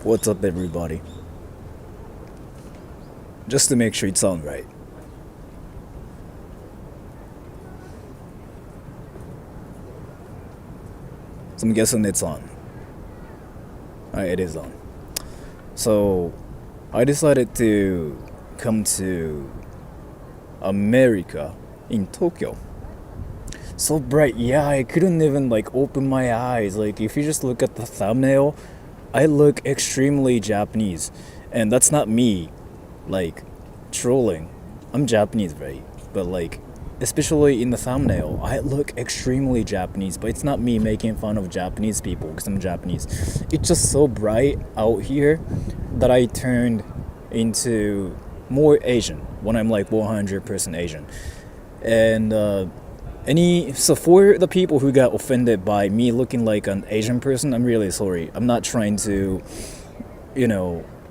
What's up, everybody? Just to make sure it sounds right. So I'm guessing it's on. Alright, it is on. So I decided to come to America in Tokyo. So bright, yeah, I couldn't even open my eyes. If you just look at the thumbnail, I look extremely Japanese. And that's not me trolling. I'm Japanese, right? But especially in the thumbnail, I look extremely Japanese, but it's not me making fun of Japanese people because I'm Japanese. It's just so bright out here that I turned into more Asian when I'm 100% Asian. And so for the people who got offended by me looking like an Asian person, I'm really sorry. I'm not trying to,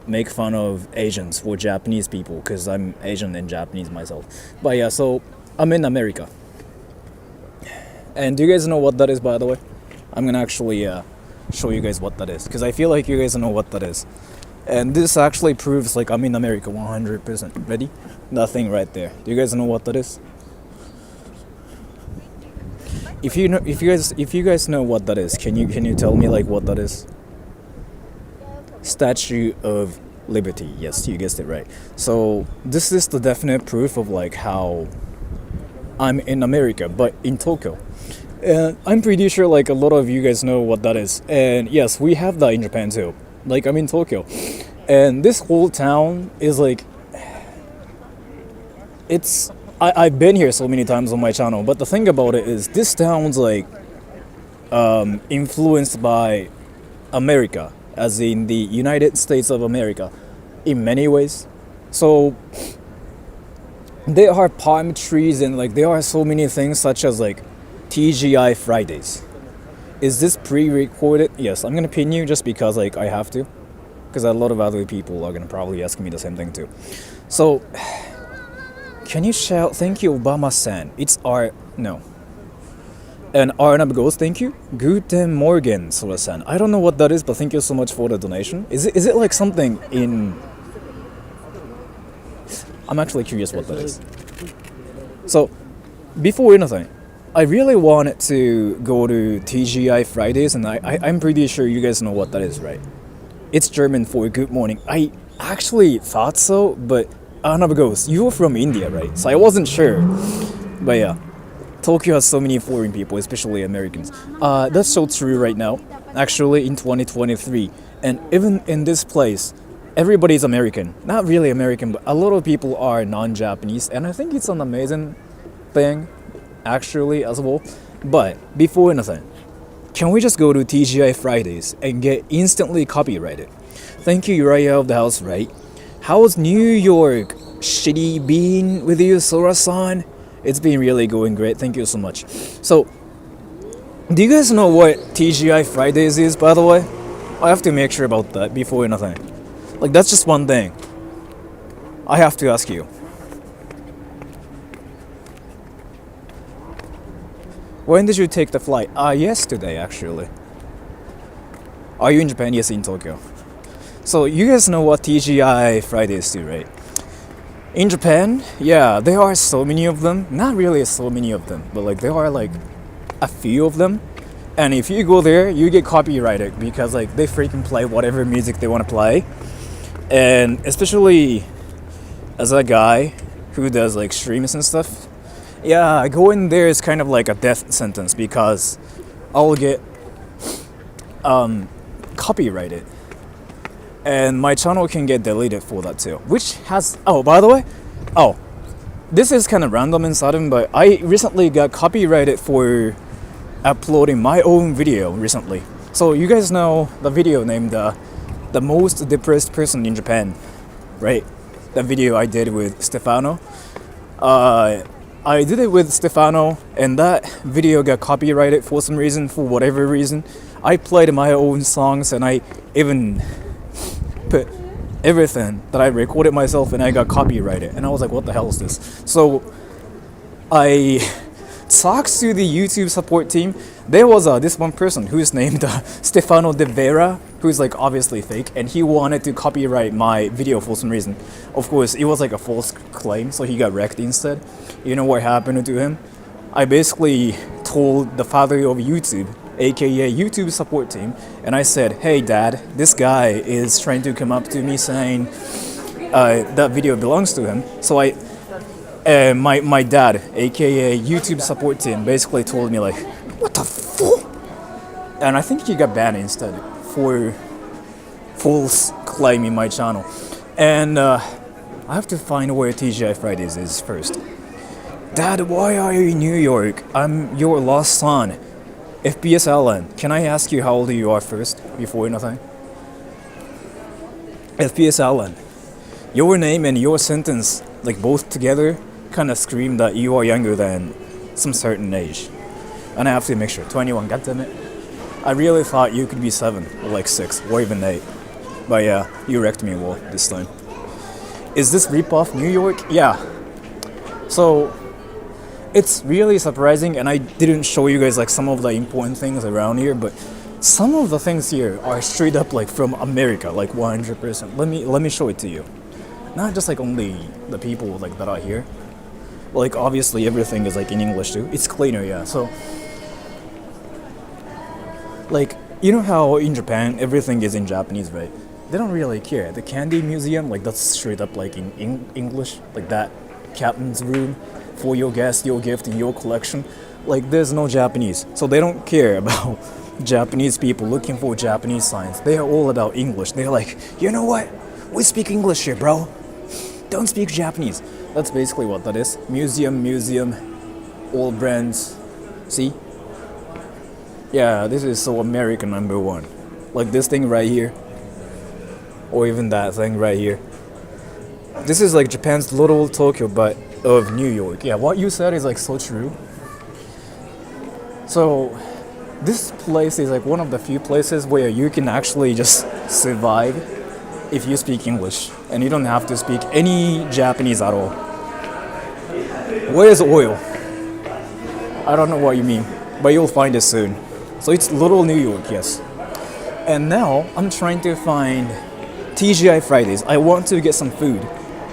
make fun of Asians or Japanese people because I'm Asian and Japanese myself. But yeah, so I'm in America. And do you guys know what that is, by the way? I'm gonna actually show you guys what that is because I feel like you guys know what that is. And this actually proves I'm in America 100%. Ready? Nothing right there. Do you guys know what that is? If you guys know what that is, can you tell me what that is? Statue of Liberty. Yes, you guessed it right. So this is the definite proof of how I'm in America, but in Tokyo. And I'm pretty sure a lot of you guys know what that is. And yes, we have that in Japan too. I'm in Tokyo. And this whole town is it's I've been here so many times on my channel, but the thing about it is this town's influenced by America, as in the United States of America, in many ways. So there are palm trees and there are so many things such as TGI Fridays. Is this pre-recorded? Yes, I'm gonna pin you just because I have to, because a lot of other people are gonna probably ask me the same thing too. So can you shout thank you, Obama-san? It's no. And Arnab goes, thank you. Guten Morgen, Sora-san. I don't know what that is, but thank you so much for the donation. Is it something in... I'm actually curious what that is. So, before anything, I really wanted to go to TGI Fridays, and I'm pretty sure you guys know what that is, right? It's German for good morning. I actually thought so, but Arnab goes, you're from India, right? So I wasn't sure. But yeah, Tokyo has so many foreign people, especially Americans. That's so true right now, actually in 2023. And even in this place, everybody's American. Not really American, but a lot of people are non-Japanese. And I think it's an amazing thing, actually, as well. But before anything, can we just go to TGI Fridays and get instantly copyrighted? Thank you, Uriah of the house, right? How's New York shitty been with you, Sora-san? It's been really going great. Thank you so much. So, do you guys know what TGI Fridays is, by the way? I have to make sure about that before anything. That's just one thing I have to ask you. When did you take the flight? Yesterday, actually. Are you in Japan? Yes, in Tokyo. So you guys know what TGI Fridays do, right? In Japan, yeah, there are so many of them. Not really so many of them, but there are a few of them. And if you go there, you get copyrighted because they freaking play whatever music they want to play. And especially as a guy who does streams and stuff, yeah, going there is kind of a death sentence because I'll get copyrighted. And my channel can get deleted for that too. Which has... Oh, by the way... Oh, this is kind of random and sudden, but I recently got copyrighted for uploading my own video recently. So you guys know the video named The Most Depressed Person in Japan, right? The video I did with Stefano. I did it with Stefano, and that video got copyrighted for some reason, for whatever reason. I played my own songs, and I even put everything that I recorded myself, and I got copyrighted. And I was like, what the hell is this? So I talks to the YouTube support team. There was this one person who's named Stefano De Vera, who's like obviously fake, and he wanted to copyright my video for some reason. Of course, it was like a false claim, so he got wrecked instead. You know what happened to him? I basically told the father of YouTube, aka YouTube support team, and I said, hey dad, this guy is trying to come up to me saying that video belongs to him. So my dad, aka YouTube support team, basically told me like, what the fuck? And I think he got banned instead for false claiming my channel. And I have to find where TGI Fridays is first. Dad, why are you in New York? I'm your lost son. FPS Alan, can I ask you how old you are first, before anything? FPS Alan, your name and your sentence, like both together, kind of scream that you are younger than some certain age. And I have to make sure, 21, goddammit. I really thought you could be 7, or like 6, or even 8. But yeah, you wrecked me well this time. Is this ripoff New York? Yeah. So, it's really surprising, and I didn't show you guys like some of the important things around here, but some of the things here are straight up like from America, like 100%. Let me show it to you. Not just like only the people like that are here. Like obviously everything is like in English too. It's cleaner, yeah. So like, you know how in Japan everything is in Japanese, right? They don't really care. The candy museum, like that's straight up like in English, like that captain's room for your guest, your gift, and your collection. Like there's no Japanese, so they don't care about Japanese people looking for Japanese signs. They are all about English. They're like, you know what? We speak English here, bro. Don't speak Japanese. That's basically what that is. Museum, all brands. See? Yeah, this is so American number one. Like this thing right here. Or even that thing right here. This is like Japan's little Tokyo, but of New York. Yeah, what you said is like so true. So, this place is like one of the few places where you can actually just survive if you speak English. And you don't have to speak any Japanese at all. Where's oil? I don't know what you mean, but you'll find it soon. So it's Little New York, yes. And now I'm trying to find TGI Fridays. I want to get some food.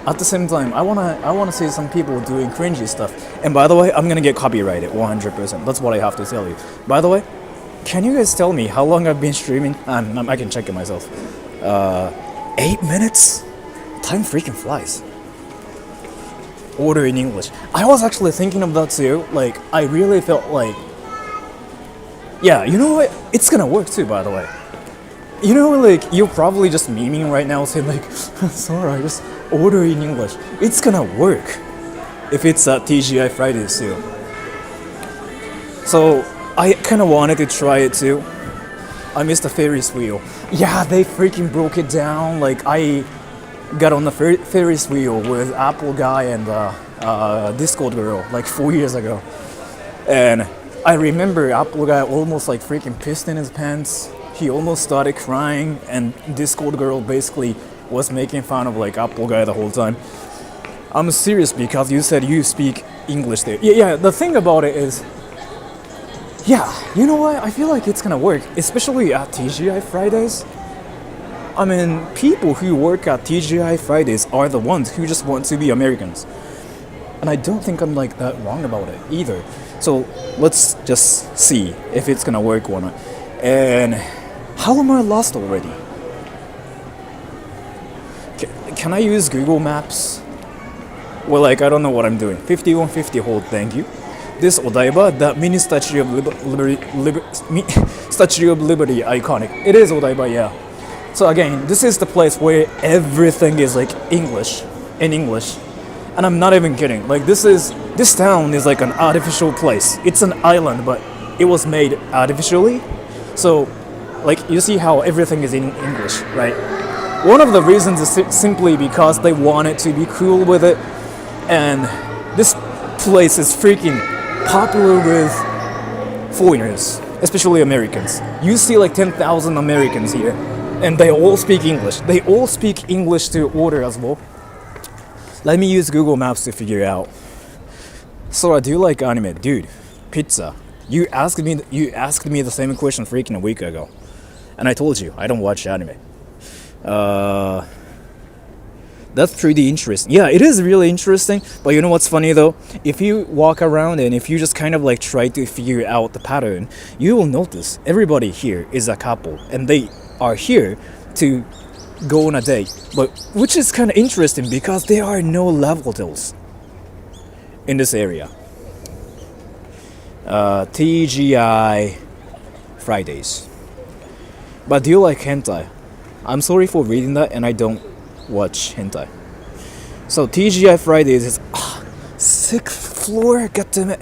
At the same time, I wanna see some people doing cringy stuff. And by the way, I'm gonna get copyrighted 100%. That's what I have to tell you. By the way, can you guys tell me how long I've been streaming? I can check it myself. 8 minutes? Time freaking flies. Order in English. I was actually thinking of that too. Like, I really felt like, yeah, you know what? It's gonna work too, by the way. You know, like, you're probably just memeing right now saying like, Sora, just order in English. It's gonna work if it's at TGI Fridays too. So, I kinda wanted to try it too. I missed the Ferris wheel. Yeah, they freaking broke it down. Like, I got on the Ferris wheel with Apple guy and Discord girl like 4 years ago. And I remember Apple guy almost like freaking pissed in his pants. He almost started crying, and Discord girl basically was making fun of like Apple guy the whole time. I'm serious because you said you speak English there. Yeah, the thing about it is, yeah, you know what? I feel like it's gonna work, especially at TGI Fridays. I mean, people who work at TGI Fridays are the ones who just want to be Americans. And I don't think I'm like that wrong about it either. So let's just see if it's gonna work or not. And how am I lost already? Can I use Google Maps? Well, like, I don't know what I'm doing. 5150 hold, thank you. This Odaiba, that mini Statue of Statue of Liberty iconic. It is Odaiba, yeah. So again, this is the place where everything is like English, in English. And I'm not even kidding. Like, this town is like an artificial place. It's an island, but it was made artificially. So, like, you see how everything is in English, right? One of the reasons is simply because they wanted to be cool with it. And this place is freaking popular with foreigners, especially Americans. You see like 10,000 Americans here, and they all speak English. They all speak English to order as well. Let me use Google Maps to figure out. Sora, do you like anime? Dude, pizza. You asked me the same question freaking a week ago, and I told you I don't watch anime. That's pretty interesting. Yeah, it is really interesting. But you know what's funny though? If you walk around and if you just kind of like try to figure out the pattern, you will notice everybody here is a couple, and they are here to go on a date. But which is kind of interesting because there are no love hotels in this area. TGI Fridays. But do you like hentai? I'm sorry for reading that, and I don't watch hentai. So TGI Fridays is 6th floor. God damn it!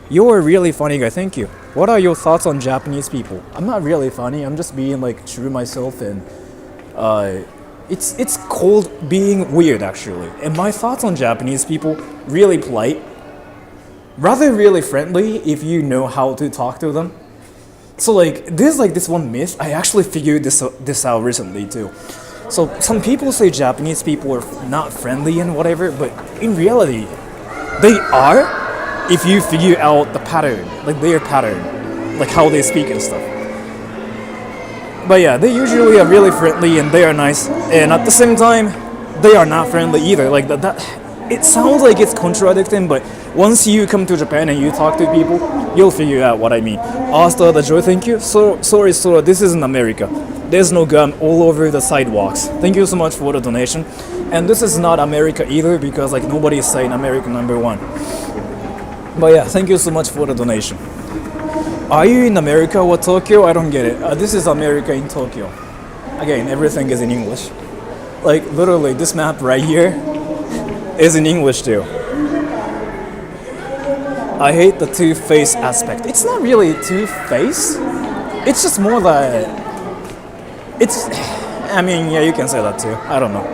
You're a really funny guy. Thank you. What are your thoughts on Japanese people? I'm not really funny. I'm just being like true myself, and it's called being weird actually. And my thoughts on Japanese people: really polite, rather really friendly if you know how to talk to them. So like there's like this one myth. I actually figured this out recently too. So some people say Japanese people are not friendly and whatever, but in reality, they are if you figure out the pattern, like their pattern, like how they speak and stuff. But yeah, they usually are really friendly and they are nice, and at the same time, they are not friendly either. Like that it sounds like it's contradicting, but once you come to Japan and you talk to people, you'll figure out what I mean. Hasta the joy, thank you. Sorry, Sora, this isn't America. There's no gum all over the sidewalks. Thank you so much for the donation. And this is not America either, because like nobody is saying America #1. But yeah, thank you so much for the donation. Are you in America or Tokyo? I don't get it. This is America in Tokyo. Again, everything is in English. Like literally, this map right here is in English too. I hate the two-face aspect. It's not really two-face. It's just more like it's. I mean, yeah, you can say that too. I don't know.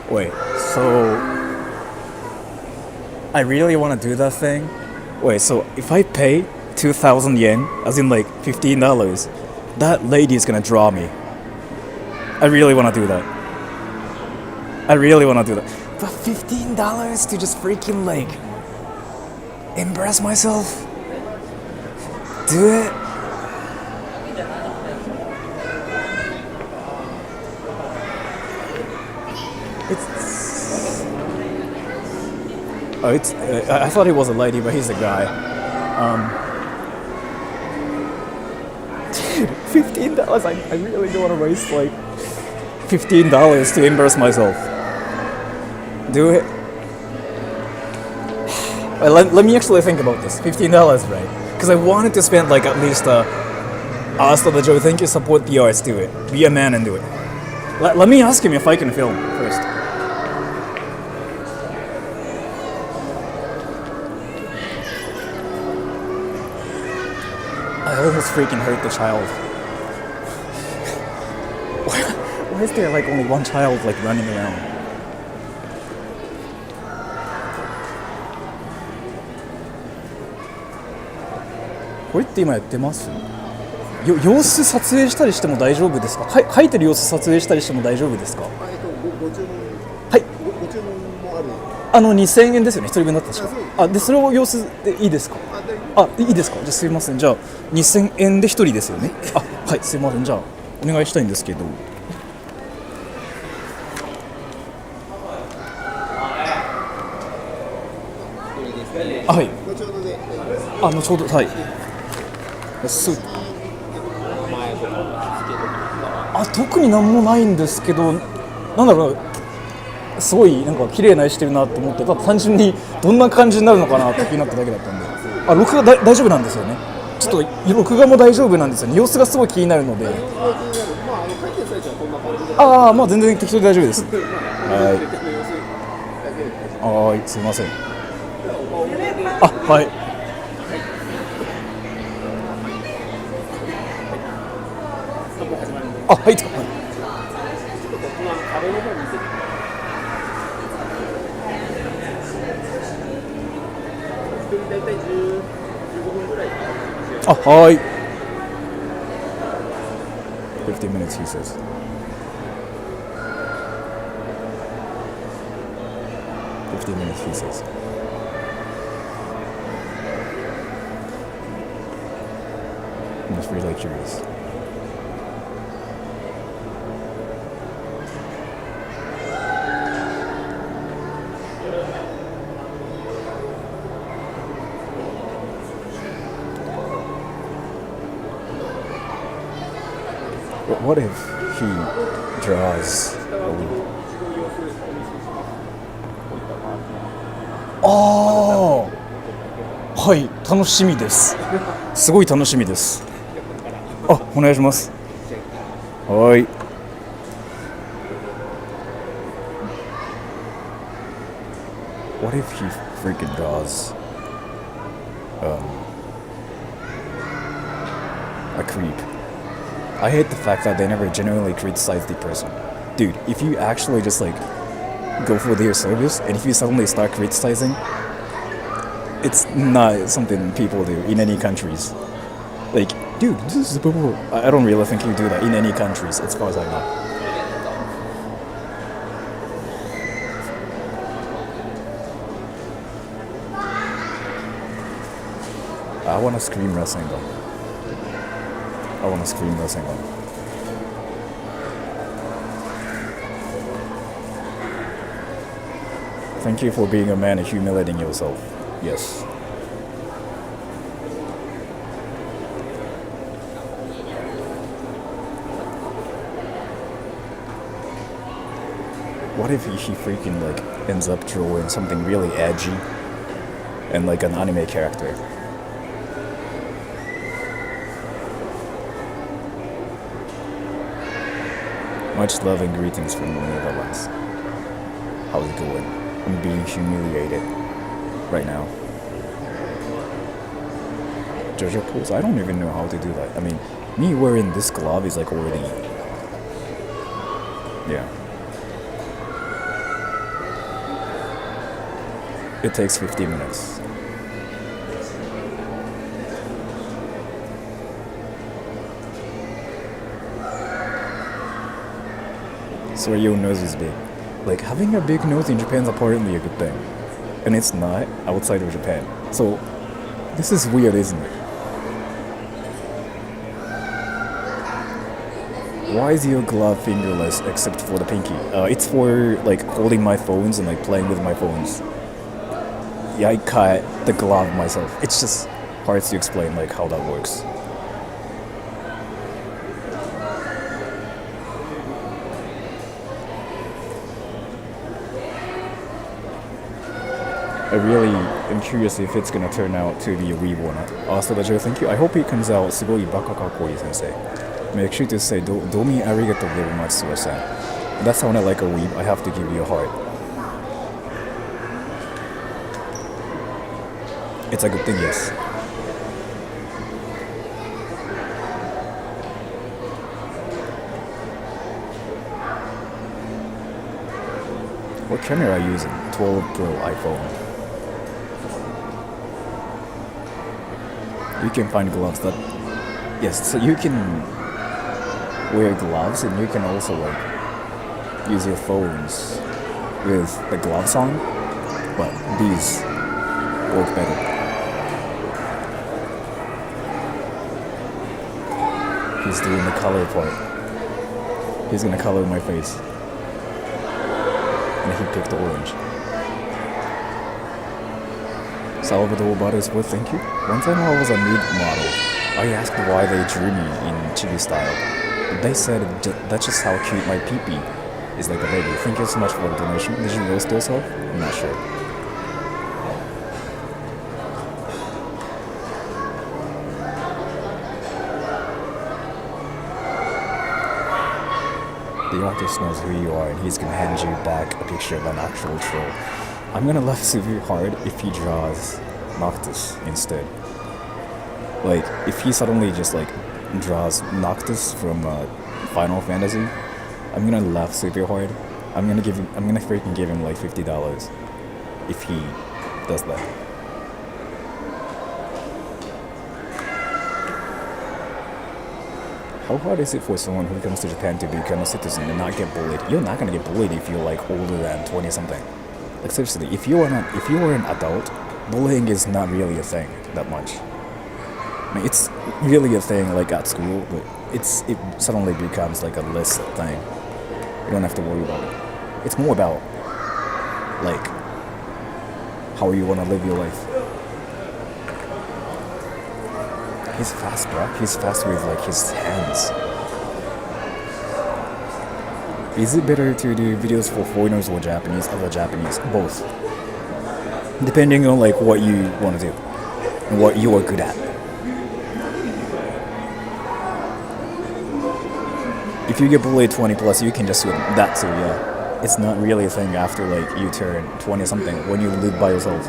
Wait, so I really want to do that thing. Wait, so if I pay 2,000 yen, as in like $15, that lady is gonna draw me. I really want to do that. But $15 to just freaking like impress myself? Do it? I thought he was a lady, but he's a guy. Dude, $15. I really don't want to waste like $15 to impress myself. Do it? Let me actually think about this. $15, right? Because I wanted to spend like at least hasta the joy. Thank you, support the arts, do it. Be a man and do it. Let me ask him if I can film first. I almost freaking hurt the child. Why is there like only one child like running around?これって今やってます？様子撮影したりしても大丈夫ですか？書いてる様子撮影したりしても大丈夫ですか？はい。ご注文もある。2000円ですよね、一人分だった確か。でそれを様子でいいですか？いいですか？じゃあすいません。じゃあ2000円で一人ですよね。はい、すいません。じゃあお願いしたいんですけど。はい。後ほどはい。特になんもないんですけど、なんだろう、すごいなんか綺麗な絵してるなと思って、ただ単純にどんな感じになるのかなって気になっただけだったんで、録画大丈夫なんですよね。ちょっと録画も大丈夫なんですよね。様子がすごい気になるので。まあ全然適当で大丈夫です。はい、すいません。はい。はい。はい。15 minutes, he says. 15 minutes, he says. I'm just really curious. What if he draws? Oh! はい、楽しみです。すごい楽しみです。あ、お願いします。はい。What if he freaking draws a creep? I hate the fact that they never genuinely criticize the person. Dude, if you actually just like go for their service and if you suddenly start criticizing, it's not something people do in any countries. Like, dude, this is people. I don't really think you do that in any countries, as far as I know. I want to scream wrestling though. I want to scream wrestling though. Thank you for being a man and humiliating yourself. Yes. What if he freaking like ends up drawing something really edgy and like an anime character? Much love and greetings from the Netherlands. How's it going? I'm being humiliated right now. JoJo pose? I don't even know how to do that. I mean, me wearing this glove is like already... Yeah. It takes 15 minutes. So your nose is big. Like, having a big nose in Japan is apparently a good thing. And it's not outside of Japan. So, this is weird, isn't it? Why is your glove fingerless except for the pinky? It's for, like, holding my phones and, like, playing with my phones. Yeah, I cut the glove myself. It's just hard to explain, like, how that works. I really am curious if it's gonna turn out to be a weeb or not. Also, Joe, thank you. I hope it comes out すごいバカかっこいい先生. Make sure to say, どうみありがとう very much, Sora-san. That sounded like a weeb. I have to give you a heart. It's a good thing, yes. What camera are you using? 12 Pro iPhone. You can find gloves that... Yes, so you can wear gloves and you can also like use your phones with the gloves on, but these work better. He's doing the color part. He's gonna color my face. And he picked orange. Salvador Buttersworth, thank you. One time I was a nude model. I asked why they drew me in chibi style. They said that's just how cute my pee-pee is like a baby. Thank you so much for the donation. Did you roast yourself? I'm not sure. The artist knows who you are and he's gonna hand you back a picture of an actual troll. I'm gonna laugh super hard if he draws Noctis instead. Like, if he suddenly just like draws Noctis from Final Fantasy, I'm gonna laugh super hard. I'm gonna freaking give him like $50 if he does that. How hard is it for someone who comes to Japan to become a citizen and not get bullied? You're not gonna get bullied if you're like older than 20 something. Like seriously, if you are an adult, bullying is not really a thing that much. I mean, it's really a thing like at school, but it suddenly becomes like a less thing. You don't have to worry about it. It's more about like how you want to live your life. He's fast, bro. He's fast with like his hands. Is it better to do videos for foreigners or Japanese? Other Japanese, both. Depending on like what you want to do and what you are good at. If you get bullied 20 plus, you can just do that too, yeah. It's not really a thing after like you turn 20 something when you live by yourself.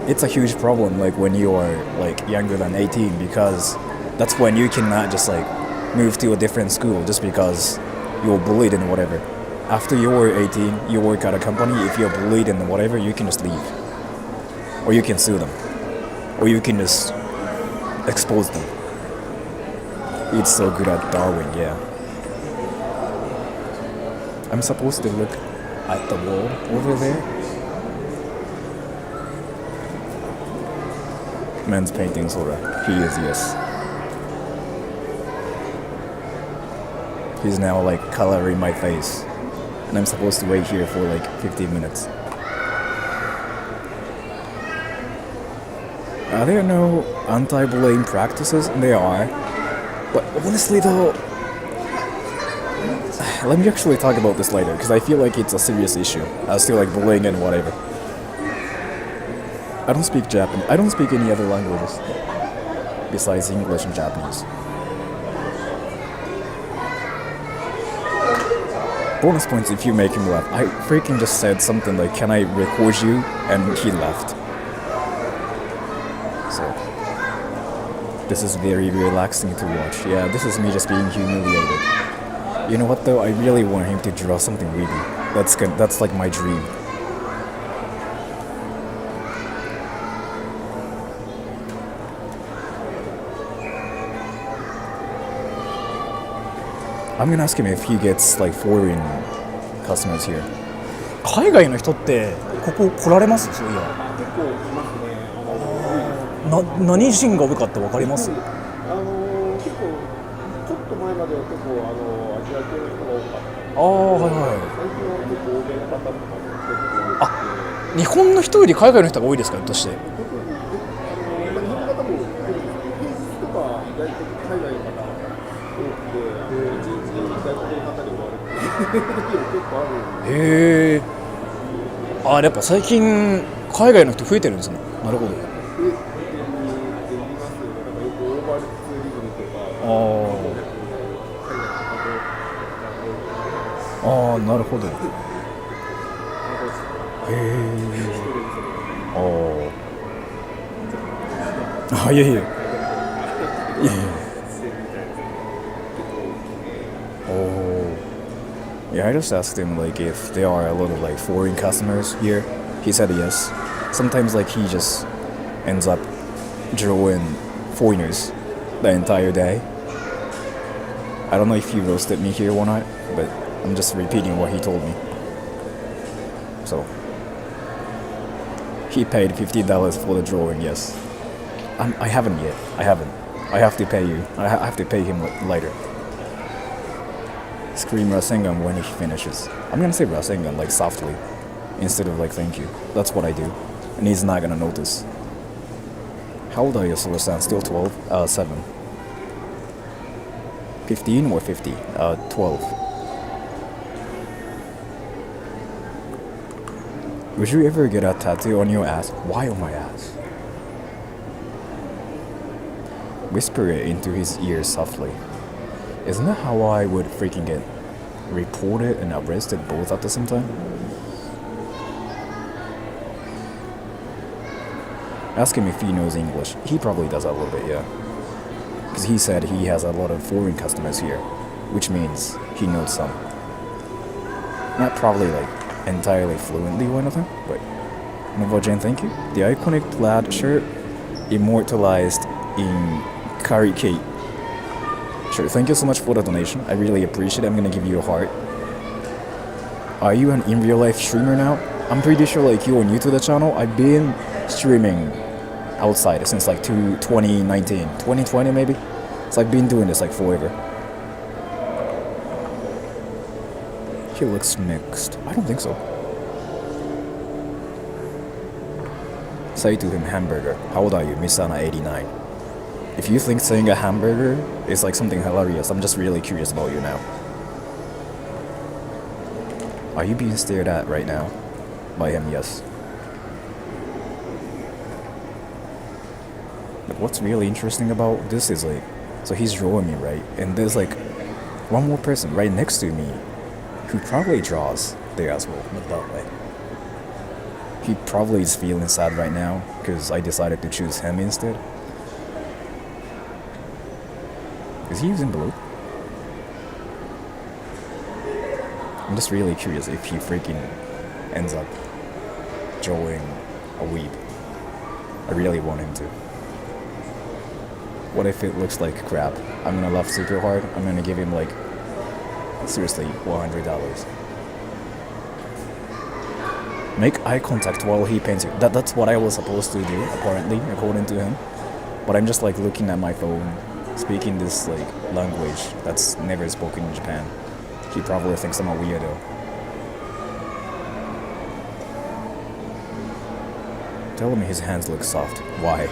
It's a huge problem like when you are like younger than 18 because that's when you cannot just like move to a different school just because you're bullied and whatever. After you're 18, you work at a company, if you're bullied and whatever, you can just leave. Or you can sue them. Or you can just expose them. It's so good at Darwin, yeah. I'm supposed to look at the wall over there. Man's painting Sora. He is, yes. He's now like coloring my face. And I'm supposed to wait here for like 15 minutes. Are there no anti-bullying practices? There are. But honestly though, let me actually talk about this later because I feel like it's a serious issue as to like bullying and whatever. I don't speak Japanese. I don't speak any other languages besides English and Japanese. Bonus points if you make him laugh. I freaking just said something like, "Can I record you?" and he laughed. So this is very relaxing to watch. Yeah, this is me just being humiliated. You know what though? I really want him to draw something really. That's like my dream. I'm gonna ask him if he gets like foreign customers here. 海外の人ってここ来られます？そういや。結構来ますね。何人が多かったわかります？結構ちょっと前までは結構アジア系の人が多かった。はいはい。最近は結構欧米の方とかも結構多くて。日本の人より海外の人が多いですか？として。特に日本の方も平日とか意外と海外の方多くて。へえ。やっぱ最近海外の人増えてるんですね。なるほど。なるほど。へえ。いやいや。Yeah, I just asked him like if there are a lot of like foreign customers here. He said yes. Sometimes like he just ends up drawing foreigners the entire day. I don't know if he roasted me here or not, but I'm just repeating what he told me. So he paid $50 for the drawing, yes. I haven't yet. I have to pay you. I have to pay him later. Scream Rasengan when he finishes. I'm gonna say Rasengan like softly instead of like thank you. That's what I do. And he's not gonna notice. How old are you, Sora-san? Still 12? 7. 15 or 50? 12. Would you ever get a tattoo on your ass? Why on my ass? Whisper it into his ear softly. Isn't that how I would freaking get reported and arrested both at the same time? Ask him if he knows English. He probably does a little bit, yeah. Because he said he has a lot of foreign customers here, which means he knows some. Not probably like entirely fluently or anything, but Novo-Jane, thank you. The iconic plaid shirt immortalized in Kari Kate. Sure, thank you so much for the donation. I really appreciate it. I'm gonna give you a heart. Are you an in real life streamer now? I'm pretty sure like you're new to the channel. I've been streaming outside since like 2019, 2020 maybe. So I've been doing this like forever. He looks mixed. I don't think so. Say to him hamburger. How old are you? Misana 89. If you think saying a hamburger is like something hilarious, I'm just really curious about you now. Are you being stared at right now? By him, yes. But what's really interesting about this is like, so he's drawing me, right? And there's like one more person right next to me who probably draws there as well, but that way. He probably is feeling sad right now because I decided to choose him instead. Is he using blue? I'm just really curious if he freaking ends up drawing a weeb. I really want him to. What if it looks like crap? I'm gonna laugh super hard. I'm gonna give him like, seriously, $100. Make eye contact while he paints you. That's what I was supposed to do, apparently, according to him. But I'm just like looking at my phone, speaking this like language that's never spoken in Japan. He probably thinks I'm a weirdo. Tell him his hands look soft. Why?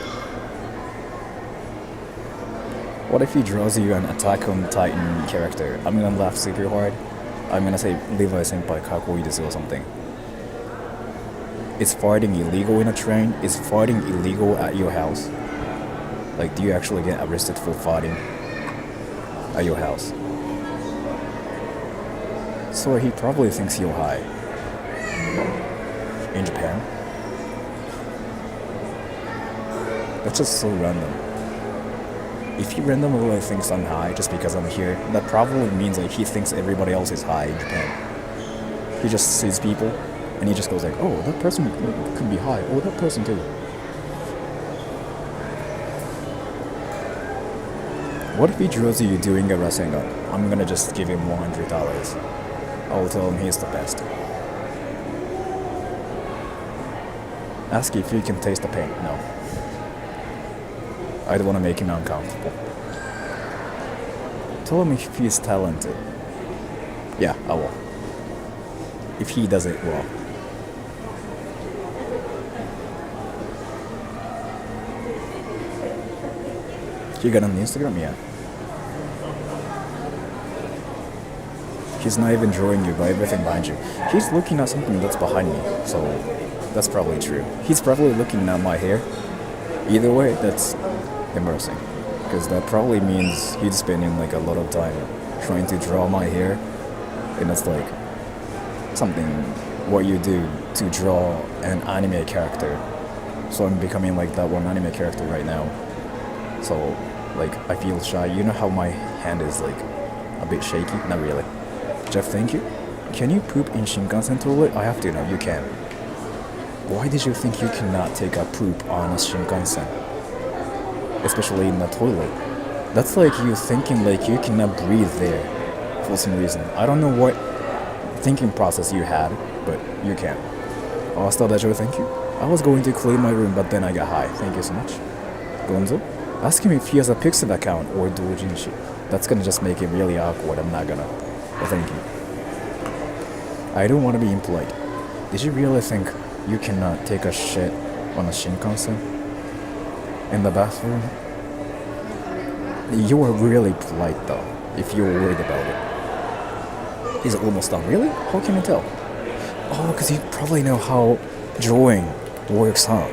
What if he draws you an Attack on Titan character? I'm gonna laugh super hard. I'm gonna say Levi Senpai kakoi desu or something. Is farting illegal in a train? Is farting illegal at your house? Like, do you actually get arrested for farting at your house? So he probably thinks you're high. In Japan? That's just so random. If he randomly thinks I'm high just because I'm here, that probably means like he thinks everybody else is high in Japan. He just sees people and he just goes like, oh, that person could be high. Oh, that person too. What if he draws you doing a Rasengan? I'm gonna just give him $100. I'll tell him he's the best. Ask if he can taste the paint. No. I don't want to make him uncomfortable. Tell him if he's talented. Yeah, I will. If he does it well. You got on Instagram? Yeah. He's not even drawing you by everything behind you. He's looking at something that's behind me, so that's probably true. He's probably looking at my hair. Either way, that's embarrassing. Because that probably means he's spending like a lot of time trying to draw my hair. And it's like something what you do to draw an anime character. So I'm becoming like that one anime character right now. So like I feel shy. You know how my hand is like a bit shaky? Not really. Jeff, thank you. Can you poop in Shinkansen toilet? I have to know, you can. Why did you think you cannot take a poop on a Shinkansen? Especially in the toilet. That's like you thinking like you cannot breathe there for some reason. I don't know what thinking process you had, but you can. Hasta Dajo, thank you. I was going to clean my room, but then I got high. Thank you so much. Gonzo? Ask him if he has a Pixel account or Doujinshi. That's gonna just make it really awkward. I'm not gonna. Well, thank you. I don't want to be impolite. Did you really think you cannot take a shit on a Shinkansen? In the bathroom? You are really polite though, if you were worried about it. Is it almost done? Really? How can you tell? Oh, because you probably know how drawing works, huh?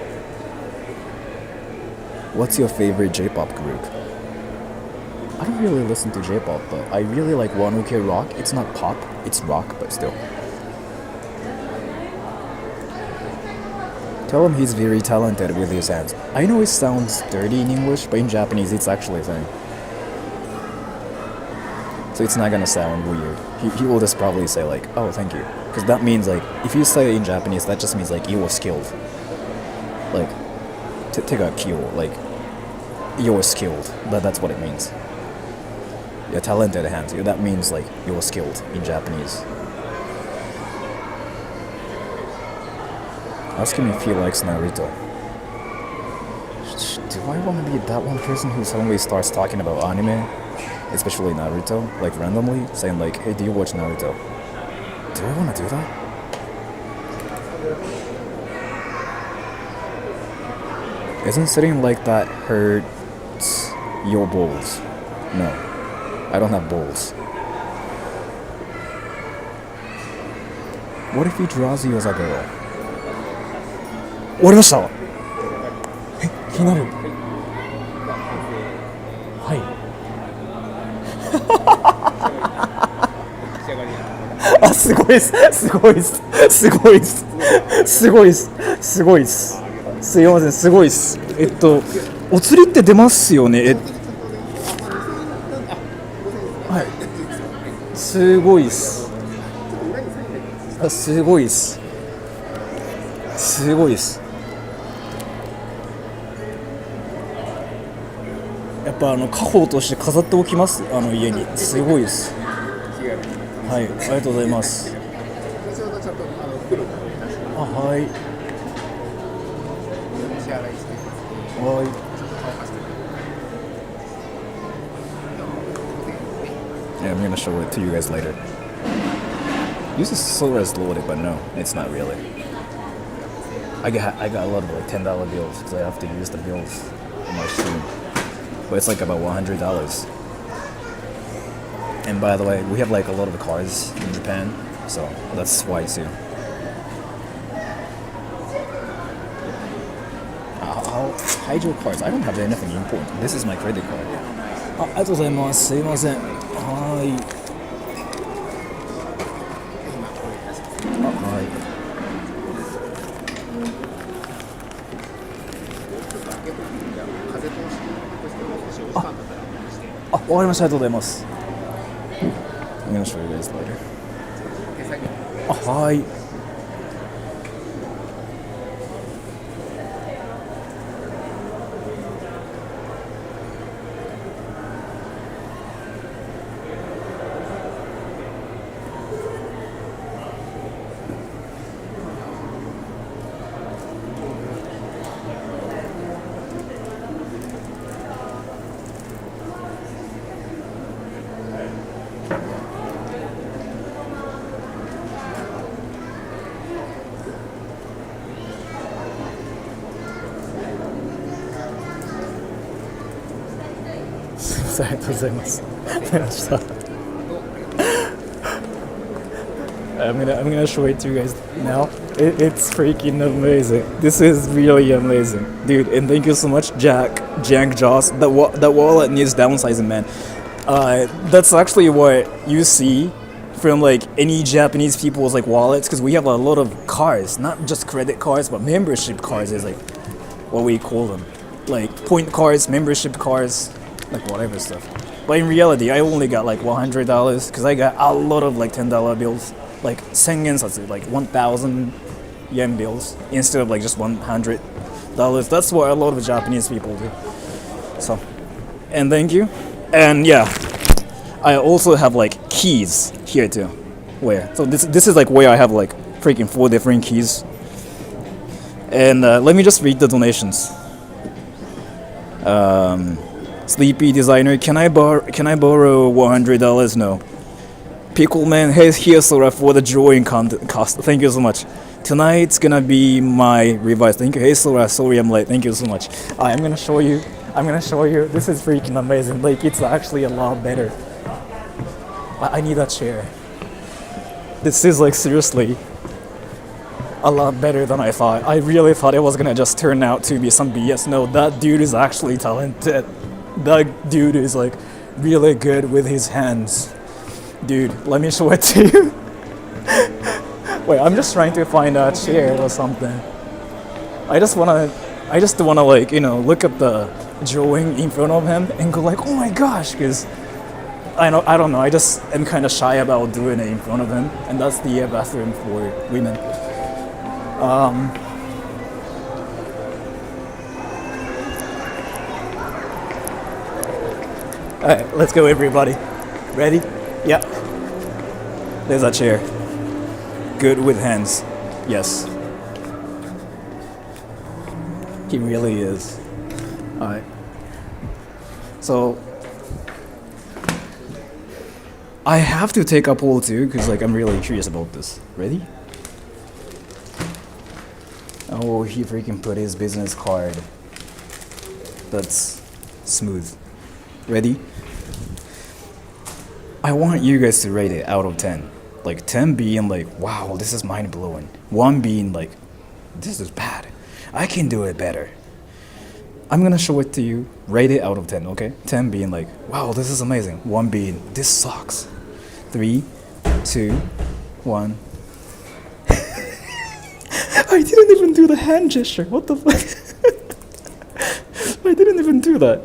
What's your favorite J-pop group? I don't really listen to J-pop, but I really like One Ok Rock. It's not pop, it's rock, but still. Tell him he's very talented with his hands. I know it sounds dirty in English, but in Japanese it's actually a thing. So it's not gonna sound weird. He will just probably say like, oh, thank you. Because that means like, if you say it in Japanese, that just means like you were skilled. Like, take a kyo, like, you're skilled. That's what it means. Your talented hands. That means like you're skilled in Japanese. Ask him if he likes Naruto. Do I want to be that one person who suddenly starts talking about anime, especially Naruto, like randomly, saying like, hey, do you watch Naruto? Do I want to do that? Isn't sitting like that hurts your balls? No, I don't have balls. What if he draws you as a girl? 終わりました。気になる。はい。あ、すごいっす。すごいっす。すごいっす。すごいっす。すごいっす。すいません、すごいっす。お釣りって出ますよね。はい。すごいっす。あ、すごいっす。すごいっす。やっぱ家宝として飾っておきます。家に。すごいです。はい、ありがとうございます。あ、はい。はい。Yeah, I'm gonna show it to you guys later. Uses Sora is loaded, but no, it's not really. I got a lot of like $10 bills because I have to use the bills on my stream. But it's like about $100. And by the way, we have like a lot of cars in Japan, so that's why too. I'll hide your cards. I don't have anything important. This is my credit card. ありがとうございます。すいません。はい。はい。わかりました。ありがとうございます。I'm gonna show you guys later. はい。ありがとうございます。I'm gonna show it to you guys now. It's freaking amazing. This is really amazing, dude. And thank you so much, Jank Joss. That wallet needs downsizing, man. That's actually what you see from like any Japanese people's like wallets, because we have a lot of cards, not just credit cards, but membership cards is like what we call them, like point cards, membership cards. Like whatever stuff. But in reality, I only got like $100 because I got a lot of like $10 bills, like 1000 yen satsu, like 1,000 yen bills instead of like just $100. That's what a lot of Japanese people do. So, and thank you. And yeah, I also have like keys here too. Where? So this is like where I have like freaking 4 different keys. And let me just read the donations. Sleepy Designer, can I borrow $100? No. Pickleman, here's Sora for the drawing cost. Thank you so much. Tonight's gonna be my revise. Thank you. Hey Sora, sorry I'm late. Thank you so much. I'm gonna show you. This is freaking amazing. Like it's actually a lot better. I need a chair. This is like seriously a lot better than I thought. I really thought it was gonna just turn out to be some BS. No, that dude is actually talented. That dude is like really good with his hands. Dude, let me show it to you. Wait, I'm just trying to find a chair or something. I just wanna like, you know, look at the drawing in front of him and go like, oh my gosh, because I don't know, I just am kind of shy about doing it in front of him, and that's the bathroom for women. Alright, let's go everybody. Ready? Yeah. There's a chair. Good with hands. Yes. He really is. Alright. So I have to take a poll too, because like I'm really curious about this. Ready? Oh, he freaking put his business card. That's smooth. Ready? I want you guys to rate it out of 10. Like 10 being like, wow, this is mind blowing. 1 being like, this is bad. I can do it better. I'm gonna show it to you. Rate it out of 10, okay? 10 being like, wow, this is amazing. 1 being, this sucks. 3, 2, 1. I didn't even do the hand gesture. What the fuck? I didn't even do that.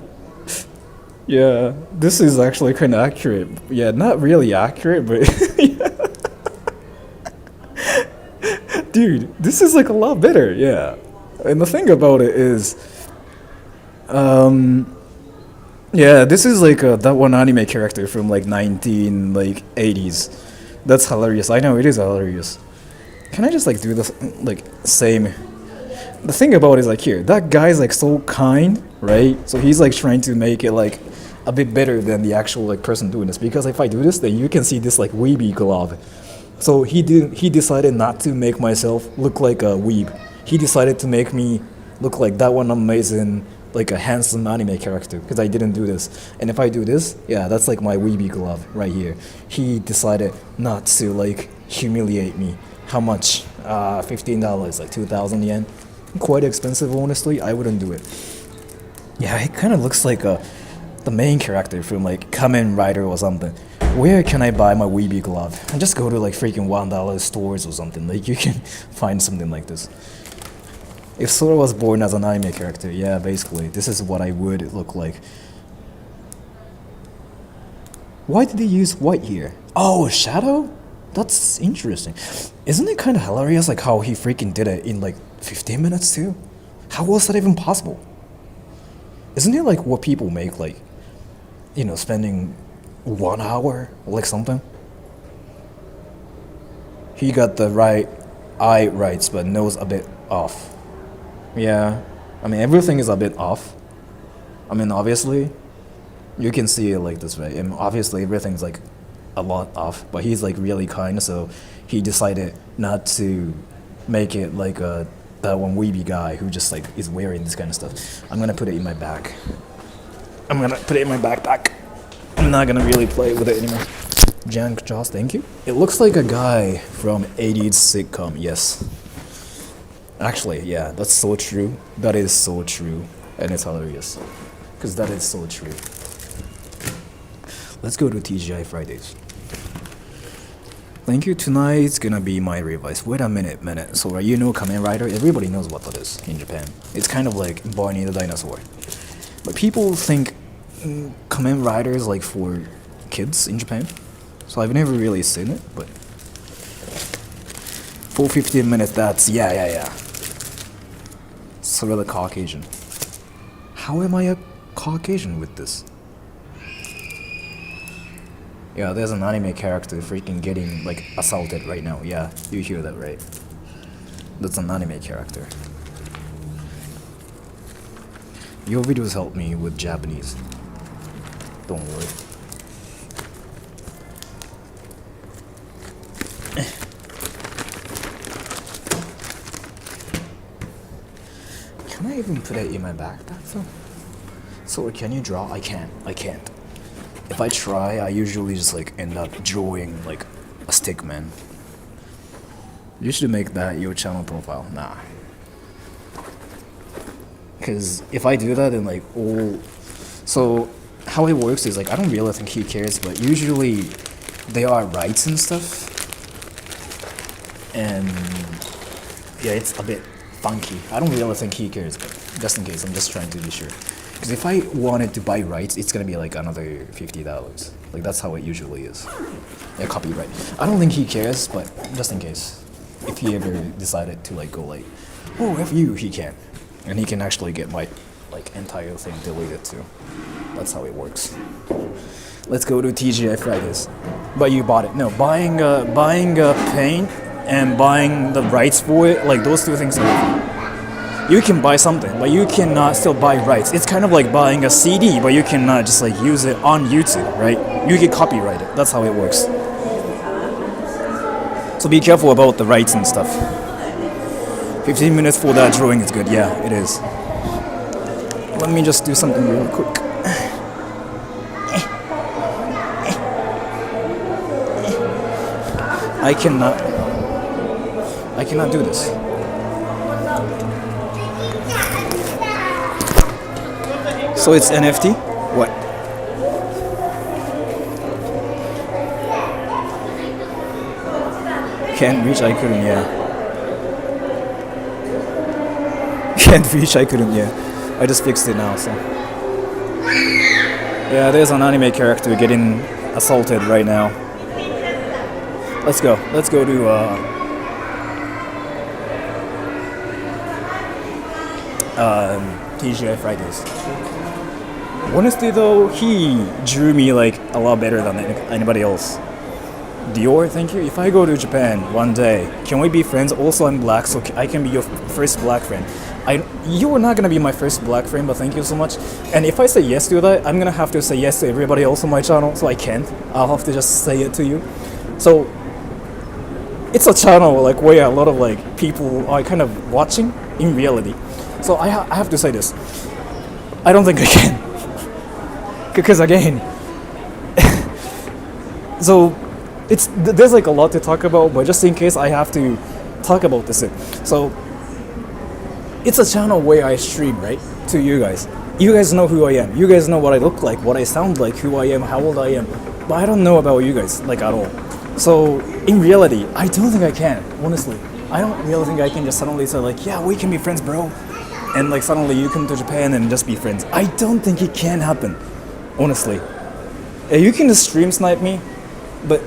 Yeah, this is actually kind of accurate. Yeah, not really accurate, but yeah. Dude, this is like a lot better. Yeah, and the thing about it is, yeah, this is like that one anime character from like 80s. That's hilarious. I know it is hilarious. Can I just like do this like same? The thing about it is like here, that guy's like so kind, right? So he's like trying to make it like a bit better than the actual like person doing this, because if I do this, then you can see this like weeby glove. So he decided not to make myself look like a weeb. He decided to make me look like that one amazing, like a handsome anime character, because I didn't do this. And if I do this, yeah, that's like my weeby glove right here. He decided not to like humiliate me. How much? $15, like 2,000 yen. Quite expensive, honestly. I wouldn't do it. Yeah, it kind of looks like the main character from like Kamen Rider or something. Where can I buy my weeby glove? I just go to like freaking $1 stores or something. Like you can find something like this. If Sora was born as an anime character, yeah, basically, this is what I would look like. Why did they use white here? Oh, shadow? That's interesting. Isn't it kind of hilarious like how he freaking did it in like 15 minutes too? How was that even possible? Isn't it like what people make, like, you know, spending 1 hour or like something? He got the right eye rights, but nose a bit off. Yeah, I mean everything is a bit off. I mean obviously, you can see it like this way, and obviously everything's like a lot off, but he's like really kind, so he decided not to make it like that one weeby guy who just like is wearing this kind of stuff. I'm gonna put it in my bag. I'm gonna put it in my backpack. I'm not gonna really play with it anymore. Jank Joss, thank you. It looks like a guy from 80s sitcom, yes. Actually, yeah, that's so true. That is so true. And it's hilarious. Because that is so true. Let's go to TGI Fridays. Thank you. Tonight's gonna be my revise. Wait a minute. So you know Kamen Rider? Everybody knows what that is in Japan. It's kind of like Barney the dinosaur. But people think Kamen Rider is like for kids in Japan. So I've never really seen it, but for 15 minutes, that's yeah. Sort of Caucasian. How am I a Caucasian with this? Yeah, there's an anime character freaking getting like assaulted right now. Yeah, you hear that right? That's an anime character. Your videos help me with Japanese. Don't worry. Can I even put it in my backpack though? So can you draw? I can't. If I try, I usually just like end up drawing like a stick man. You should make that your channel profile. Nah. Cause if I do that, then like all... So how it works is like I don't really think he cares, but usually there are rights and stuff. And yeah, it's a bit funky. I don't really think he cares, but just in case, I'm just trying to be sure. Because if I wanted to buy rights, it's gonna be like another $50. Like that's how it usually is. Yeah, copyright. I don't think he cares, but just in case, if he ever decided to like go like, oh, F you, he can, and he can actually get my like entire thing deleted too. That's how it works. Let's go to TGI Fridays. But you bought it? No, buying paint and buying the rights for it, like those two things are different. you can buy something, but you cannot still buy rights. It's kind of like buying a CD, but you cannot just like use it on YouTube, right? You get copyrighted. That's how it works. So be careful about the rights and stuff. 15 minutes for that drawing is good. Yeah, it is. Let me just do something real quick. I cannot do this. So it's NFT? What? Can't reach, I couldn't, yeah. Can't reach, I couldn't, yeah. I just fixed it now, so. Yeah, there's an anime character getting assaulted right now. Let's go. Let's go to TGI Fridays. Honestly though, he drew me like a lot better than anybody else. Dior, thank you. If I go to Japan one day, can we be friends? Also, I'm black, so I can be your first black friend. You are not gonna be my first black friend, but thank you so much. And if I say yes to that, I'm gonna have to say yes to everybody else on my channel, so I can't. I'll have to just say it to you. So it's a channel like where a lot of like people are kind of watching in reality. So I have to say this. I don't think I can. Because again, so there's like a lot to talk about, but just in case I have to talk about this. So it's a channel where I stream, right, to you guys. You guys know who I am. You guys know what I look like, what I sound like, who I am, how old I am. But I don't know about you guys, like at all. So in reality, I don't think I can, honestly. I don't really think I can just suddenly say like, yeah, we can be friends, bro. And like suddenly you come to Japan and just be friends. I don't think it can happen, honestly. You can just stream snipe me, but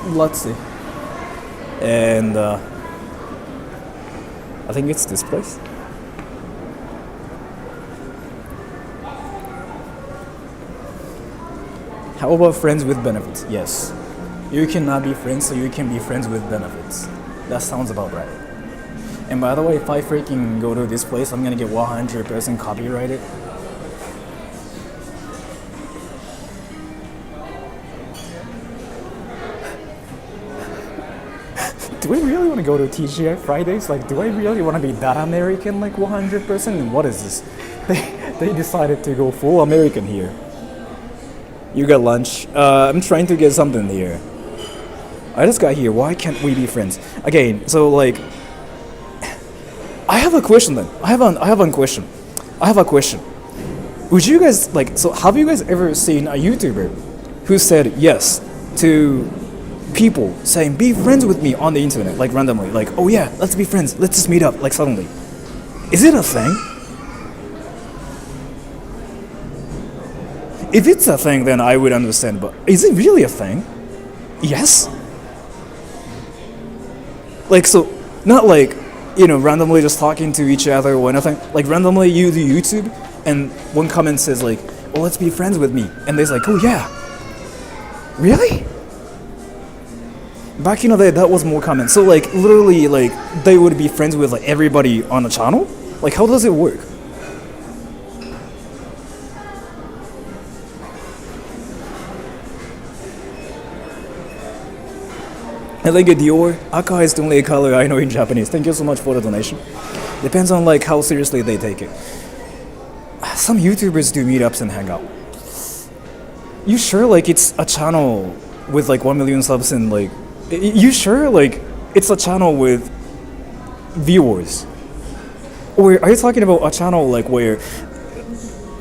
let's see. And I think it's this place. How about friends with benefits? Yes. You cannot be friends, so you can be friends with benefits. That sounds about right. And by the way, if I freaking go to this place, I'm gonna get 100% copyrighted. Do I really want to go to TGI Fridays? Like, do I really want to be that American, like 100%? And what is this? They decided to go full American here. You got lunch. I'm trying to get something here. I just got here. Why can't we be friends? Again, so like, I have a question then. I have a question. Would you guys like? So have you guys ever seen a YouTuber who said yes to people saying be friends with me on the internet, like randomly, like, oh yeah, let's be friends, let's just meet up, like suddenly? Is it a thing? If it's a thing, then I would understand, but is it really a thing? Yes? Like, so, not like, you know, randomly just talking to each other or anything, like randomly you do YouTube, and one comment says like, oh, let's be friends with me, and they're like, oh yeah. Really? Back in the day, that was more common. So like, literally, like, they would be friends with like everybody on the channel? Like, how does it work? I think Dior, Aka is the only color I know in Japanese. Thank you so much for the donation. Depends on like how seriously they take it. Some YouTubers do meetups and hang out. You sure like it's a channel with like 1 million subs and like, you sure like it's a channel with viewers? Or are you talking about a channel like where,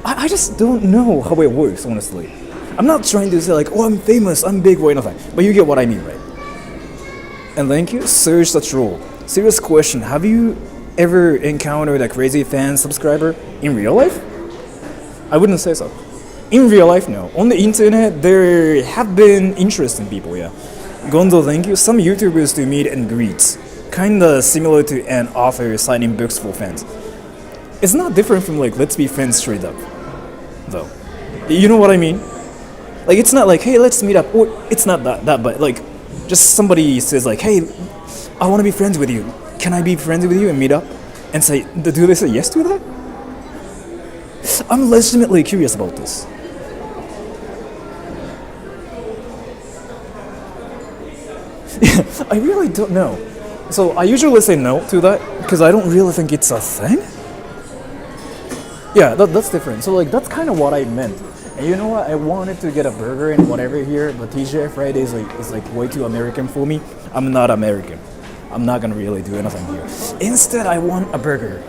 I just don't know how it works, honestly. I'm not trying to say like, oh, I'm famous, I'm big or anything, but you get what I mean, right? And thank you, Serge the Troll. Serious question, have you ever encountered a crazy fan subscriber in real life? I wouldn't say so. In real life, no. On the internet, there have been interesting people, yeah. Gondo, thank you. Some YouTubers do meet and greets. Kinda similar to an author signing books for fans. It's not different from like, let's be friends straight up, though. You know what I mean? Like, it's not like, hey, let's meet up. Or it's not that, but like, just somebody says like, hey, I want to be friends with you. Can I be friends with you and meet up? and say, do they say yes to that? I'm legitimately curious about this. I really don't know. So I usually say no to that because I don't really think it's a thing. Yeah, that's different. So like that's kind of what I meant. And you know what? I wanted to get a burger and whatever here, but TGI Fridays is like way too American for me. I'm not American. I'm not gonna really do anything here. Instead, I want a burger.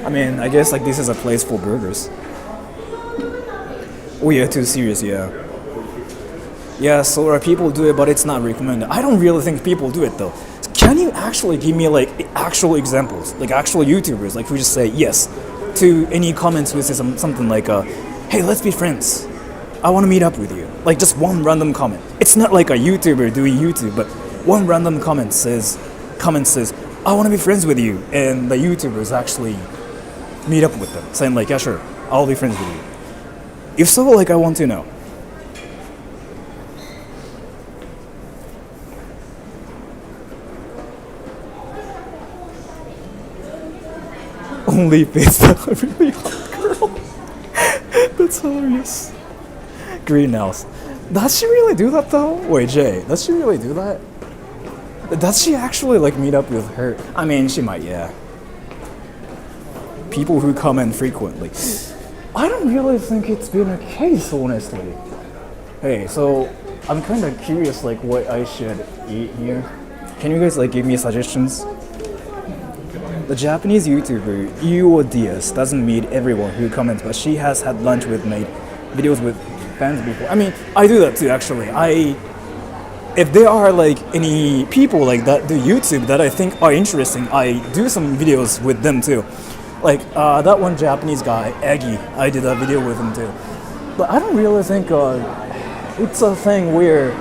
I mean, I guess like this is a place for burgers. Oh yeah, too serious, yeah. Yeah, Sora, people do it, but it's not recommended. I don't really think people do it though. Can you actually give me like actual examples, like actual YouTubers, like who just say yes to any comments who says something like, "Hey, let's be friends. I want to meet up with you." Like just one random comment. It's not like a YouTuber doing YouTube, but one random comment says, "I want to be friends with you," and the YouTubers actually meet up with them, saying like, "Yeah, sure, I'll be friends with you." If so, like I want to know. Only face a really hot girl. That's hilarious. Greenhouse. Does she really do that though? Wait, Jay, does she really do that? Does she actually like meet up with her? I mean, she might, yeah. People who comment frequently. I don't really think it's been a case, honestly. Hey, so I'm kind of curious, like what I should eat here. Can you guys like give me suggestions? The Japanese YouTuber Yuo Diaz doesn't meet everyone who comments, but she has had lunch with made videos with fans before. I mean, I do that too actually. If there are like any people like that do YouTube that I think are interesting, I do some videos with them too. Like that one Japanese guy, Eggy, I did a video with him too. But I don't really think it's a thing where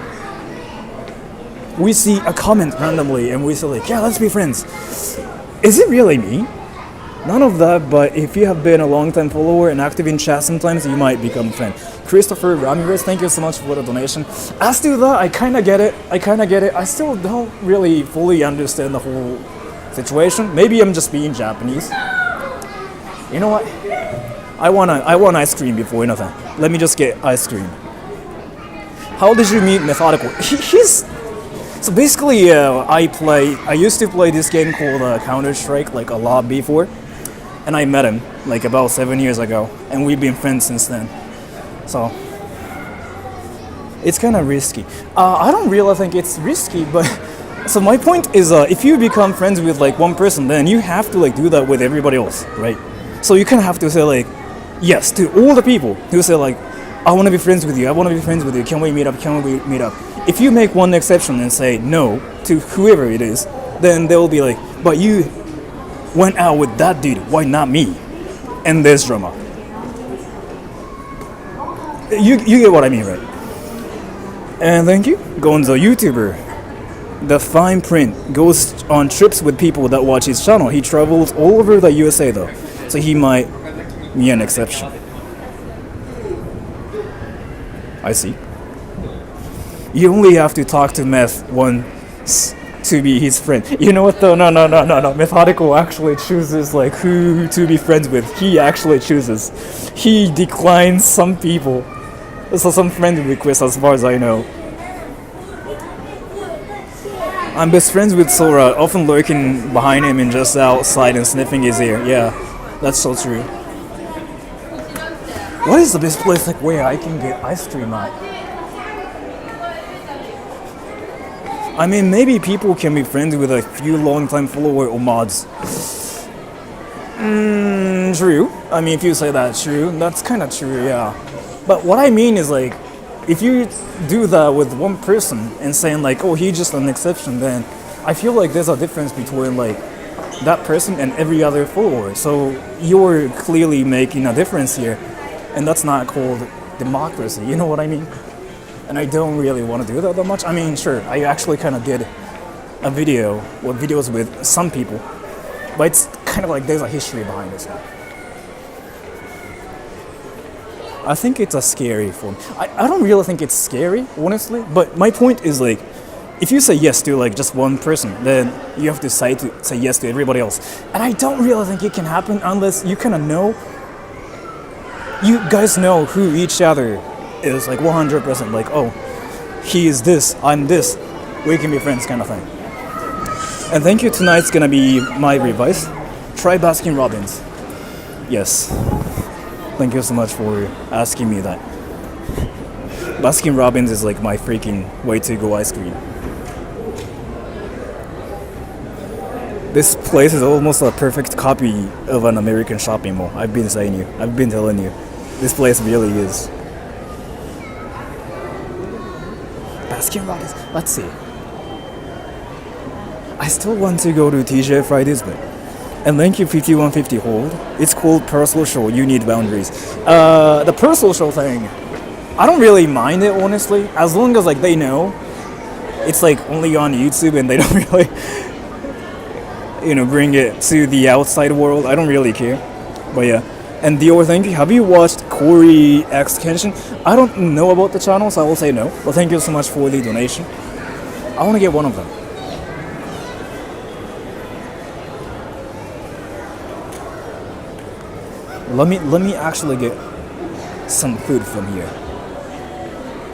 we see a comment randomly and we say like, yeah, let's be friends. Is it really me? None of that, but if you have been a long-time follower and active in chat sometimes, you might become a friend. Christopher Ramirez, thank you so much for the donation. As to that, I kind of get it. I still don't really fully understand the whole situation. Maybe I'm just being Japanese. You know what? I want ice cream before anything. Let me just get ice cream. How did you meet Methodical? So basically, I used to play this game called Counter-Strike like a lot before, and I met him like about 7 years ago, and we've been friends since then. So it's kind of risky. I don't really think it's risky, but so my point is, if you become friends with like one person, then you have to like do that with everybody else, right? So you kind of have to say like yes to all the people who say like, I want to be friends with you. I want to be friends with you. Can we meet up? Can we meet up? If you make one exception and say no to whoever it is, then they'll be like, but you went out with that dude, why not me? And there's drama. You get what I mean, right? And thank you. Gonzo, YouTuber. The fine print goes on trips with people that watch his channel. He travels all over the USA though, so he might be an exception. I see. You only have to talk to Meth once to be his friend. You know what though? No. Methodical actually chooses like who to be friends with. He actually chooses. He declines some people. So some friend requests as far as I know. I'm best friends with Sora, often lurking behind him and just outside and sniffing his ear. Yeah, that's so true. What is the best place like where I can get ice cream at? I mean, maybe people can be friends with a few long-time follower or mods. True. I mean, if you say that, true. That's kind of true, yeah. But what I mean is like, if you do that with one person and saying like, oh, he's just an exception, then I feel like there's a difference between like that person and every other follower. So you're clearly making a difference here. And that's not called democracy, you know what I mean? And I don't really want to do that much. I mean, sure, I actually kind of did a video or videos with some people, but it's kind of like there's a history behind this now. I think it's a scary form. I don't really think it's scary, honestly, but my point is like, if you say yes to like just one person, then you have to say yes to everybody else. And I don't really think it can happen unless you kind of know, you guys know who each other is, like 100%, like, oh, he is this, I'm this, we can be friends kind of thing. And thank you, tonight's gonna be my advice. Try Baskin Robbins. Yes. Thank you so much for asking me that. Baskin Robbins is like my freaking way to go ice cream. This place is almost a perfect copy of an American shopping mall. I've been telling you. This place really is. Baskin Robbins. Let's see. I still want to go to TJ Fridays, but... And thank you, 5150 hold. It's called Parasol Show. You need boundaries. The Parasol Show thing, I don't really mind it, honestly. As long as like they know it's like only on YouTube and they don't really, bring it to the outside world. I don't really care. But yeah. And Dior, thank you. Have you watched Corey X Kenshin? I don't know about the channel, so I will say no. But thank you so much for the donation. I want to get one of them. Let me actually get some food from here.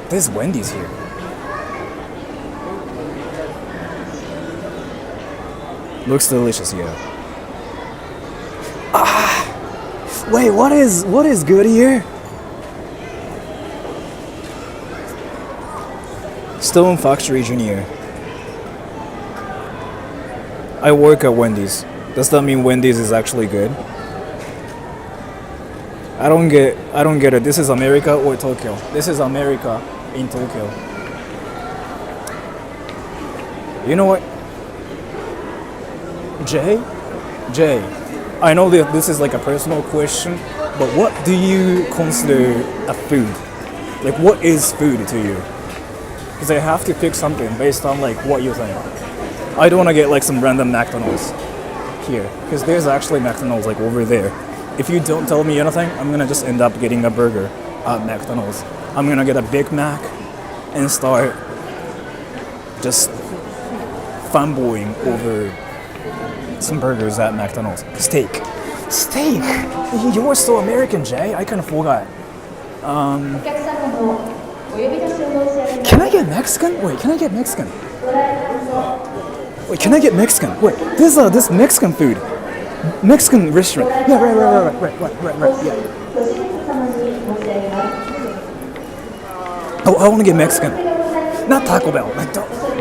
There's Wendy's here. Looks delicious, yeah. Wait, what is good here? Stone Factory Junior. I work at Wendy's. Does that mean Wendy's is actually good? I don't get it. This is America or Tokyo? This is America in Tokyo. You know what? Jay, I know that this is like a personal question, but what do you consider a food? Like, what is food to you? Because I have to pick something based on like what you think. I don't want to get like some random McDonald's here, because there's actually McDonald's like over there. If you don't tell me anything, I'm gonna just end up getting a burger at McDonald's. I'm gonna get a Big Mac and start just fanboying over some burgers at McDonald's. Steak. You're so American, Jay. I kind of forgot. Can I get Mexican? Wait, can I get Mexican? Wait, there's this Mexican food. Mexican restaurant. Yeah, right, yeah. Oh, I want to get Mexican. Not Taco Bell.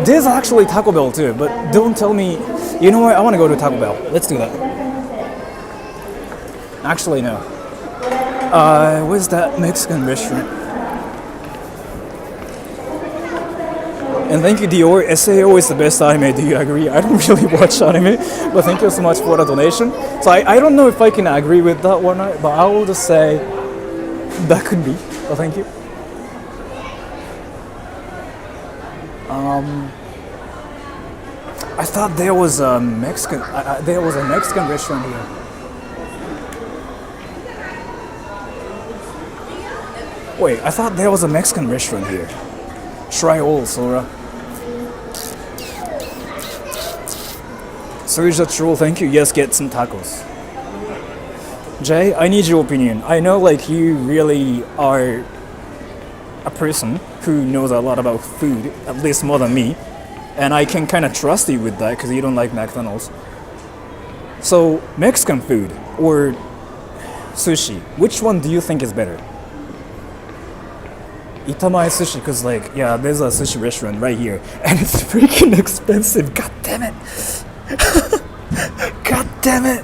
There's actually Taco Bell too, but don't tell me. You know what? I want to go to Taco Bell. Let's do that. Actually, no. Where's that Mexican restaurant? And thank you, Dior. SAO is the best anime. Do you agree? I don't really watch anime, but thank you so much for the donation. So I don't know if I can agree with that one, but I will just say that could be. So thank you. I thought there was a Mexican. There was a Mexican restaurant here. Wait, I thought there was a Mexican restaurant here. Try all, Sora. Sergio Troll, thank you. Yes, get some tacos. Jay, I need your opinion. I know like you really are a person who knows a lot about food, at least more than me. And I can kind of trust you with that because you don't like McDonald's. So, Mexican food or sushi, which one do you think is better? Itamae Sushi, because like, yeah, there's a sushi restaurant right here. And it's freaking expensive. God damn it. God damn it.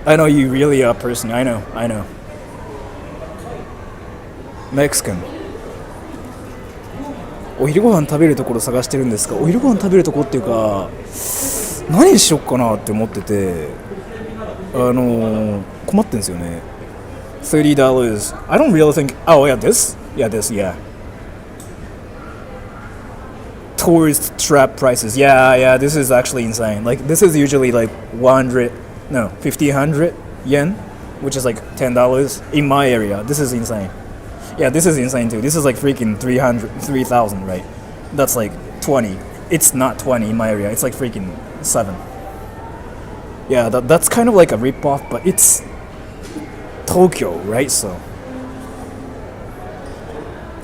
I know you really are a person. I know. Mexican. お昼ご飯食べるところ探してるんですか？お昼ご飯食べるところっていうか、何にしよっかなって思ってて、困ってんですよね。$30. I don't really think. Oh yeah, this. Yeah. Tourist trap prices. Yeah. This is actually insane. Like this is usually like 100 yen, which is like $10 in my area. This is insane. Yeah, this is insane too. This is like freaking 3,000, right? That's like 20. It's not 20 in my area. It's like freaking 7. Yeah, that's kind of like a rip-off, but it's Tokyo, right? So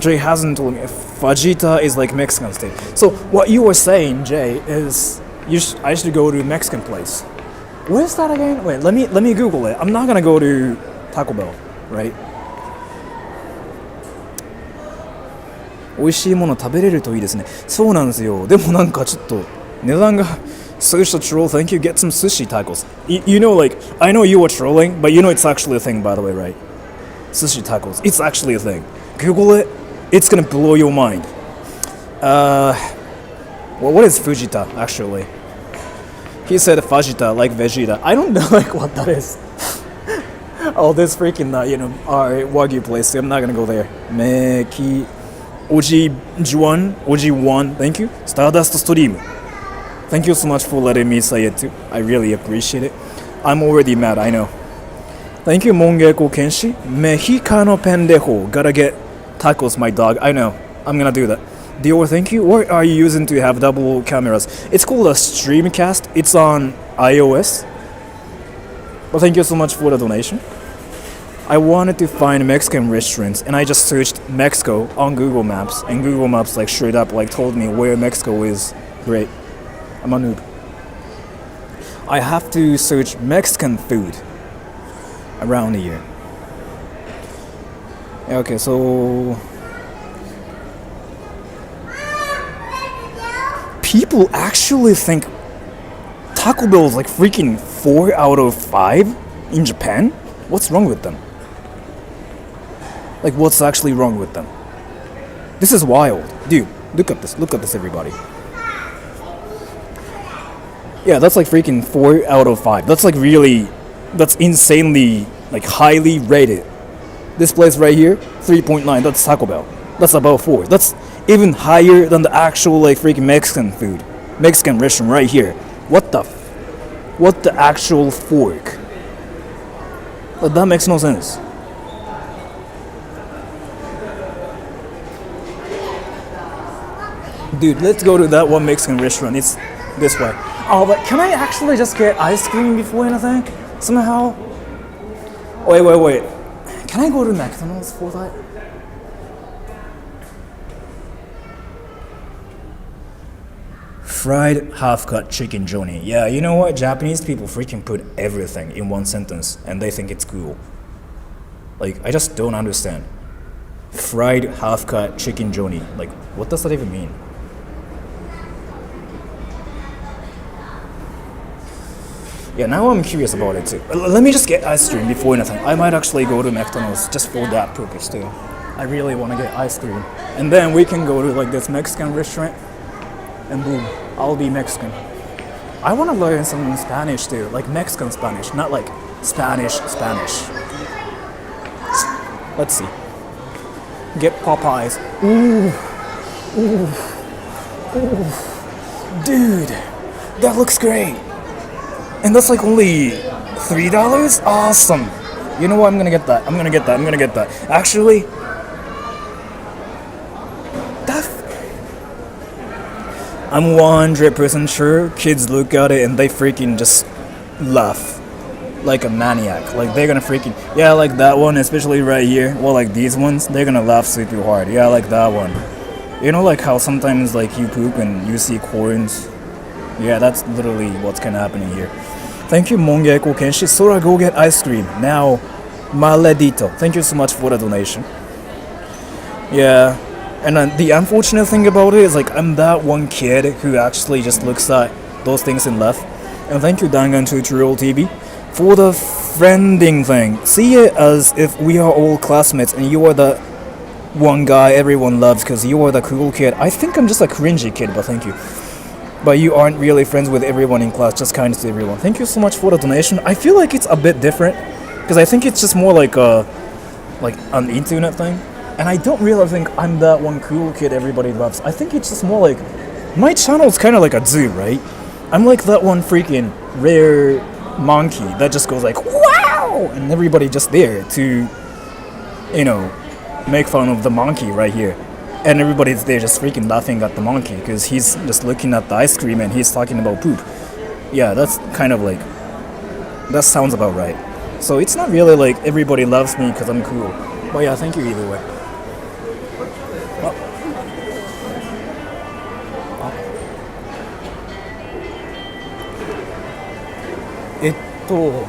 Jay hasn't told me if fajita is like Mexican state. So what you were saying, Jay, is I should go to Mexican place. Where's that again? Wait, let me Google it. I'm not gonna go to Taco Bell, right? 美味しいもの食べれるといいですね。そうなんですよ。でもなんかちょっと値段が Sushi troll, thank you. Get some sushi tacos. You know, like, I know you were trolling, but you know it's actually a thing, by the way, right? Sushi tacos. It's actually a thing. Google it. It's gonna blow your mind. Well, what is Fujita, actually? He said Fajita, like Vegeta. I don't know, like, what that is. Oh, this freaking, alright, Wagyu place. I'm not gonna go there. Meki... Oji1, thank you. Stardust Stream. Thank you so much for letting me say it too. I really appreciate it. I'm already mad, I know. Thank you, Mongeko Kenshi. Mexicano pendejo. Gotta get tacos, my dog. I know. I'm gonna do that. Dior, thank you. What are you using to have double cameras? It's called a Streamcast. It's on iOS. Well, thank you so much for the donation. I wanted to find Mexican restaurants, and I just searched Mexico on Google Maps, and Google Maps like straight up like told me where Mexico is. Great. I'm a noob. I have to search Mexican food around here. Okay, so people actually think Taco Bell is like freaking 4 out of 5 in Japan? What's wrong with them? Like, what's actually wrong with them? This is wild. Dude, look at this, everybody. Yeah, that's like freaking 4 out of 5. That's like really, that's insanely, like, highly rated. This place right here, 3.9, that's Taco Bell. That's about 4. That's even higher than the actual, like, freaking Mexican food. Mexican restaurant right here. What the actual fork? But that makes no sense. Dude, let's go to that one Mexican restaurant. It's this way. Oh, but can I actually just get ice cream before anything? Somehow? Wait. Can I go to McDonald's for that? Fried half-cut chicken Johnny. Yeah, you know what? Japanese people freaking put everything in one sentence and they think it's cool. Like, I just don't understand. Fried half-cut chicken Johnny. Like, what does that even mean? Yeah, now I'm curious about it too. Let me just get ice cream before anything. I might actually go to McDonald's just for that purpose too. I really want to get ice cream. And then we can go to like this Mexican restaurant and boom, I'll be Mexican. I want to learn some Spanish too, like Mexican Spanish, not like Spanish. Let's see. Get Popeyes. Ooh. Dude, that looks great. And that's like only $3? Awesome. You know what? I'm gonna get that. Actually, I'm 100% sure kids look at it and they freaking just laugh like a maniac. Like they're gonna freaking, yeah, like that one, especially right here. Well, like these ones, they're gonna laugh super hard. Yeah, like that one. You know, like how sometimes like you poop and you see corns. Yeah, that's literally what's kind of happening here. Thank you, Mongeko Kenshi. Sora, go get ice cream. Now, maledito. Thank you so much for the donation. Yeah, and the unfortunate thing about it is like I'm that one kid who actually just looks at those things and left. And thank you, Dangan Tutorial TV, for the friending thing. See it as if we are all classmates and you are the one guy everyone loves because you are the cool kid. I think I'm just a cringy kid, but thank you. But you aren't really friends with everyone in class, just kind to everyone. Thank you so much for the donation. I feel like it's a bit different because I think it's just more like an internet thing. And I don't really think I'm that one cool kid everybody loves. I think it's just more like my channel is kind of like a zoo, right? I'm like that one freaking rare monkey that just goes like wow, and everybody just there to, make fun of the monkey right here. And everybody's there just freaking laughing at the monkey because he's just looking at the ice cream and he's talking about poop. Yeah, that's kind of like, that sounds about right. So it's not really like everybody loves me because I'm cool. But yeah, thank you either way. Oh.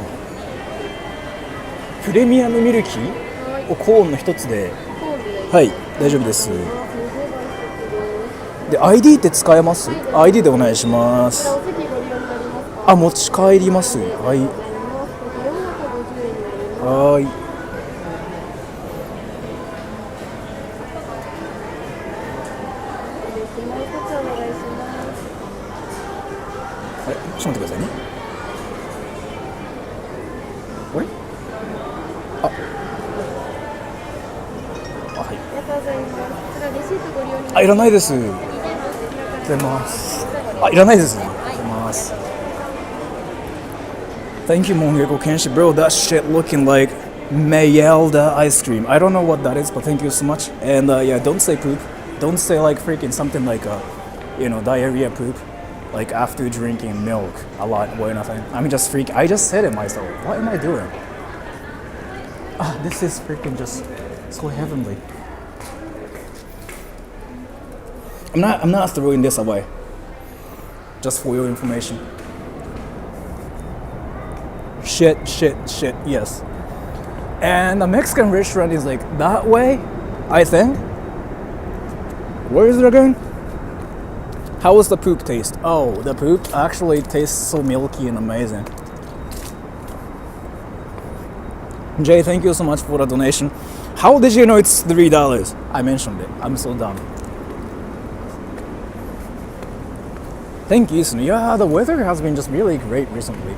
プレミアムミルキーをコーンの一つで、はい、大丈夫です。で、ID って使えます？ ID でお願いします。あ、持ち帰ります。はい。はい。はい、ちょっと待ってくださいね。あれ？はい。あ、いらないです。出ます。あ、いらないです。出ます。Thank you, Mongeko Kenshi. Bro, that shit looking like Mayelda ice cream. I don't know what that is, but thank you so much. And yeah, don't say poop. Don't say like freaking something like diarrhea poop. Like after drinking milk a lot or nothing. I just I just said it myself. What am I doing? Ah, this is freaking just so heavenly. I'm not throwing this away. Just for your information. Shit, yes. And the Mexican restaurant is like that way, I think. Where is it again? How was the poop taste? Oh, the poop actually tastes so milky and amazing. Jay, thank you so much for the donation. How did you know it's $3? I mentioned it. I'm so dumb. Thank you, Sunu. Yeah, the weather has been just really great recently.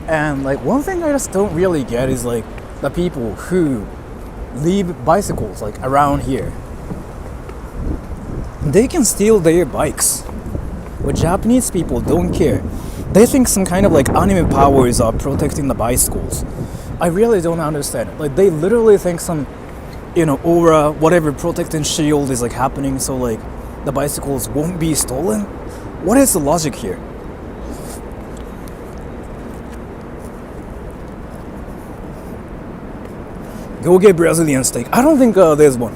And like one thing I just don't really get is like the people who leave bicycles like around here. They can steal their bikes. But Japanese people don't care. They think some kind of like anime powers are protecting the bicycles. I really don't understand it. Like they literally think some, aura, whatever protecting shield is like happening so like the bicycles won't be stolen. What is the logic here? Go get Brazilian steak. I don't think there's one.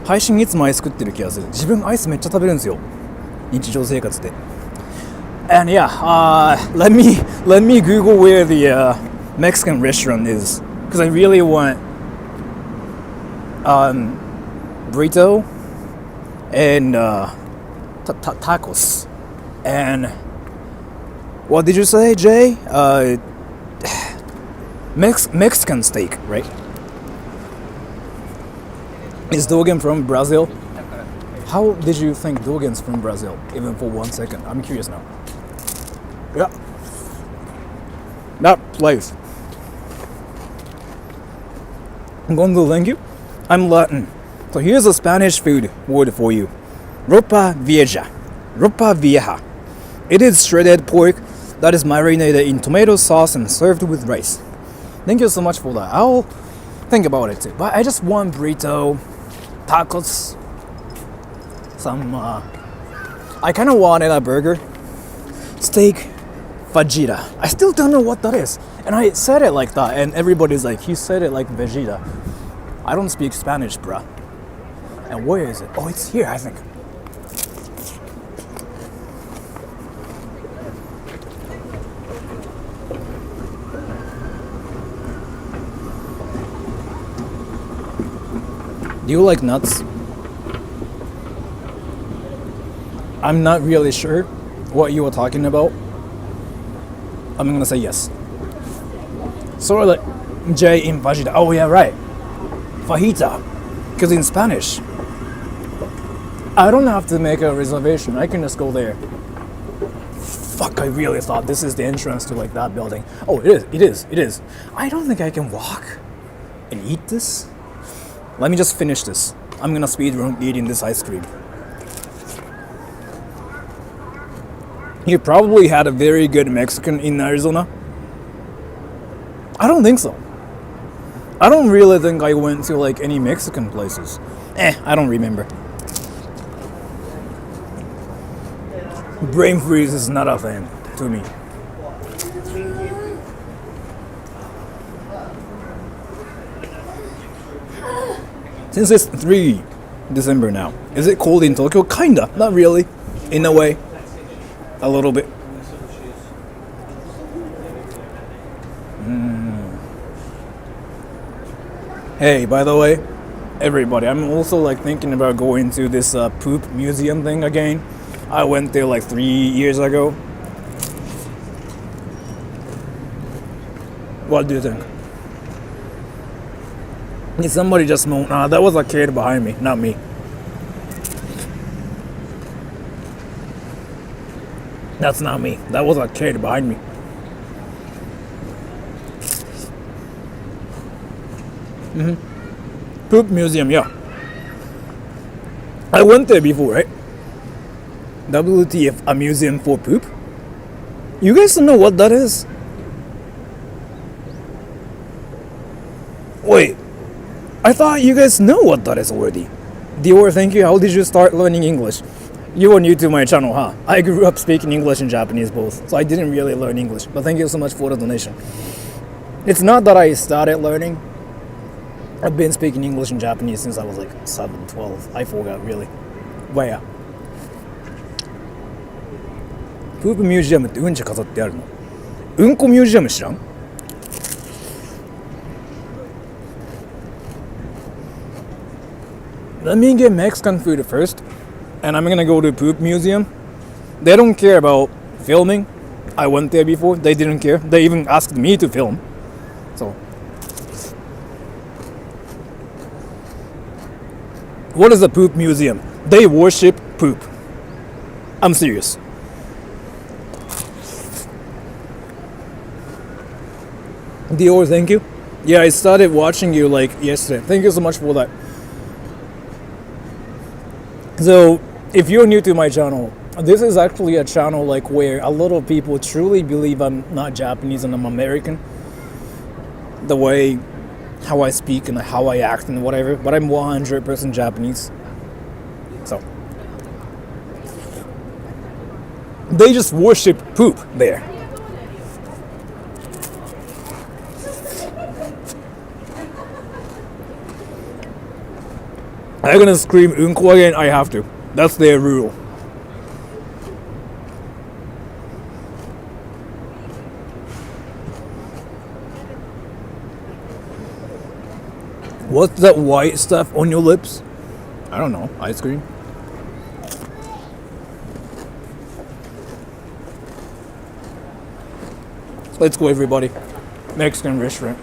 配信いつもアイス食ってる気がする。自分アイスめっちゃ食べるんですよ。日常生活で。And yeah, let me Google where the Mexican restaurant is because I really want burrito and tacos and what did you say, Jay? Mexican steak, right? Is Dogen from Brazil? How did you think Dogen's from Brazil? Even for 1 second. I'm curious now. Yeah. That place. Gondo, thank you. I'm Latin. So here's a Spanish food word for you. Ropa vieja. Ropa vieja. It is shredded pork that is marinated in tomato sauce and served with rice. Thank you so much for that. I'll think about it too. But I just want burrito, tacos, some I kind of wanted a burger, steak, fajita. I still don't know what that is, and I said it like that, and everybody's like, he said it like vegeta. I don't speak Spanish, bruh. And where is it? Oh, it's here, I think. Do you like nuts? I'm not really sure what you were talking about. I'm gonna say yes. Sort of like J in fajita. Oh yeah, right. Fajita. Because in Spanish, I don't have to make a reservation. I can just go there. Fuck, I really thought this is the entrance to like that building. Oh, it is. I don't think I can walk and eat this. Let me just finish this. I'm gonna speedrun eating this ice cream. You probably had a very good Mexican in Arizona. I don't think so. I don't really think I went to like any Mexican places. I don't remember. Brain freeze is not a thing to me. Since it's 3 December now, is it cold in Tokyo? Kinda, not really. In a way, a little bit. Hey, by the way, everybody, I'm also like thinking about going to this poop museum thing again. I went there like 3 years ago. What do you think? Somebody just moaned. That was a kid behind me, not me. That's not me. That was a kid behind me. Poop museum, yeah. I went there before, right? WTF, a museum for poop? You guys don't know what that is? Wait, I thought you guys know what that is already. Dior, thank you. How did you start learning English? You are new to my channel, huh? I grew up speaking English and Japanese both, so I didn't really learn English. But thank you so much for the donation. It's not that I started learning. I've been speaking English and Japanese since I was like 7, 12. I forgot, really. But yeah. プープミュージアムってうんち飾ってあるの？うんこミュージアム知らん？ Let me get Mexican food first, and I'm gonna go to Poop Museum. They don't care about filming. I went there before. They didn't care. They even asked me to film. So, what is a Poop Museum? They worship poop. I'm serious. Dior, thank you. Yeah, I started watching you like yesterday. Thank you so much for that. So, if you're new to my channel, this is actually a channel like where a lot of people truly believe I'm not Japanese and I'm American. The way how I speak and how I act and whatever, but I'm 100% Japanese. So, they just worship poop there. I'm gonna scream unko again, I have to. That's their rule. What's that white stuff on your lips? I don't know, ice cream? Let's go, everybody. Mexican restaurant.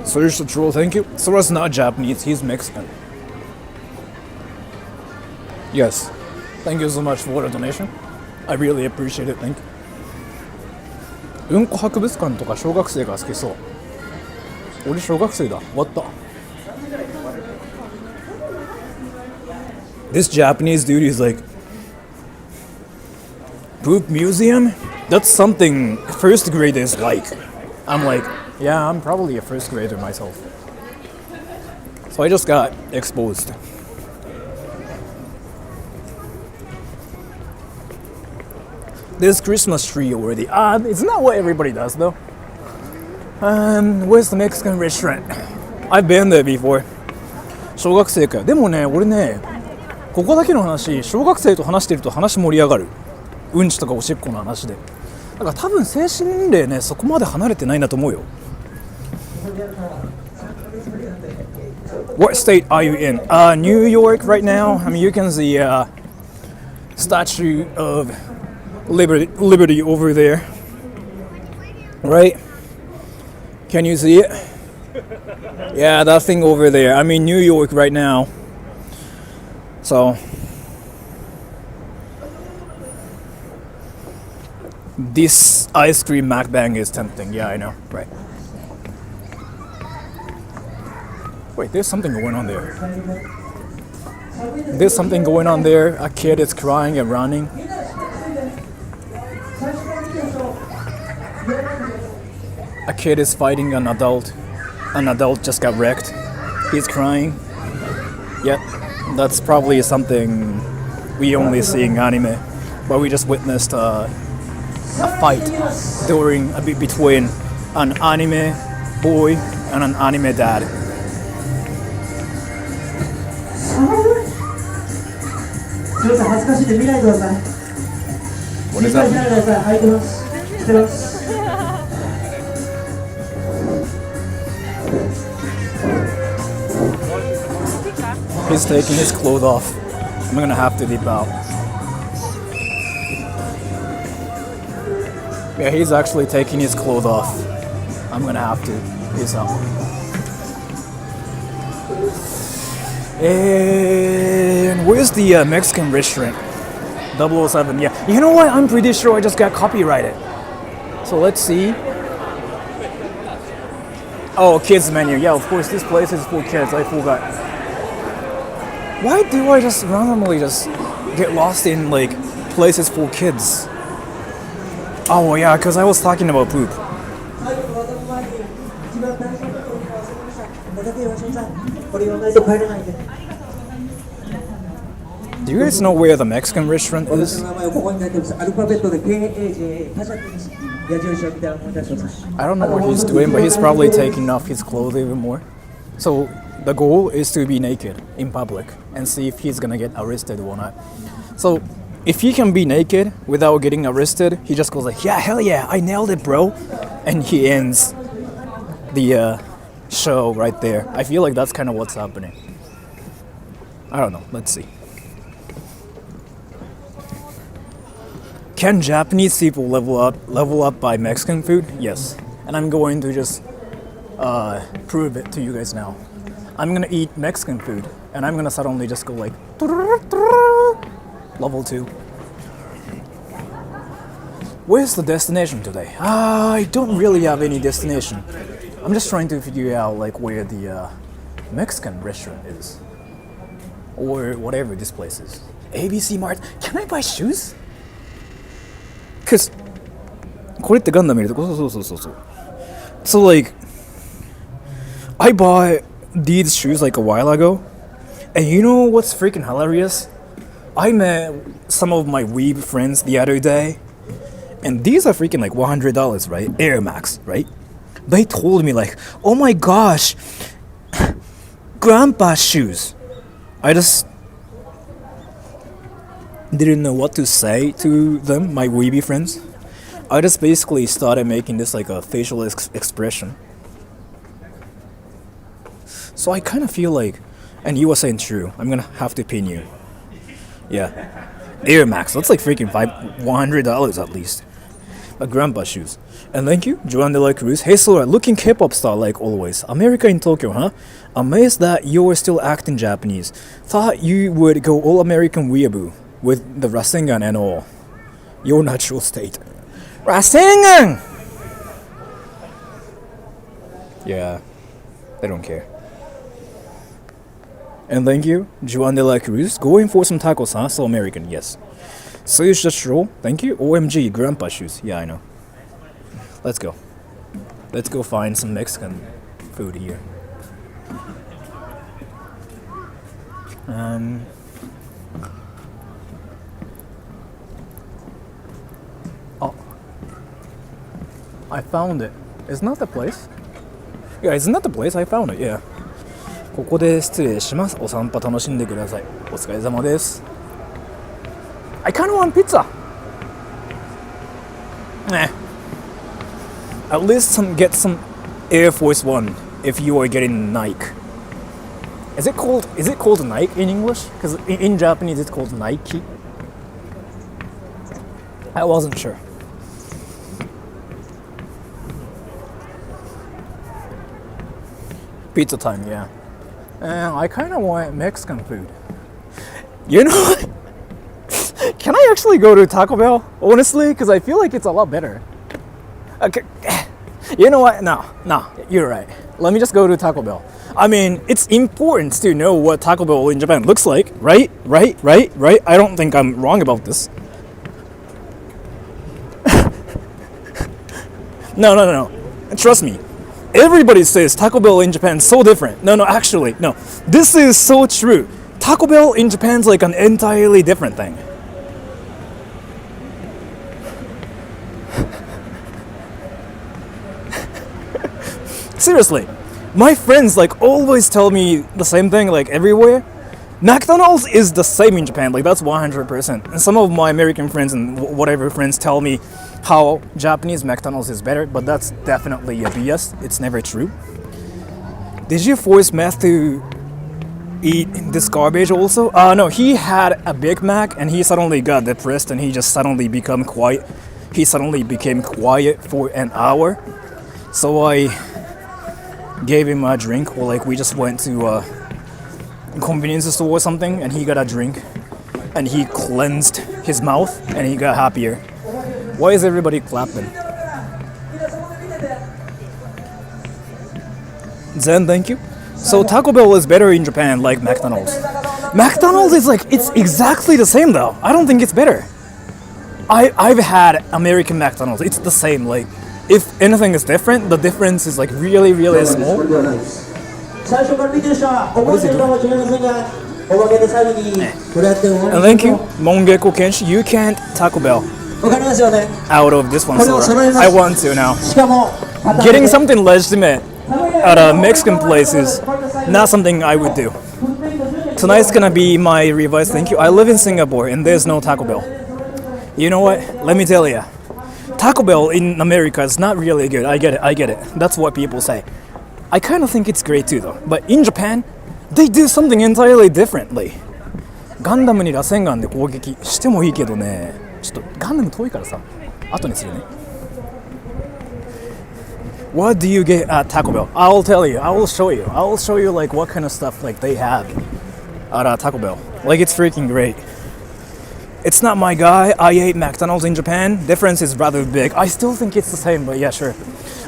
Sora's the troll, thank you. Sora's not Japanese, he's Mexican. Yes. Thank you so much for the donation. I really appreciate it, thank you. うんこ博物館とか小学生が好きそう。俺小学生だ。What the? This Japanese dude is like, poop museum? That's something first graders like. I'm like, yeah, I'm probably a first grader myself. So I just got exposed. There's Christmas tree already. It's not what everybody does though. Where's the Mexican restaurant? I've been there before. 小学生か。でもね、俺ね、ここだけの話、小学生と話してると話盛り上がる。うんちとかおしっこの話で。だから多分精神年齢ね、そこまで離れてないんだと思うよ。What state are you in? New York right now. I mean, you can see Statue of Liberty over there. Right? Can you see it? Yeah, that thing over there. I'm in New York right now. So, this ice cream mukbang is tempting. Yeah, I know. Right. Wait, there's something going on there. There's something going on there. A kid is crying and running. A kid is fighting an adult. An adult just got wrecked. He's crying. Yep, that's probably something we only see in anime. But we just witnessed a fight between an anime boy and an anime dad. What is that? He's taking his clothes off. I'm gonna have to dip out. Yeah, he's actually taking his clothes off. I'm gonna have to peace out. And where's the Mexican restaurant? 007, yeah. You know what? I'm pretty sure I just got copyrighted. So let's see. Oh, kids menu. Yeah, of course, this place is for kids. I forgot. Why do I just randomly just get lost in like places for kids? Oh yeah, because I was talking about poop. Do you guys know where the Mexican restaurant is? I don't know what he's doing, but he's probably taking off his clothes even more. So the goal is to be naked in public and see if he's gonna get arrested or not. So if he can be naked without getting arrested, he just goes like, yeah, hell yeah, I nailed it, bro. And he ends the show right there. I feel like that's kind of what's happening. I don't know, let's see. Can Japanese people level up by Mexican food? Yes. And I'm going to just prove it to you guys now. I'm gonna eat Mexican food and I'm gonna suddenly just go like level 2. Where's the destination today? I don't really have any destination. I'm just trying to figure out like where the Mexican restaurant is. Or whatever this place is. ABC Mart. Can I buy shoes? Cause これってガンダム見るとそう。So like I bought these shoes like a while ago. And you know what's freaking hilarious? I met some of my weeb friends the other day. And these are freaking like $100, right? Air Max, right? They told me like, oh my gosh, grandpa's shoes. I just didn't know what to say to them, my weeby friends. I just basically started making this like a facial expression. So I kind of feel like, and you were saying true, I'm gonna have to pin you. Yeah, Air Max, that's like freaking $100 at least. My grandpa's shoes. And thank you, Joan de la Cruz. Hey Sora, looking K-pop star like always. America in Tokyo, huh? Amazed that you're still acting Japanese. Thought you would go all American weeaboo with the Rasengan and all. Your natural state. Rasengan! Yeah, they don't care. And thank you, Joan de la Cruz. Going for some tacos, huh? So American, yes. So you just roll. Thank you. OMG, grandpa shoes. Yeah, I know. Let's go. Let's go find some Mexican food here. Oh, I found it. Isn't that the place? Yeah, isn't that the place? I found it, yeah. ここで失礼します。お散歩楽しんでください。お疲れ様です。I kind of want pizza. At least get some Air Force One if you are getting Nike. Is it called Nike in English? Because in Japanese it's called Nike. I wasn't sure. Pizza time, yeah. And I kind of want Mexican food. You know what? Can I actually go to Taco Bell? Honestly, because I feel like it's a lot better. Okay. You know what? No, you're right. Let me just go to Taco Bell. I mean, it's important to know what Taco Bell in Japan looks like, right? I don't think I'm wrong about this. No. Trust me. Everybody says Taco Bell in Japan is so different. No, actually, no. This is so true. Taco Bell in Japan's like an entirely different thing. Seriously, my friends like always tell me the same thing like everywhere. McDonald's is the same in Japan, like that's 100%. And some of my American friends and whatever friends tell me how Japanese McDonald's is better, but that's definitely a BS. It's never true. Did you force Matt to eat this garbage also? No, he had a Big Mac and he suddenly got depressed and he just suddenly became quiet. He suddenly became quiet for an hour. So I gave him a drink, or like we just went to a convenience store or something and he got a drink and he cleansed his mouth and he got happier. Why is everybody clapping? Zen, thank you. So Taco Bell is better in Japan like McDonald's. McDonald's is like, it's exactly the same though. I don't think it's better. I've had American McDonald's. It's the same. Like, if anything is different, the difference is like really, really small. What is it doing? And thank you, Mongeko Kenshi. You can't Taco Bell out of this one, Sora. I want to now. Getting something legitimate at a Mexican place is not something I would do. Tonight's gonna be my revised thank you. I live in Singapore and there's no Taco Bell. You know what? Let me tell you. Taco Bell in America is not really good. I get it. That's what people say. I kind of think it's great too though. But in Japan, they do something entirely differently. ガンダムに螺旋丸で攻撃してもいいけどね。ちょっとガンダム遠いからさ、後にするね。What do you get at Taco Bell? I'll tell you. I will show you. I will show you like what kind of stuff like they have at Taco Bell. Like it's freaking great. It's not my guy. I ate McDonald's in Japan. Difference is rather big. I still think it's the same, but yeah, sure.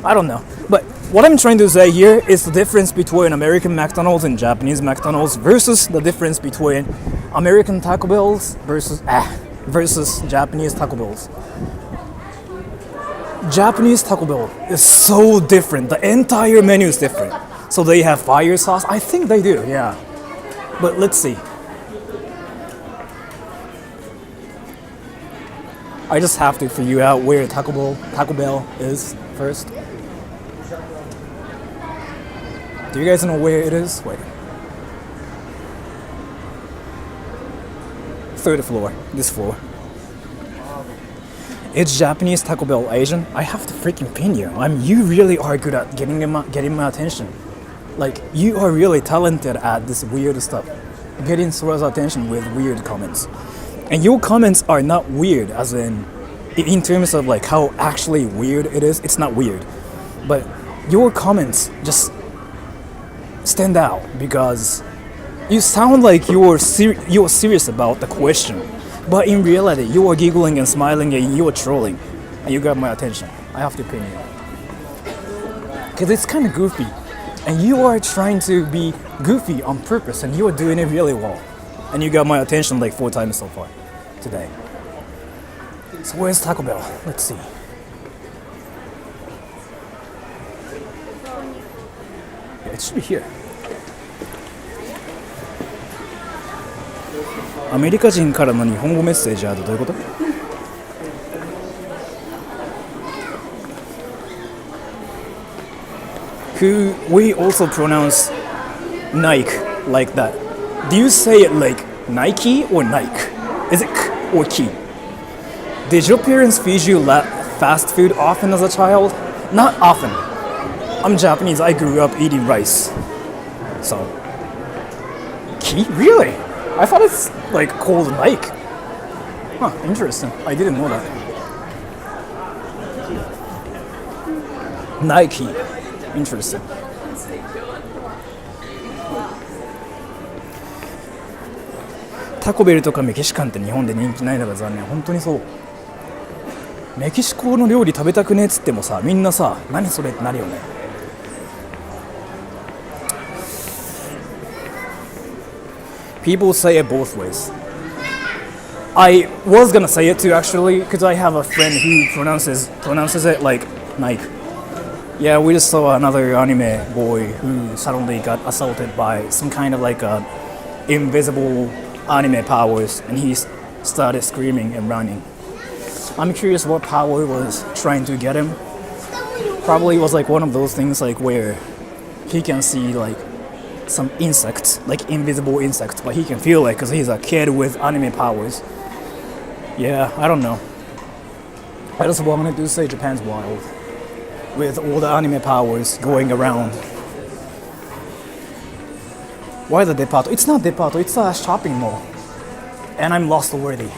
I don't know. But what I'm trying to say here is the difference between American McDonald's and Japanese McDonald's versus the difference between American Taco Bells versus Japanese Taco Bells. Japanese Taco Bell is so different. The entire menu is different. So they have fire sauce. I think they do, yeah. But let's see. I just have to figure out where Taco Bell is first. Do you guys know where it is? Wait. Third floor. This floor. It's Japanese Taco Bell Asian. I have to freaking pin you. You really are good at getting my attention. Like, you are really talented at this weird stuff. Getting Sora's attention with weird comments. And your comments are not weird, as in terms of like how actually weird it is. It's not weird, but your comments just stand out because you sound like you're serious about the question, but in reality you are giggling and smiling and you are trolling, and you got my attention. I have to pin you because it's kind of goofy, and you are trying to be goofy on purpose, and you are doing it really well, and you got my attention like 4 times so far today. So where's Taco Bell? Let's see. Yeah, it should be here. アメリカ人からの日本語メッセージはどういうこと? Who we also pronounce Nike like that. Do you say it like Nike or Nike? Is it k or ki? Did your parents feed you fast food often as a child? Not often. I'm Japanese. I grew up eating rice. So, ki? Really? I thought it's like called Nike. Huh, interesting. I didn't know that. Nike. Interesting. Taco Bell とかメキシカンって日本で人気ないのが残念。本当にそう。メキシコの料理食べたくねえっつってもさ、みんなさ、何それってなるよね。People say it both ways. I was gonna say it too actually, because I have a friend who pronounces it like Nike. Yeah, we just saw another anime boy who suddenly got assaulted by some kind of like invisible anime powers, and he started screaming and running. I'm curious what power was trying to get him. Probably was like one of those things like where he can see like some insects, like invisible insects, but he can feel it because he's a kid with anime powers. Yeah, I don't know. I just wanted to say Japan's wild, with all the anime powers going around. Why the depato? It's not depato, it's a shopping mall. And I'm lost already.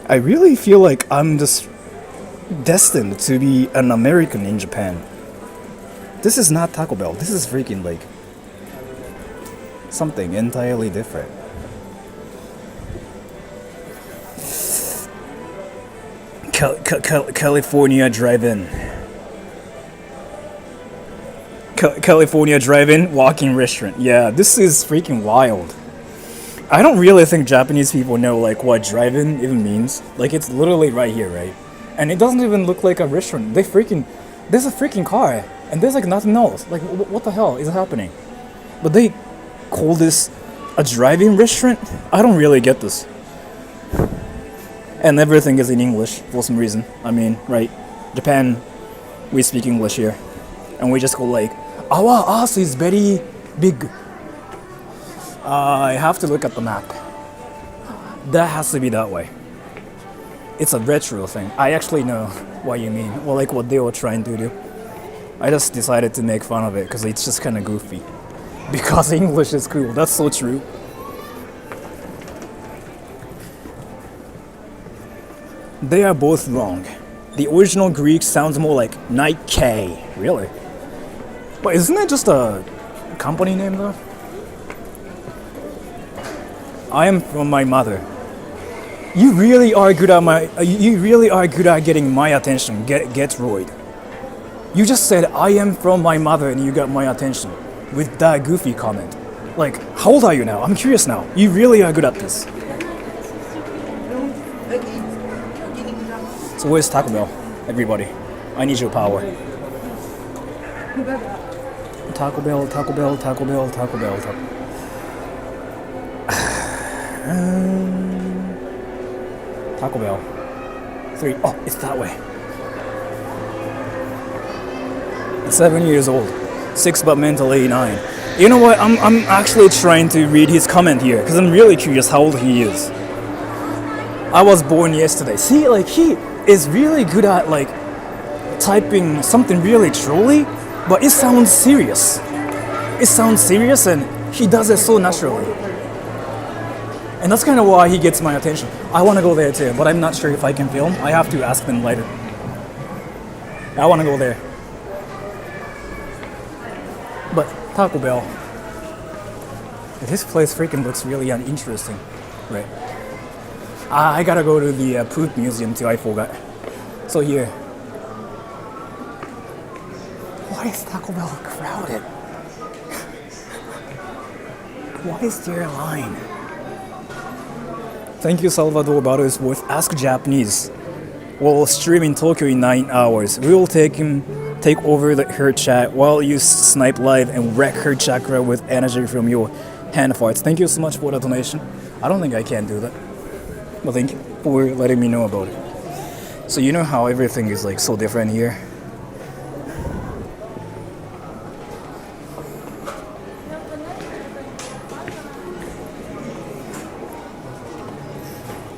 I really feel like I'm just destined to be an American in Japan. This is not Taco Bell. This is freaking like something entirely different. California Drive-In. California Drive-In walking restaurant. Yeah, this is freaking wild. I don't really think Japanese people know like what drive-in even means. Like it's literally right here, right? And it doesn't even look like a restaurant. There's a freaking car, and there's like nothing else. Like what the hell is happening? But they call this a drive-in restaurant? I don't really get this. And everything is in English for some reason. I mean, right? Japan, we speak English here, and we just go like, our ass is very big. I have to look at the map. That has to be that way. It's a retro thing. I actually know what you mean. Well, like what they were trying to do. I just decided to make fun of it because it's just kind of goofy. Because English is cool. That's so true. They are both wrong. The original Greek sounds more like Nike. Really? But isn't that just a company name though? I am from my mother. You really are good at getting my attention. Get Royd. You just said I am from my mother and you got my attention with that goofy comment. Like, how old are you now? I'm curious now. You really are good at this. So where's Taco Bell? Everybody, I need your power. Taco Bell, Taco Bell, Taco Bell, Taco Bell, Taco Bell. Taco Bell. 3. Oh, it's that way. It's 7 years old. 6 but mentally 9. You know what? I'm actually trying to read his comment here because I'm really curious how old he is. I was born yesterday. See, like he is really good at like typing something really trolly, but it sounds serious. It sounds serious and he does it so naturally. And that's kind of why he gets my attention. I want to go there too, but I'm not sure if I can film. I have to ask them later. I want to go there. But Taco Bell. This place freaking looks really uninteresting. Right. I gotta go to the Poop Museum too, I forgot. So here. Why is Taco Bell crowded? Why is there a line? Thank you, Salvador Barosworth. Ask Japanese. While streaming Tokyo in 9 hours, we will take over her chat while you snipe live and wreck her chakra with energy from your hand farts. Thank you so much for the donation. I don't think I can do that. But thank you for letting me know about it. So you know how everything is like so different here?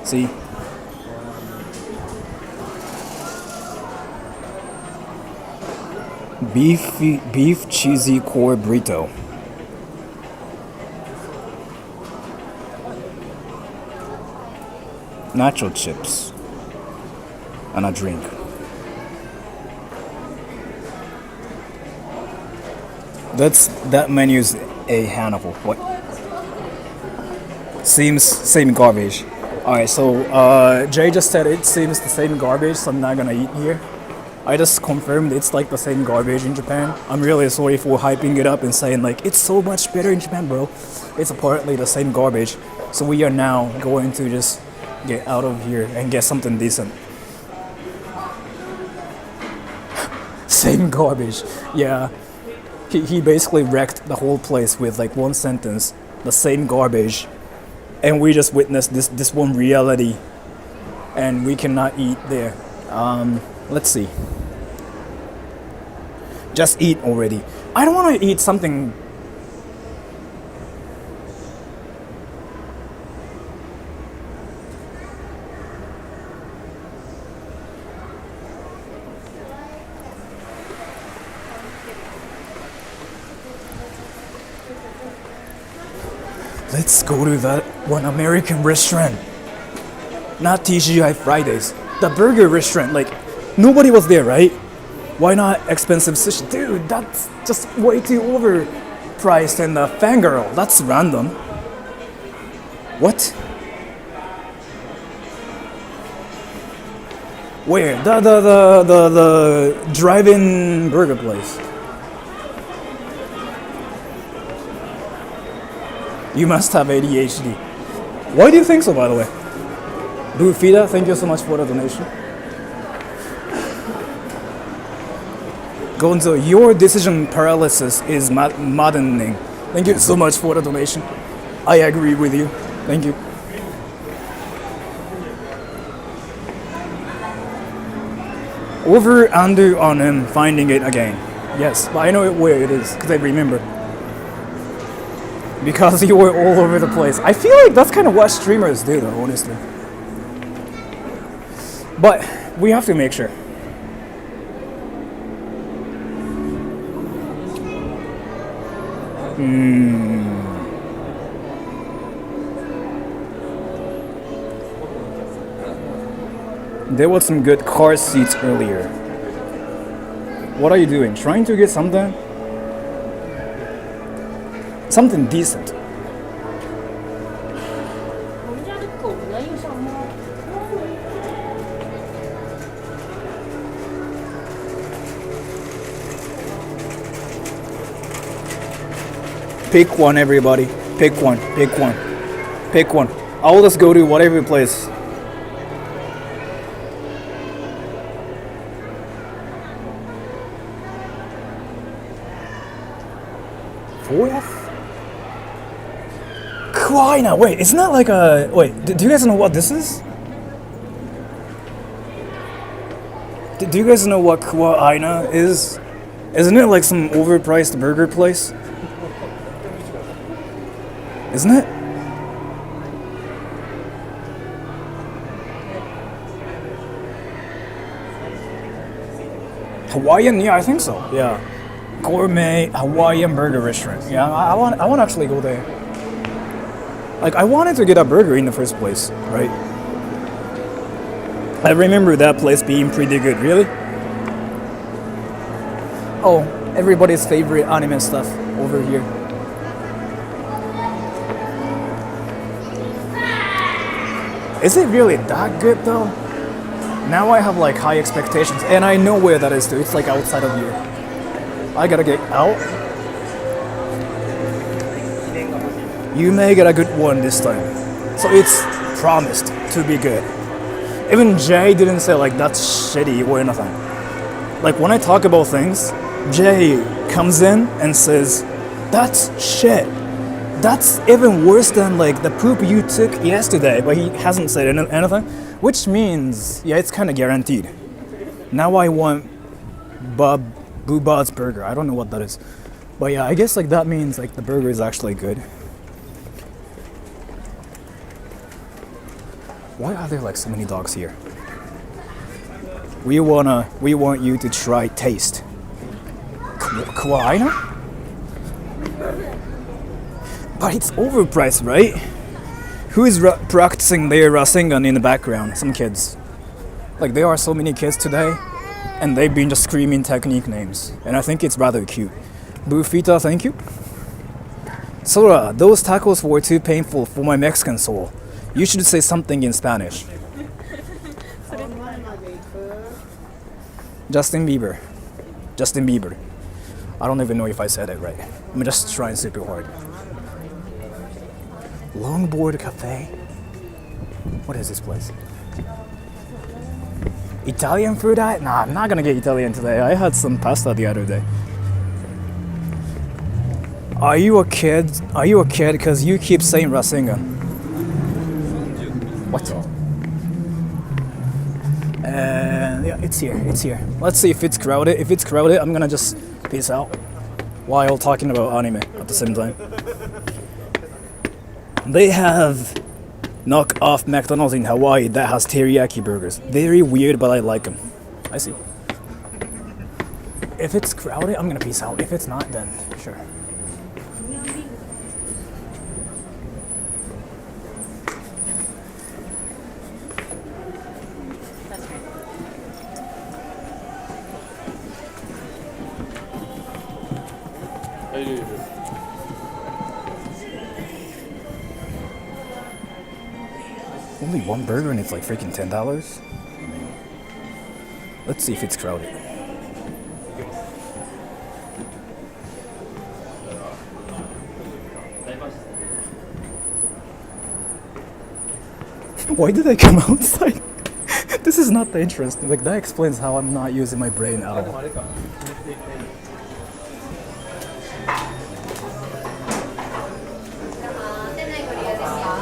See? Beef cheesy core burrito. Nacho chips. And a drink. That menu's a handful. What? Seems same garbage. Alright, so Jay just said it seems the same garbage, so I'm not gonna eat here. I just confirmed it's like the same garbage in Japan. I'm really sorry for hyping it up and saying like it's so much better in Japan, bro. It's apparently the same garbage. So we are now going to just get out of here and get something decent. Same garbage. Yeah. He basically wrecked the whole place with like one sentence. The same garbage. And we just witnessed this one reality. And we cannot eat there. Let's see. Just eat already. I don't want to eat something. Let's go to that one American restaurant. Not TGI Fridays. The burger restaurant, like, nobody was there, right? Why not expensive sushi? Dude, that's just way too overpriced and fangirl. That's random. What? Where? The drive-in burger place. You must have ADHD. Why do you think so, by the way? Bufida, thank you so much for the donation. Gonzo, your decision paralysis is maddening. Thank you so much for the donation. I agree with you. Thank you. Over under on him finding it again. Yes, but I know where it is because I remember. Because you were all over the place. I feel like that's kind of what streamers do, though, honestly. But we have to make sure. There was some good car seats earlier. What are you doing? Trying to get something? Something decent. Pick one, everybody. Pick one. Pick one. Pick one. I'll just go to whatever place. Fourth? Kuaina. Wait, isn't that like a... Wait, do you guys know what this is? Do you guys know what Kuaina is? Isn't it like some overpriced burger place? Isn't it? Hawaiian? Yeah, I think so. Yeah. Gourmet Hawaiian burger restaurant. Yeah, I want to actually go there. Like, I wanted to get a burger in the first place, right? I remember that place being pretty good. Really? Oh, everybody's favorite anime stuff over here. Is it really that good though? Now I have like high expectations, and I know where that is too. It's like outside of here. I gotta get out. You may get a good one this time. So it's promised to be good. Even Jay didn't say like that's shitty or anything. Like when I talk about things, Jay comes in and says, that's shit. That's even worse than like the poop you took yesterday, but he hasn't said anything, which means, yeah, it's kind of guaranteed. Now I want Booba's burger. I don't know what that is, but yeah, I guess like that means like the burger is actually good. Why are there like so many dogs here? We want you to try taste. Kuaina? But it's overpriced, right? Who is practicing their Rasengan in the background? Some kids. Like there are so many kids today, and they've been just screaming technique names, and I think it's rather cute. Bufita, thank you. Sora, those tacos were too painful for my Mexican soul. You should say something in Spanish. Justin Bieber. Justin Bieber. I don't even know if I said it right. I'm just trying super hard. Longboard Cafe? What is this place? Italian food? Nah, I'm not gonna get Italian today. I had some pasta the other day. Are you a kid? Are you a kid? Because you keep saying Rasengan. What? Yeah, it's here. It's here. Let's see if it's crowded. If it's crowded, I'm gonna just peace out while talking about anime at the same time. They have knock-off McDonald's in Hawaii that has teriyaki burgers. Very weird, but I like them. I see. If it's crowded, I'm gonna peace out. If it's not, then sure. Only one burger and it's like freaking $10? Let's see if it's crowded. Why did I come outside? This is not the entrance. Like, that explains how I'm not using my brain at all.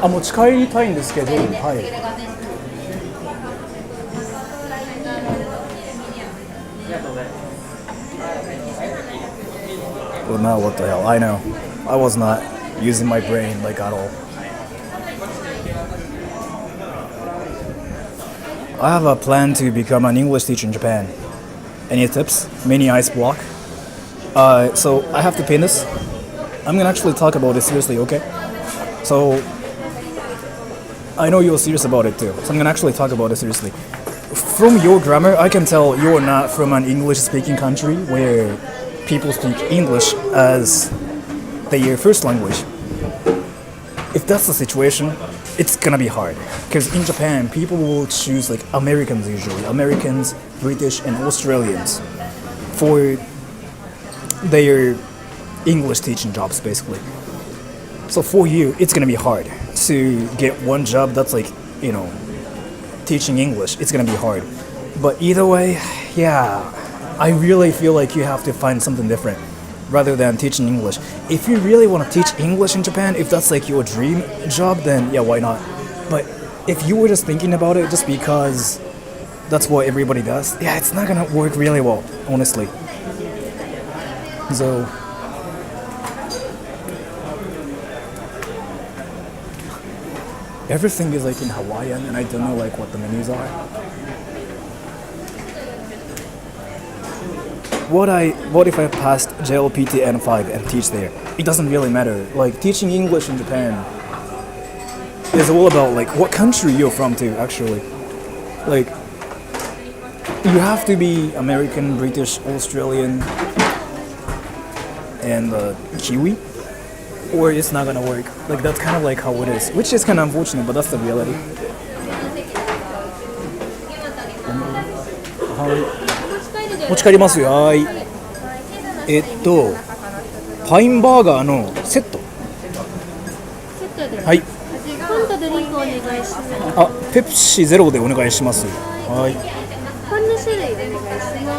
Ah, 持ち帰りたいんですけど、はい。Well, now what the hell? I know. I was not using my brain like at all. I have a plan to become an English teacher in Japan. Any tips? Mini ice block. So I have to pin this. I'm gonna actually talk about it seriously, okay? So I know you're serious about it too, so I'm gonna actually talk about it seriously. From your grammar, I can tell you're not from an English-speaking country where people speak English as their first language. If that's the situation, it's gonna be hard. Because in Japan, people will choose like Americans usually. Americans, British, and Australians for their English teaching jobs, basically. So for you, it's gonna be hard to get one job that's like, you know, teaching English. It's gonna be hard. But either way, yeah, I really feel like you have to find something different rather than teaching English. If you really want to teach English in Japan, if that's like your dream job, then yeah, why not? But if you were just thinking about it just because that's what everybody does, yeah, it's not gonna work really well, honestly. So everything is like in Hawaiian and I don't know like what the menus are. What if I passed JLPT N5 and teach there? It doesn't really matter. Like teaching English in Japan is all about like what country you're from too, actually. Like you have to be American, British, Australian, and Kiwi, or it's not gonna work. Like that's kind of like how it is, which is kind of unfortunate, but that's the reality. 持ち帰りますよ。はい。パインバーガーのセット。セットで。はい。コンとドリンクお願いします。あ、ペプシゼロでお願いします。はい。パンの種類お願いしま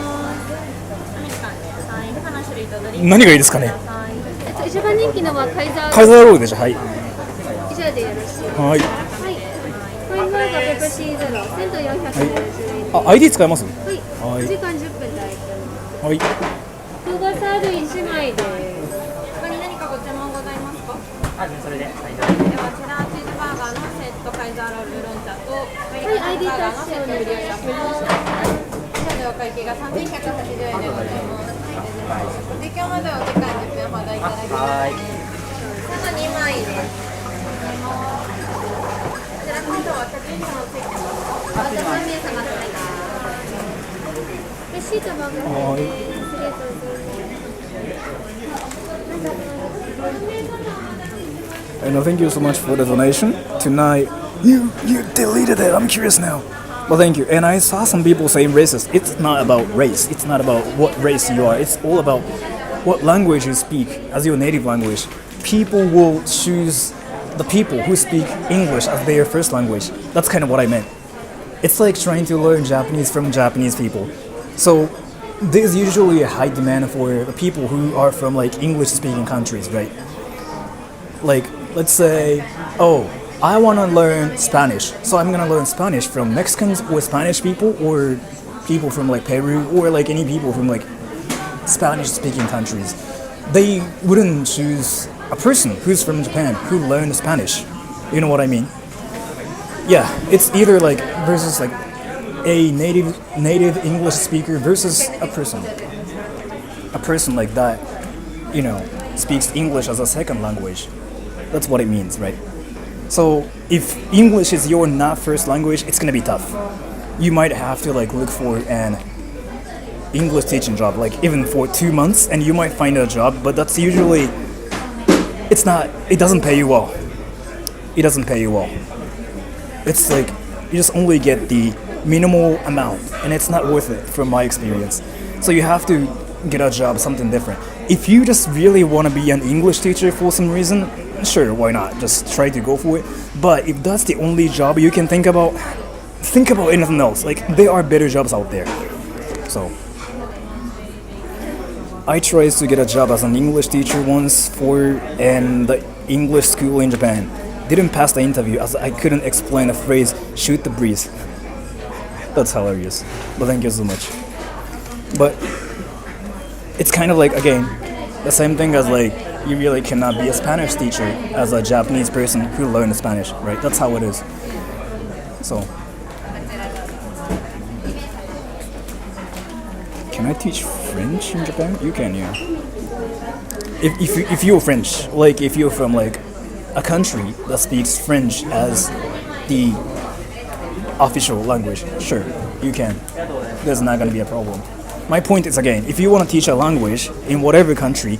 す。何がいいですかね。一番人気のはカイザーロールでしょ。はい。以上でよろしい。はい。はい。パインバーガーペプシーゼロ、1490円。あ、ID 使えます？はい。お時間10分で空いてます。はい。動画サード1枚で。他に何かご注文ございますか？あ、それで。はい。ではチェダーチーズバーガーのセットカイザーロールウーロン茶と、はい、ID タッチをお願いします。以上でお会計が3180円でございます。提供までお時間10分ほどいただきます。はい。その2枚です。こちら今度は客員様ついてます。あと3名様となります。レシート番号です。ありがとうございます。And thank you so much for the donation. Tonight, you deleted it. I'm curious now. Well, thank you. And I saw some people saying racist. It's not about race. It's not about what race you are. It's all about what language you speak as your native language. People will choose the people who speak English as their first language. That's kind of what I meant. It's like trying to learn Japanese from Japanese people. So there's usually a high demand for the people who are from like English-speaking countries, right? Like, let's say, oh, I want to learn Spanish, so I'm gonna learn Spanish from Mexicans or Spanish people or people from like Peru or like any people from like Spanish-speaking countries. They wouldn't choose a person who's from Japan who learned Spanish. You know what I mean? Yeah, it's either like versus like a native English speaker versus a person like that, you know, speaks English as a second language. That's what it means, right? So if English is your not first language, it's gonna be tough. You might have to like look for an English teaching job, like even for 2 months, and you might find a job, but that's usually, it doesn't pay you well. It doesn't pay you well. It's like, you just only get the minimal amount, and it's not worth it from my experience. So you have to get a job, something different. If you just really want to be an English teacher for some reason, sure, why not? Just try to go for it. But if that's the only job you can think about anything else. Like, there are better jobs out there. So I tried to get a job as an English teacher once for the English school in Japan. Didn't pass the interview as I couldn't explain the phrase "shoot the breeze." That's hilarious. But thank you so much. But it's kind of like, again, the same thing as like, you really cannot be a Spanish teacher as a Japanese person who learned Spanish, right? That's how it is. So, can I teach French in Japan? You can, yeah. If you're French, like if you're from like a country that speaks French as the official language, sure, you can. There's not gonna be a problem. My point is, again, if you want to teach a language in whatever country,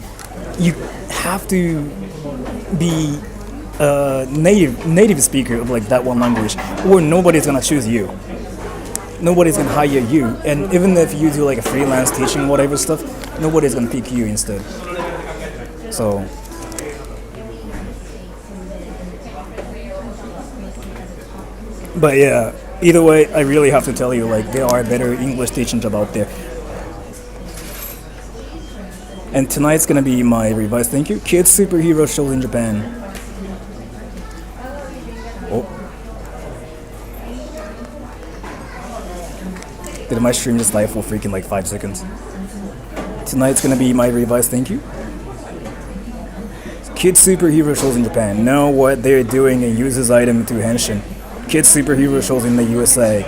you have to be a native speaker of like that one language, or nobody's gonna choose you. Nobody's gonna hire you, and even if you do like a freelance teaching, whatever stuff, nobody's gonna pick you instead. So, but yeah, either way, I really have to tell you, like, there are better English teaching jobs out there. And tonight's gonna be my revised thank you. Kids superhero shows in Japan. Oh. Did my stream just die for freaking like 5 seconds? Tonight's gonna be my revised thank you. Kids superhero shows in Japan. Know what they're doing and use this item to henshin. Kids superhero shows in the USA.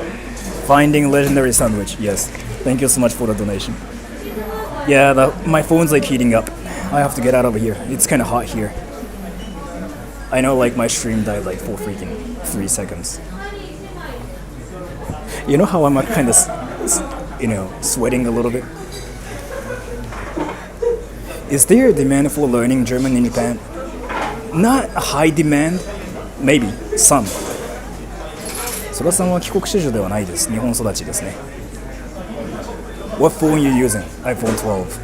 Finding legendary sandwich. Yes. Thank you so much for the donation. Yeah, my phone's like heating up. I have to get out of here. It's kind of hot here. I know, like, my stream died like for freaking 3 seconds. You know how I'm kind of, sweating a little bit? Is there a demand for learning German in Japan? Not a high demand, maybe, some. ソラさんは帰国子女ではないです。日本育ちですね。What phone you using? iPhone 12.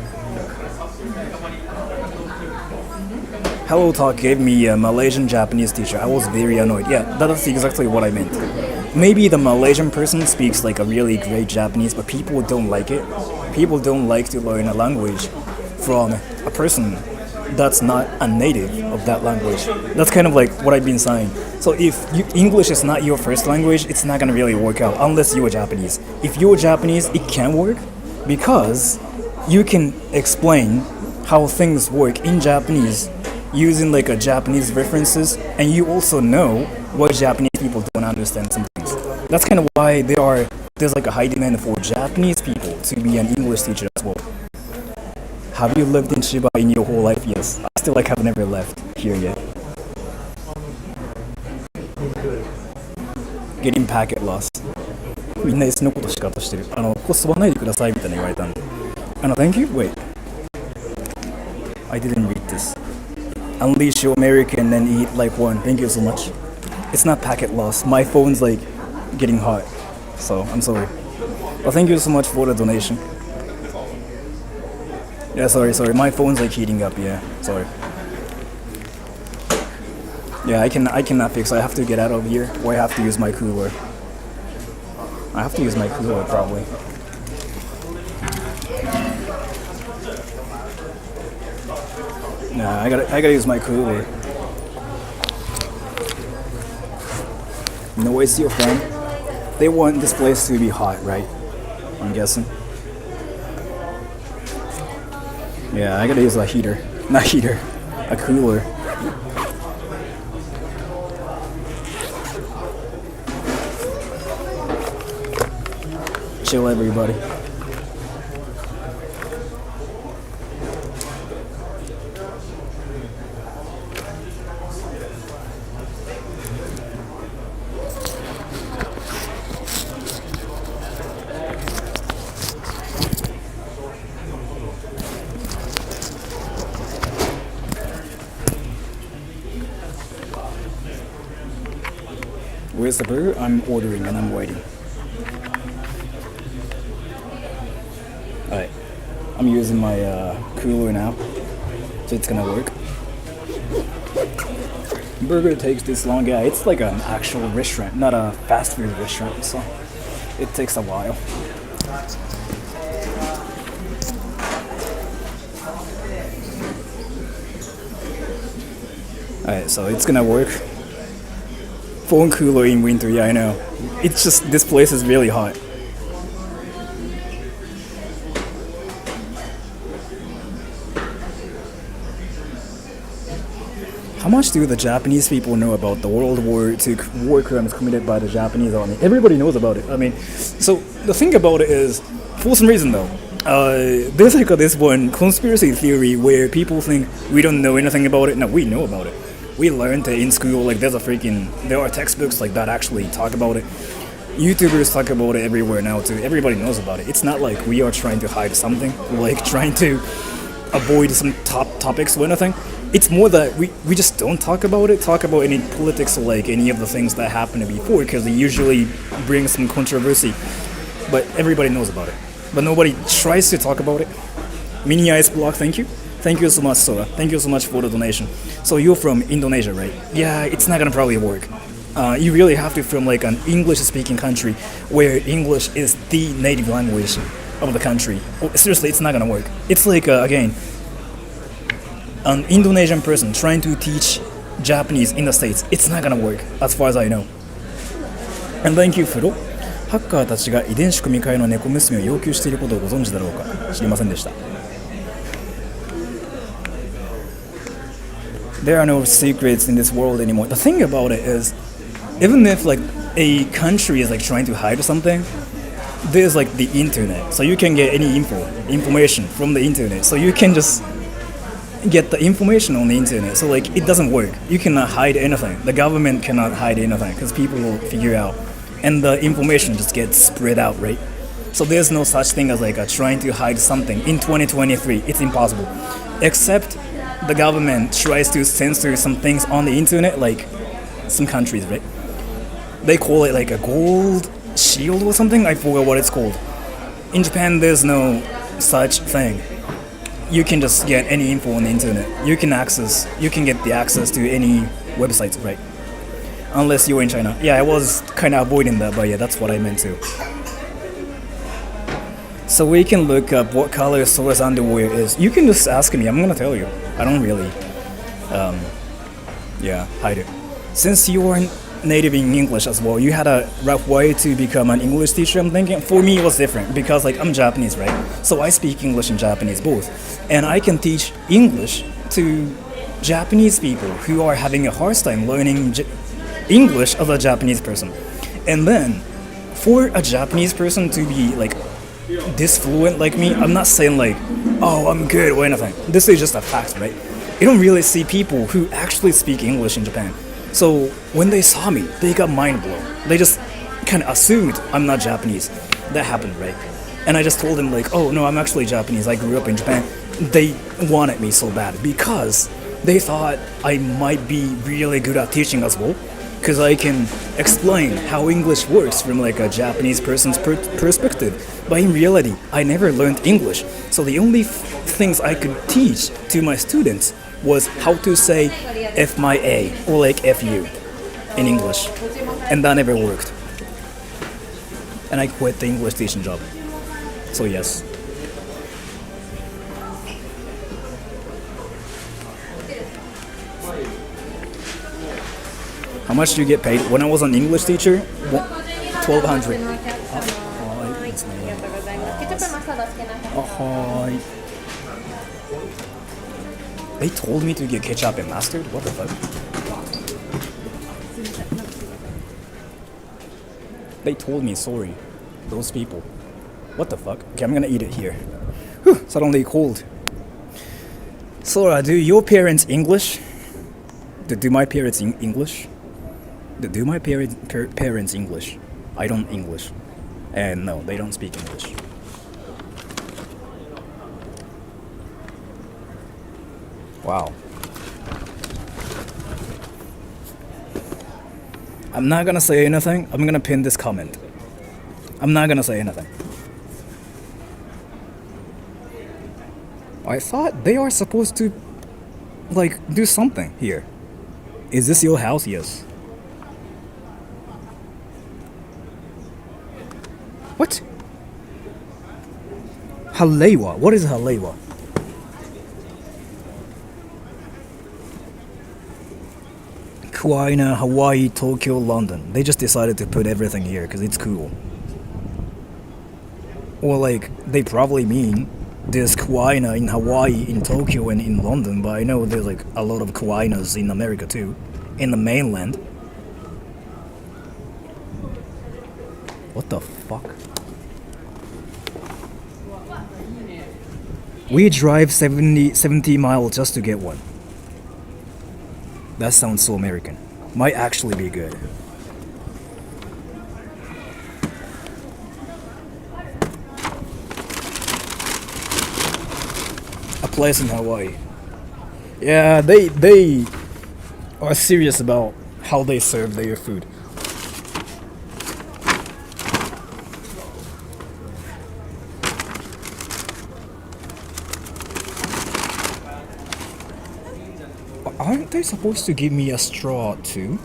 Hello Talk gave me a Malaysian Japanese teacher. I was very annoyed. Yeah, that's exactly what I meant. Maybe the Malaysian person speaks like a really great Japanese, but people don't like it. People don't like to learn a language from a person that's not a native of that language. That's kind of like what I've been saying. So if English is not your first language, it's not gonna really work out unless you're Japanese. If you're Japanese, it can work because you can explain how things work in Japanese using like a Japanese references, and you also know what Japanese people don't understand some things. That's kind of why there's like a high demand for Japanese people to be an English teacher as well. Have you lived in Chiba in your whole life? Yes. I still like have never left here yet. Getting packet loss. みんな S のことしかとしてる。ここ吸わないでくださいみたいな言われたんで。Thank you? Wait. I didn't read this. unleash your American and eat like one. Thank you so much. It's not packet loss. My phone's like getting hot, so I'm sorry. But thank you so much for the donation. Yeah, sorry. My phone's like heating up. Yeah, sorry. Yeah, I cannot fix it. I have to get out of here, or I have to use my cooler. I have to use my cooler probably. Nah, I gotta use my cooler. No, it's your friend. They want this place to be hot, right? I'm guessing. Yeah, I gotta use a heater. Not heater. A cooler. Chill, everybody. Where's the burger? I'm ordering and I'm waiting. Alright, I'm using my cooler now, so it's gonna work. Burger takes this long, yeah, it's like an actual restaurant, not a fast food restaurant, so it takes a while. Alright, so it's gonna work. Phone cooler in winter, yeah, I know. It's just, this place is really hot. How much do the Japanese people know about the World War II war crimes committed by the Japanese army? Everybody knows about it. I mean, so the thing about it is, for some reason though, there's like this one conspiracy theory where people think we don't know anything about it. No, we know about it. We learned it in school. Like there are textbooks like that actually talk about it. YouTubers talk about it everywhere now too. Everybody knows about it. It's not like we are trying to hide something, like trying to avoid some topics or anything. It's more that we just don't talk about any politics or like any of the things that happened before, because they usually bring some controversy. But everybody knows about it. But nobody tries to talk about it. Mini Ice Block, thank you. Thank you so much, Sora. Thank you so much for the donation. So you're from Indonesia, right? Yeah, it's not gonna probably work. You really have to from like an English-speaking country where English is the native language of the country. Seriously, it's not gonna work. It's like, again, an Indonesian person trying to teach Japanese in the States. It's not gonna work, as far as I know. And thank you, Furo. ハッカーたちが遺伝子組み換えの猫娘を要求していることをご存知だろうか。知りませんでした。There are no secrets in this world anymore. The thing about it is, even if like a country is like trying to hide something, there's like the internet, so you can get any information from the internet. So you can just get the information on the internet. So like it doesn't work. You cannot hide anything. The government cannot hide anything because people will figure out, and the information just gets spread out, right? So there's no such thing as like trying to hide something in 2023. It's impossible, except the government tries to censor some things on the internet, like some countries, right? They call it like a gold shield or something. I forgot what it's called. In Japan, there's no such thing. You can just get any info on the internet. You can get the access to any websites, right? Unless you're in China. Yeah, I was kind of avoiding that, but yeah, that's what I meant to. So we can look up what color Sora's underwear is. You can just ask me, I'm gonna tell you. I don't really, hide it. Since you are native in English as well, you had a rough way to become an English teacher, I'm thinking. For me, it was different because like I'm Japanese, right? So I speak English and Japanese both. And I can teach English to Japanese people who are having a hard time learning English as a Japanese person. And then, for a Japanese person to be like this fluent like me, I'm not saying like, oh, I'm good or anything. This is just a fact, right? You don't really see people who actually speak English in Japan. So when they saw me, they got mind blown. They just kind of assumed I'm not Japanese. That happened, right? And I just told them like, oh no, I'm actually Japanese. I grew up in Japan. They wanted me so bad because they thought I might be really good at teaching as well, because I can explain how English works from like a Japanese person's perspective. But in reality, I never learned English, so the only things I could teach to my students was how to say F my A or like F you in English, and that never worked. And I quit the English teaching job. So yes. How much do you get paid? When I was an English teacher, 1,200. They told me to get ketchup and mustard? What the fuck? They told me, sorry. Those people. What the fuck? Okay, I'm gonna eat it here. Whew, suddenly cold. Sora, do your parents English? Do my parents English? Do my parents English? I don't English. And no, they don't speak English. Wow. I'm not gonna say anything. I'm gonna pin this comment. I'm not gonna say anything. I thought they are supposed to, like, do something here. Is this your house? Yes. What? Halewa. What is Halewa? Kauai, Hawaii, Tokyo, London. They just decided to put everything here because it's cool. Or like, they probably mean there's Kauai in Hawaii, in Tokyo, and in London, but I know there's like a lot of Kauainas in America too, in the mainland. What the fuck? We drive 70 miles just to get one. That sounds so American. Might actually be good. A place in Hawaii. Yeah, they are serious about how they serve their food. Aren't they supposed to give me a straw too?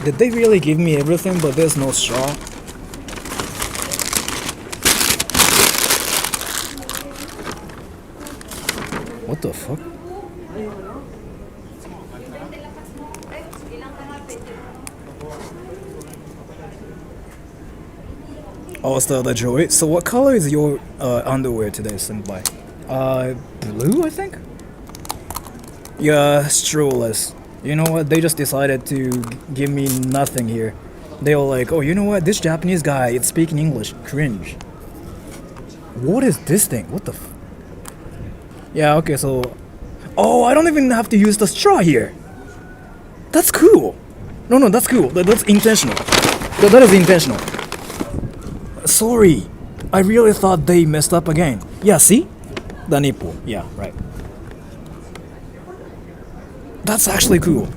Did they really give me everything but there's no straw? What the fuck? Oh, it's the other Joey. So what color is your underwear today, Senpai? Blue, I think? Yeah, strollers. You know what? They just decided to give me nothing here. They were like, oh, you know what? This Japanese guy is speaking English. Cringe. What is this thing? What the f... Yeah, okay, so... Oh, I don't even have to use the straw here. That's cool. No, that's cool. That's intentional. That is intentional. Sorry. I really thought they messed up again. Yeah, see? The nipple. Yeah, right. That's actually cool.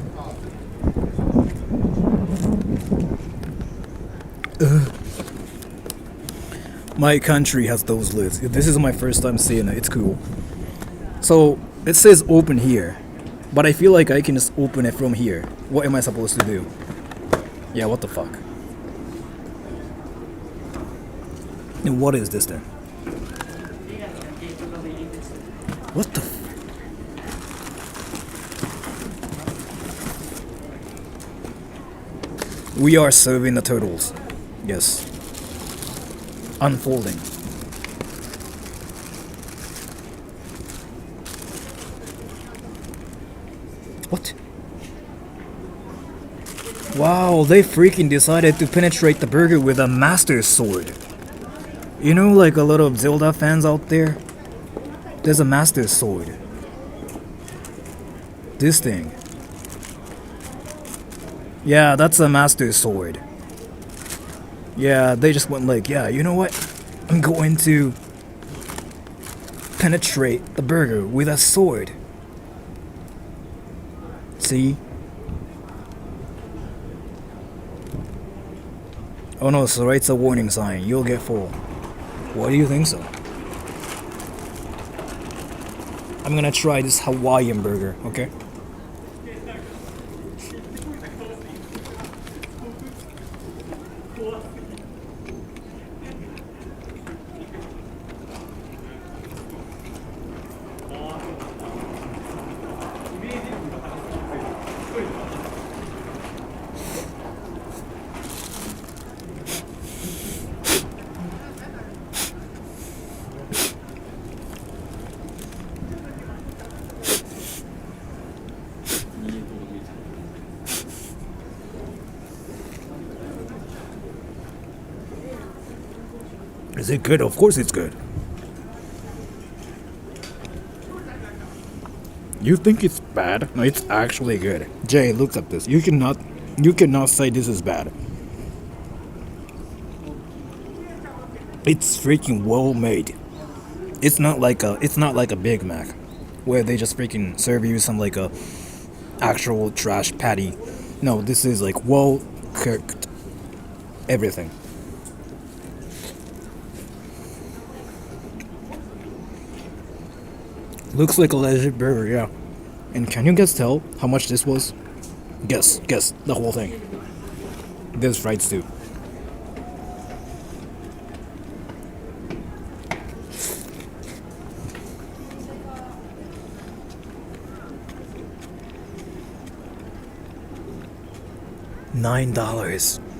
My country has those lids. This is my first time seeing it. It's cool. So, it says open here. But I feel like I can just open it from here. What am I supposed to do? Yeah, what the fuck? And what is this then? What the f... We are serving the turtles. Yes. Unfolding. What? Wow, they freaking decided to penetrate the burger with a master sword. You know, like a lot of Zelda fans out there? There's a master sword. This thing. Yeah, that's a master sword. Yeah, they just went like, yeah, you know what? I'm going to penetrate the burger with a sword. See? Oh no, so it's a warning sign. You'll get full. Why do you think so? I'm gonna try this Hawaiian burger, okay? Is it good? Of course it's good. You think it's bad? No, it's actually good. Jay, look at this. You cannot say this is bad. It's freaking well made. It's not like a Big Mac where they just freaking serve you some like a actual trash patty. No, this is like well cooked everything. Looks like a legit burger, yeah. And can you guys tell how much this was? Guess the whole thing. There's fries too. $9.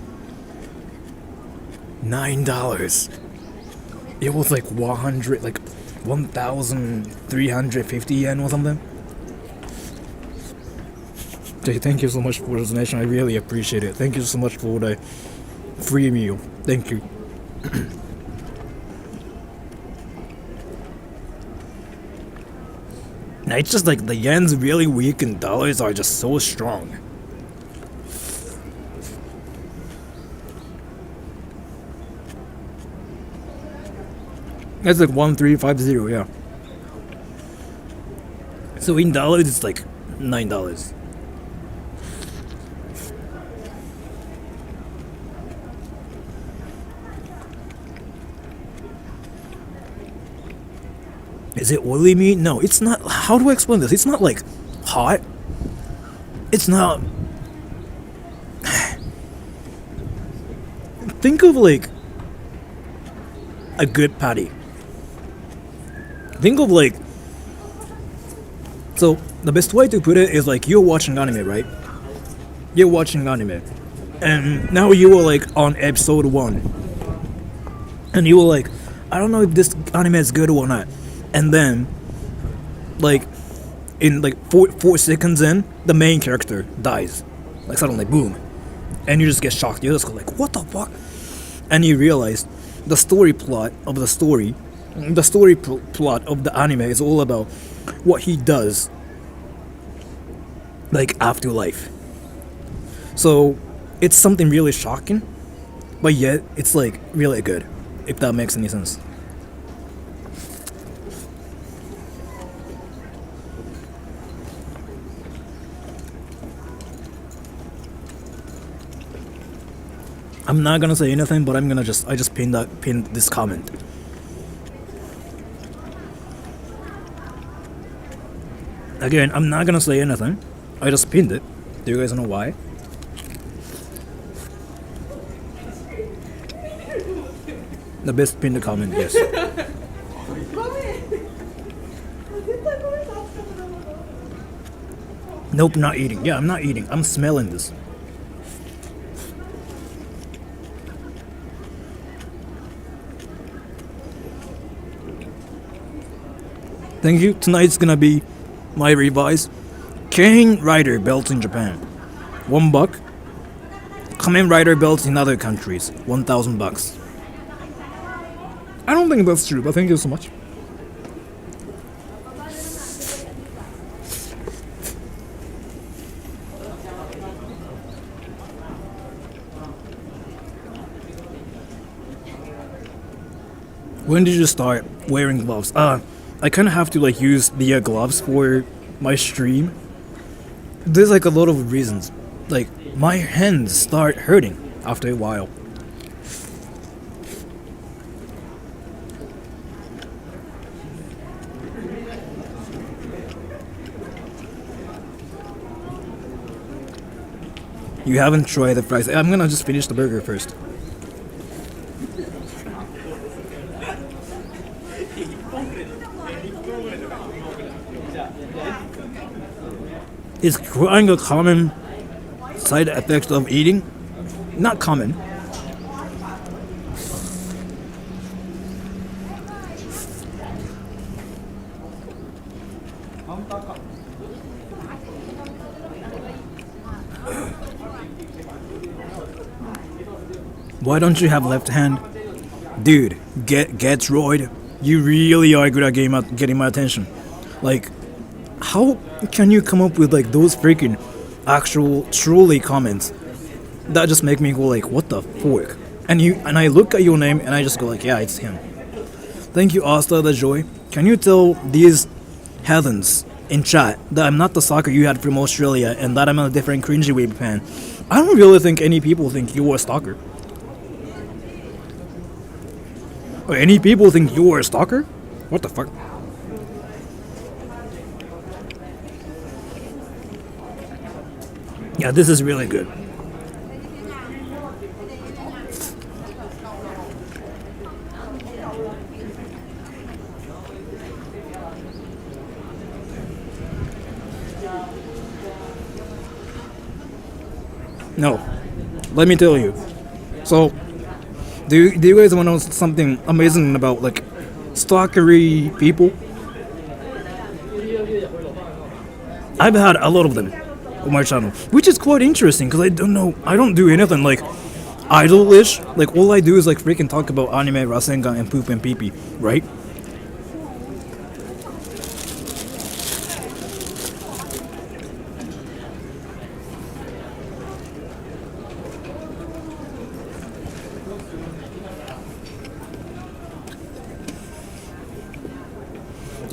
It was like 1,350 yen or something. Jay, thank you so much for the donation. I really appreciate it. Thank you so much for the free meal. Thank you. Now it's just like the yen's really weak and dollars are just so strong. That's like 1,350, yeah. So in dollars, it's like $9. Is it oily meat? No, it's not. How do I explain this? It's not like hot. It's not. Think of like a good patty. Think of like. So the best way to put it is like you're watching anime, right? You're watching anime, and now you are like on episode 1, and you were like, I don't know if this anime is good or not, and then like in like 4 seconds in, the main character dies, like suddenly boom, and you just get shocked. You just go like, what the fuck? And you realize the story plot of the story. The story plot of the anime is all about what he does, like after life. So it's something really shocking, but yet it's like really good, if that makes any sense. I'm not gonna say anything, but I just pinned this comment. Again, I'm not gonna say anything. I just pinned it. Do you guys know why? The best pinned comment, yes. Nope, not eating. Yeah, I'm not eating. I'm smelling this. Thank you. Tonight's gonna be my revised Kamen Rider belt in Japan, $1. Kamen Rider belts in other countries, $1,000. I don't think that's true, but thank you so much. When did you start wearing gloves? I kind of have to like use the gloves for my stream. There's like a lot of reasons. Like my hands start hurting after a while. You haven't tried the fries. I'm gonna just finish the burger first. Is crying a common side effect of eating? Not common. Why don't you have left hand? Dude, get droid. You really are good at getting my attention. Like, how can you come up with like those freaking actual truly comments that just make me go like, what the fork? And I look at your name and I just go like, yeah, it's him. Thank you, Asta the Joy. Can you tell these heathens in chat that I'm not the stalker you had from Australia and that I'm a different cringy wave fan? I don't really think any people think you're a stalker. Or any people think you're a stalker? What the fuck? Yeah, this is really good. No, let me tell you. So, do you guys want to know something amazing about like stalkery people? I've had a lot of them on my channel, which is quite interesting because I don't do anything like idolish. Like all I do is like freaking talk about anime, Rasengan, and poop and pee pee, right?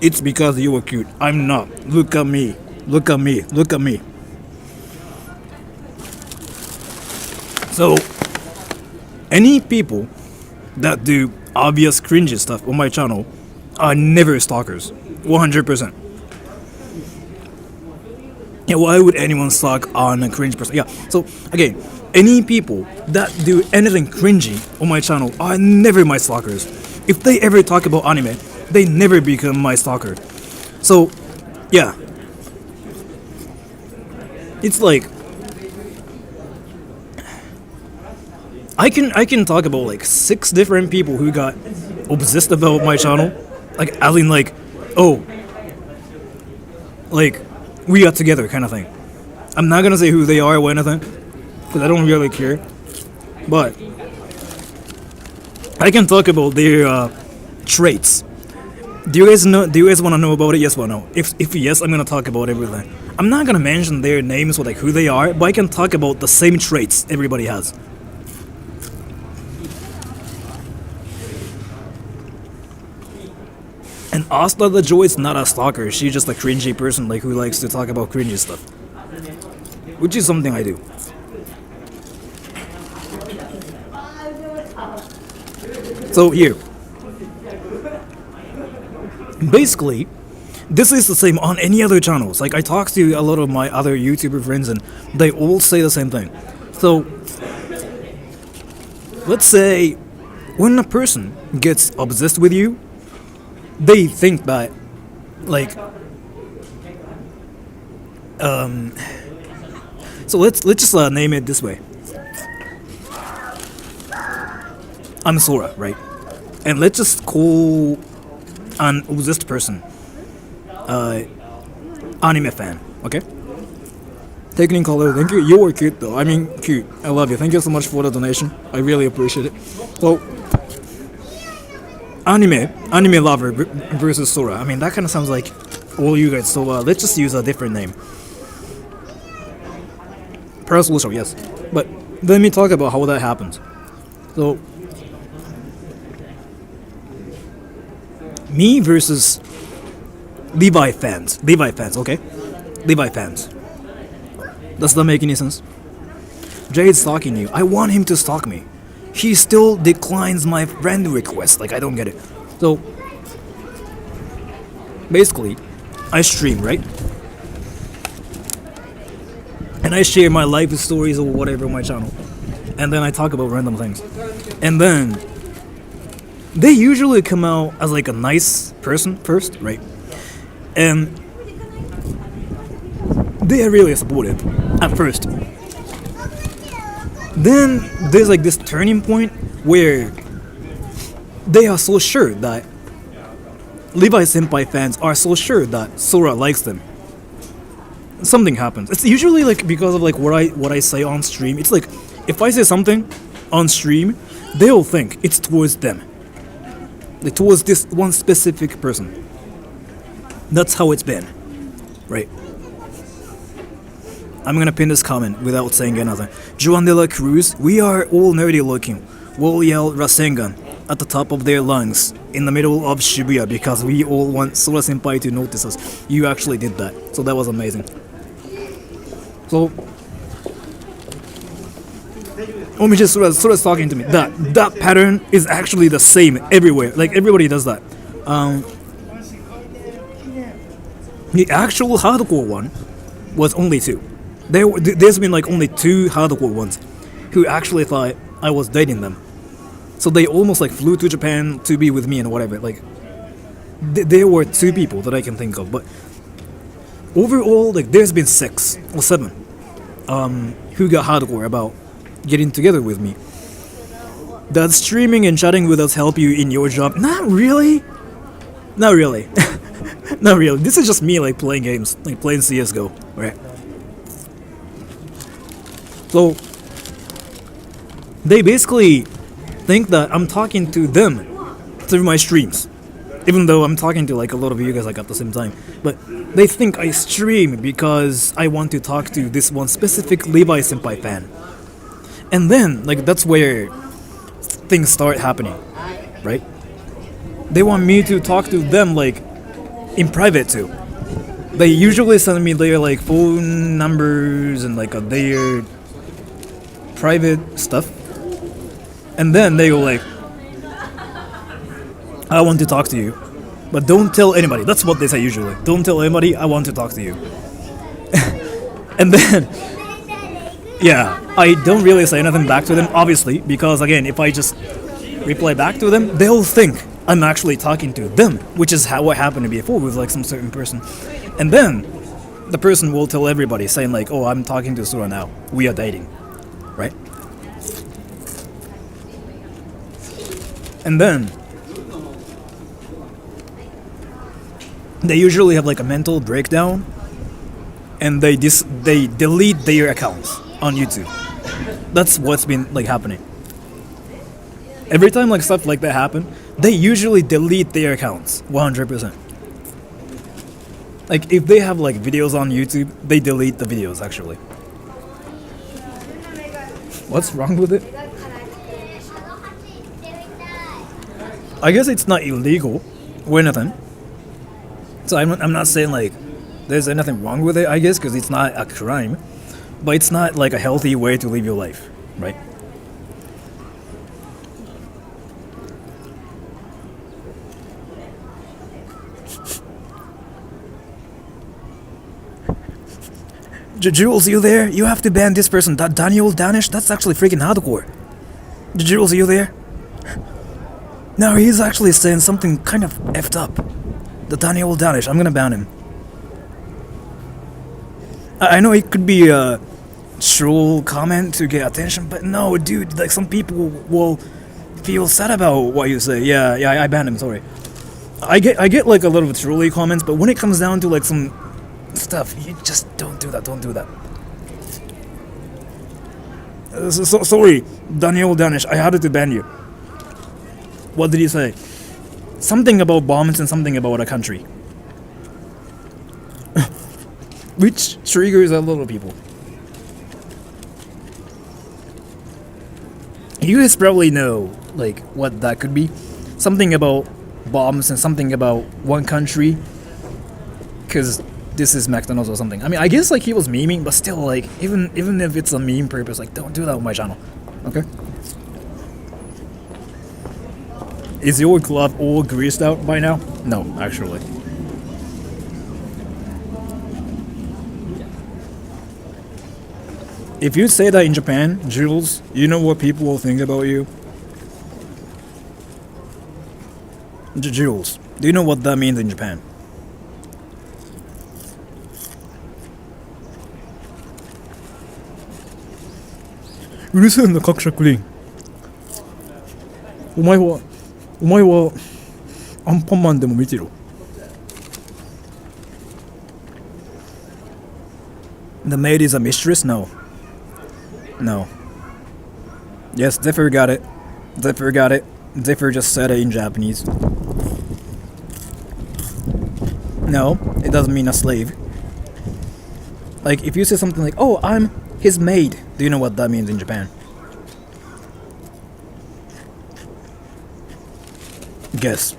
It's because you were cute. I'm not. Look at me. Look at me. Look at me. So, any people that do obvious cringy stuff on my channel are never stalkers. 100%. Yeah, why would anyone stalk on a cringe person? Yeah, so, again, any people that do anything cringy on my channel are never my stalkers. If they ever talk about anime, they never become my stalker. So, yeah. It's like I can talk about like 6 different people who got obsessed about my channel. Like as in like, oh, like we got together kind of thing. I'm not gonna say who they are or anything because I don't really care. But I can talk about their traits. Do you guys want to know about it? Yes or no? If yes, I'm gonna talk about everything. I'm not gonna mention their names or like who they are, but I can talk about the same traits everybody has. And Asta the Joy is not a stalker. She's just a cringy person like who likes to talk about cringy stuff, which is something I do. So here. Basically, this is the same on any other channels. Like I talk to a lot of my other YouTuber friends and they all say the same thing. So, let's say when a person gets obsessed with you, they think that, like, so let's just name it this way. I'm Sora, right? And let's just call an obsessed person anime fan, okay? Technicolor, thank you. You were cute though. I mean, cute. I love you. Thank you so much for the donation. I really appreciate it. So, anime lover versus Sora. I mean, that kind of sounds like all you guys. So let's just use a different name. Parasol, yes. But let me talk about how that happens. So, me versus Levi fans. Levi fans, okay? Levi fans. Does that make any sense? Jade's stalking you. I want him to stalk me. He still declines my friend request. Like, I don't get it. So, basically, I stream, right? And I share my life stories or whatever on my channel. And then I talk about random things. And then they usually come out as like a nice person first, right? And they are really supportive at first. Then there's like this turning point where they are so sure that Levi Senpai fans are so sure that Sora likes them. Something happens. It's usually like because of like what I say on stream. It's like if I say something on stream, they'll think it's towards them. Like towards this one specific person. That's how it's been. Right? I'm gonna pin this comment without saying anything. Juan de la Cruz, we are all nerdy looking. We'll yell Rasengan at the top of their lungs in the middle of Shibuya because we all want Sora Senpai to notice us. You actually did that, so that was amazing. So, Sora's talking to me. That pattern is actually the same everywhere. Like everybody does that. The actual hardcore one was only 2. There's been like only 2 hardcore ones who actually thought I was dating them. So they almost like flew to Japan to be with me and whatever. Like there were 2 people that I can think of, but overall like there's been 6 or 7 who got hardcore about getting together with me. Does streaming and chatting with us help you in your job? Not really. Not really. Not really. This is just me like playing games, like playing CS:GO, right? So they basically think that I'm talking to them through my streams, even though I'm talking to like a lot of you guys like at the same time. But they think I stream because I want to talk to this one specific Levi Senpai fan. And then like that's where things start happening, right? They want me to talk to them like in private too. They usually send me their like phone numbers and like their private stuff, and then they go like, I want to talk to you, but don't tell anybody. That's what they say usually. Don't tell anybody, I want to talk to you. And then yeah, I don't really say anything back to them, obviously, because again, if I just reply back to them, they'll think I'm actually talking to them, which is how it happened to be before with like some certain person. And then the person will tell everybody saying like, oh, I'm talking to Sora now, we are dating, right? And then they usually have like a mental breakdown and they delete their accounts on YouTube. That's what's been like happening. Every time like stuff like that happen, they usually delete their accounts 100%. Like if they have like videos on YouTube, they delete the videos actually. What's wrong with it? I guess it's not illegal or anything. So I'm not saying like there's anything wrong with it, I guess, because it's not a crime. But it's not like a healthy way to live your life, right? Jules, you there? You have to ban this person. That Daniel Danish, that's actually freaking hardcore. Jules, are you there? No, he's actually saying something kind of effed up. The Daniel Danish, I'm gonna ban him. I know it could be a troll comment to get attention, but no, dude, like some people will feel sad about what you say. Yeah, I banned him, sorry. I get like a lot of trolly comments, but when it comes down to like some stuff, you just don't do that. Sorry, Daniel Danish, I had to ban you. What did he say? Something about bombs and something about a country. Which triggers a lot of people. You guys probably know like what that could be. Something about bombs and something about one country. because this is McDonald's or something. I mean, I guess like he was memeing, but still, like even if it's a meme purpose, like don't do that on my channel, okay? Is your glove all greased out by now? No, actually. If you say that in Japan, Jules, you know what people will think about you? Jules, do you know what that means in Japan? The maid is a mistress? No. No. Yes, Zephyr got it. Zephyr got it. Zephyr just said it in Japanese. No, it doesn't mean a slave. Like, if you say something like, oh, I'm his maid, do you know what that means in Japan? Guess.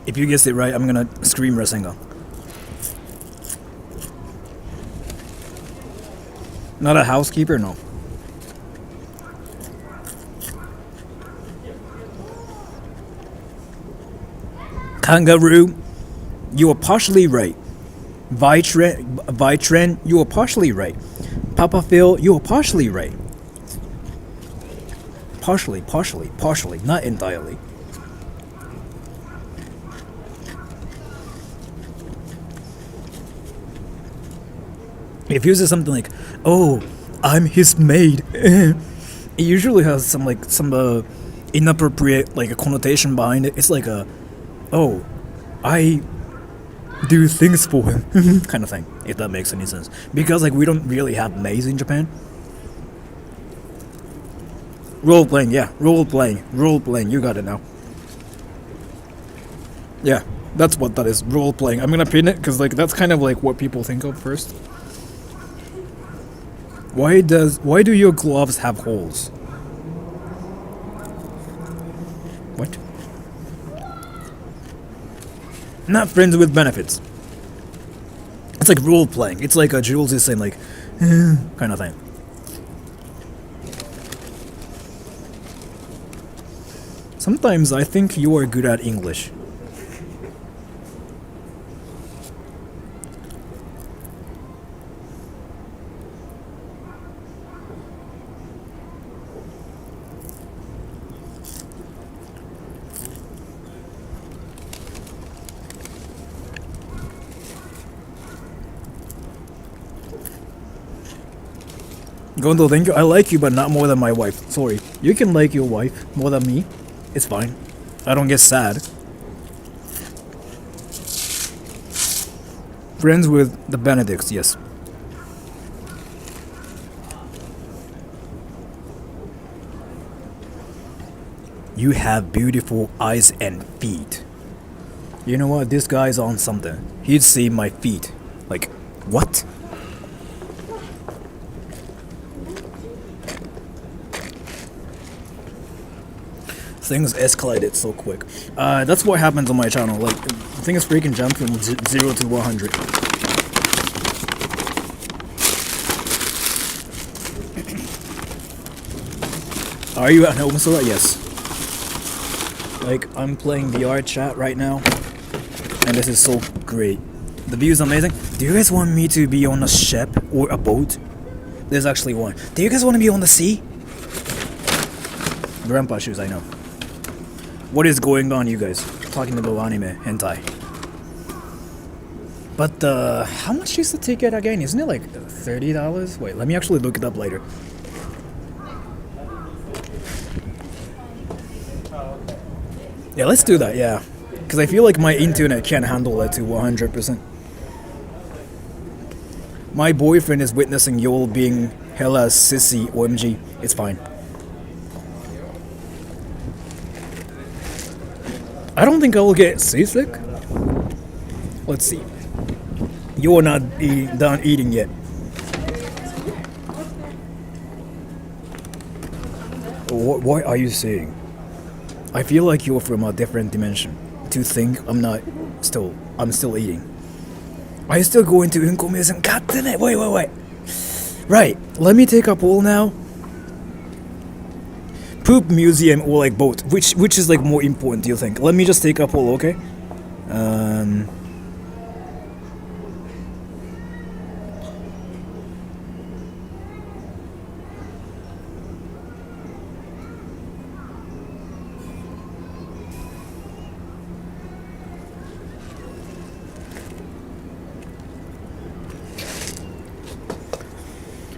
If you guessed it right, I'm gonna scream Rasengan. Not a housekeeper? No. Kangaroo, you are partially right. Vitren, you are partially right. Papa Phil, you are partially right. Partially, not entirely. If you say something like, "Oh, I'm his maid," it usually has some inappropriate like a connotation behind it. It's like a, "Oh, I do things for him," kind of thing. If that makes any sense, because like we don't really have maids in Japan. Role playing, yeah, role playing. You got it now. Yeah, that's what that is. Role playing. I'm gonna pin it because like that's kind of like what people think of first. Why do your gloves have holes? What? Not friends with benefits. It's like role playing. It's like Jules is saying like, kind of thing. Sometimes I think you are good at English. Gondo, thank you. I like you, but not more than my wife. Sorry. You can like your wife more than me. It's fine. I don't get sad. Friends with the Benedicts, yes. You have beautiful eyes and feet. You know what? This guy's on something. He'd see my feet. Like, what? Things escalated so quick. That's what happens on my channel. Like, things freaking jump from 0 to 100. Are you at home, Sora? Yes. Like, I'm playing VR chat right now, and this is so great. The view is amazing. Do you guys want me to be on a ship or a boat? There's actually one. Do you guys want to be on the sea? Grandpa shoes, I know. What is going on, you guys? Talking about anime, hentai. But how much is the ticket again? Isn't it like $30? Wait, let me actually look it up later. Yeah, let's do that, yeah. Because I feel like my internet can't handle that to 100%. My boyfriend is witnessing y'all being hella sissy, OMG. It's fine. I don't think I will get seasick. Let's see. You're not done eating yet. What are you saying? I feel like you're from a different dimension. to think I'm still eating. Are you still going to Unko Museum? God damn it! Wait. Right, let me take a poll now. Poop museum or like boat? Which is like more important, do you think? Let me just take a poll, okay?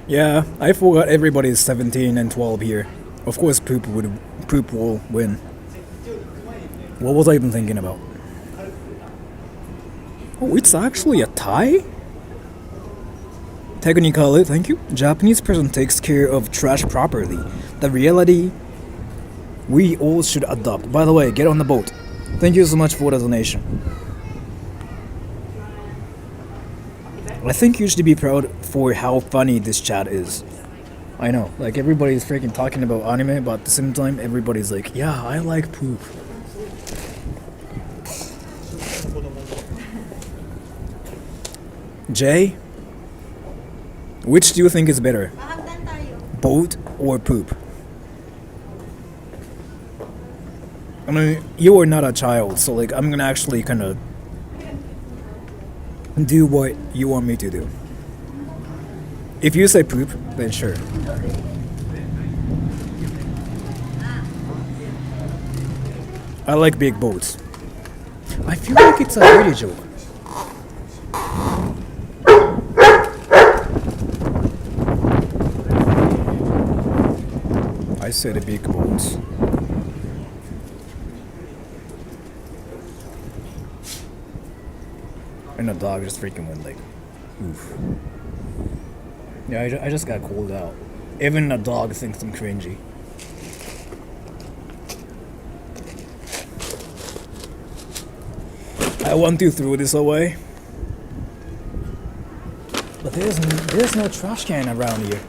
Yeah, I forgot everybody's 17 and 12 here. Of course, poop will win. What was I even thinking about? Oh, it's actually a tie? Technically, thank you. Japanese person takes care of trash properly. The reality we all should adopt. By the way, get on the boat. Thank you so much for the donation. I think you should be proud for how funny this chat is. I know, like everybody's freaking talking about anime, but at the same time, everybody's like, yeah, I like poop. Jay, which do you think is better? Boat or poop? I mean, you are not a child, so like I'm gonna actually kind of do what you want me to do. If you say poop, then sure. I like big boats. I feel like it's a dirty joke. I said big boats. And the dog just freaking went like, oof. Yeah, I just got called out. Even the dog thinks I'm cringy. I want to throw this away, but there's no trash can around here.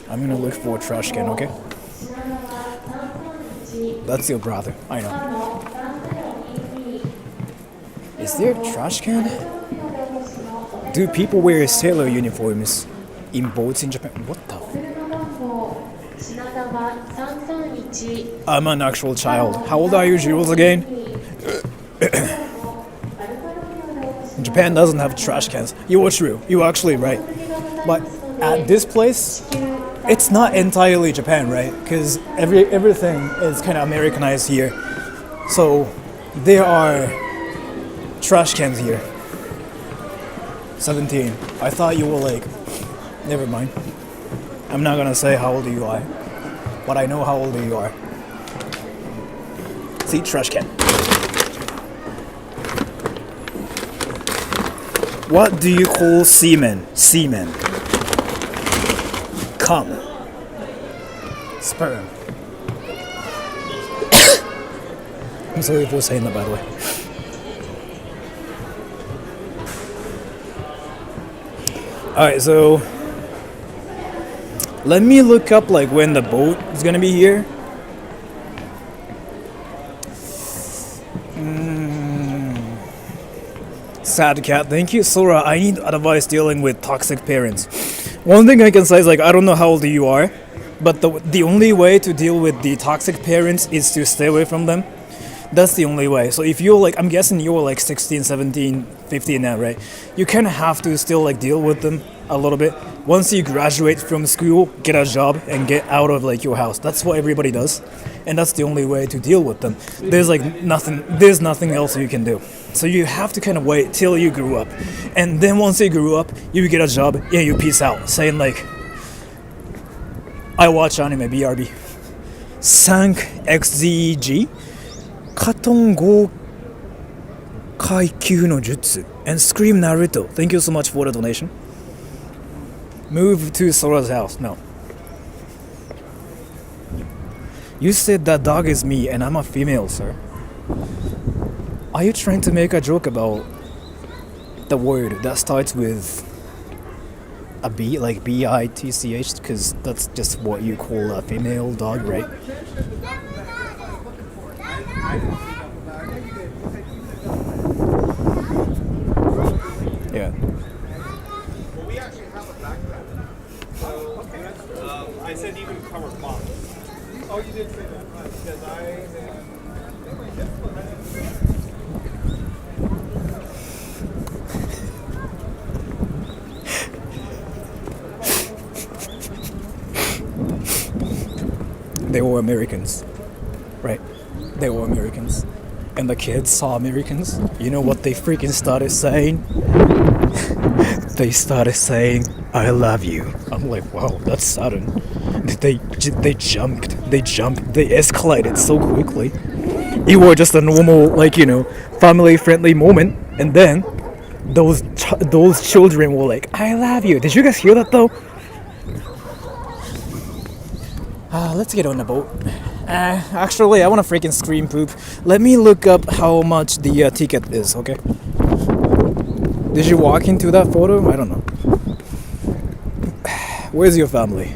I'm gonna look for a trash can, okay? That's your brother, I know. Is there a trash can? Do people wear sailor uniforms in boats in Japan? What the? I'm an actual child. How old are you, Jules, again? Japan doesn't have trash cans. You are true. You're actually right. But at this place, it's not entirely Japan, right? Because everything is kind of Americanized here. So there are trash cans here. 17. I thought you were like... Never mind. I'm not gonna say how old you are. But I know how old you are. See, trash can. What do you call semen? Semen. Cum. Sperm. I'm sorry for saying that, by the way. Alright, so let me look up like when the boat is gonna be here. Sad cat, thank you. Sora, I need advice dealing with toxic parents. One thing I can say is like I don't know how old you are, but the only way to deal with the toxic parents is to stay away from them. That's the only way. So if you're like, I'm guessing you're like 16, 17, 15 now, right? You kind of have to still like deal with them a little bit. Once you graduate from school, get a job and get out of like your house. That's what everybody does. And that's the only way to deal with them. There's nothing else you can do. So you have to kind of wait till you grew up. And then once you grew up, you get a job, yeah, you peace out. Saying like, I watch anime, BRB. Sank XZG. Katon Go Kaikyu no Jutsu and Scream Naruto. Thank you so much for the donation. Move to Sora's house. No. You said that dog is me and I'm a female, sir. Are you trying to make a joke about the word that starts with a B, like bitch, because that's just what you call a female dog, right? Yeah. We actually have a backpack. So, I said even cover cloth. Oh, you did say that. Because They were Americans, right? They were Americans. And the kids saw Americans. You know what they freaking started saying? They started saying, "I love you." I'm like, wow, that's sudden. They jumped, they escalated so quickly. It was just a normal, like, family-friendly moment, and then those children were like, "I love you." Did you guys hear that though? Let's get on the boat. Actually, I want to freaking scream poop. Let me look up how much the ticket is, okay? Did you walk into that photo? I don't know. Where's your family?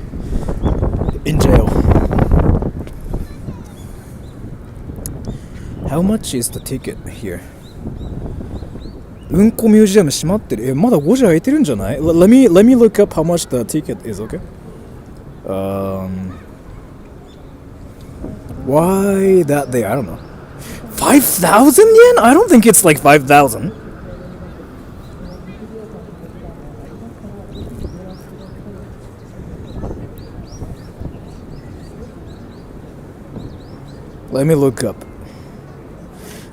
In jail. How much is the ticket here? うんこミュージアム閉まってる。まだ5時空いてるんじゃない? Let me look up how much the ticket is, okay? Why that day? I don't know. 5,000 yen? I don't think it's like 5,000. Let me look up.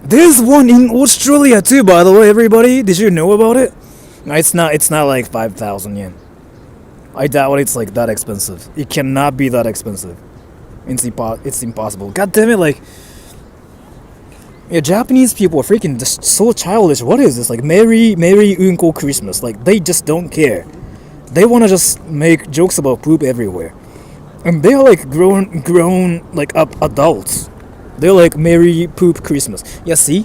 There's one in Australia too, by the way, everybody. Did you know about it? It's not like 5,000 yen. I doubt it's like that expensive. It cannot be that expensive. It's impossible. God damn it, like... Yeah, Japanese people are freaking just so childish. What is this? Like, Merry Unko Christmas. Like, they just don't care. They want to just make jokes about poop everywhere. And they're like grown like up adults. They're like Merry Poop Christmas. Yeah, see?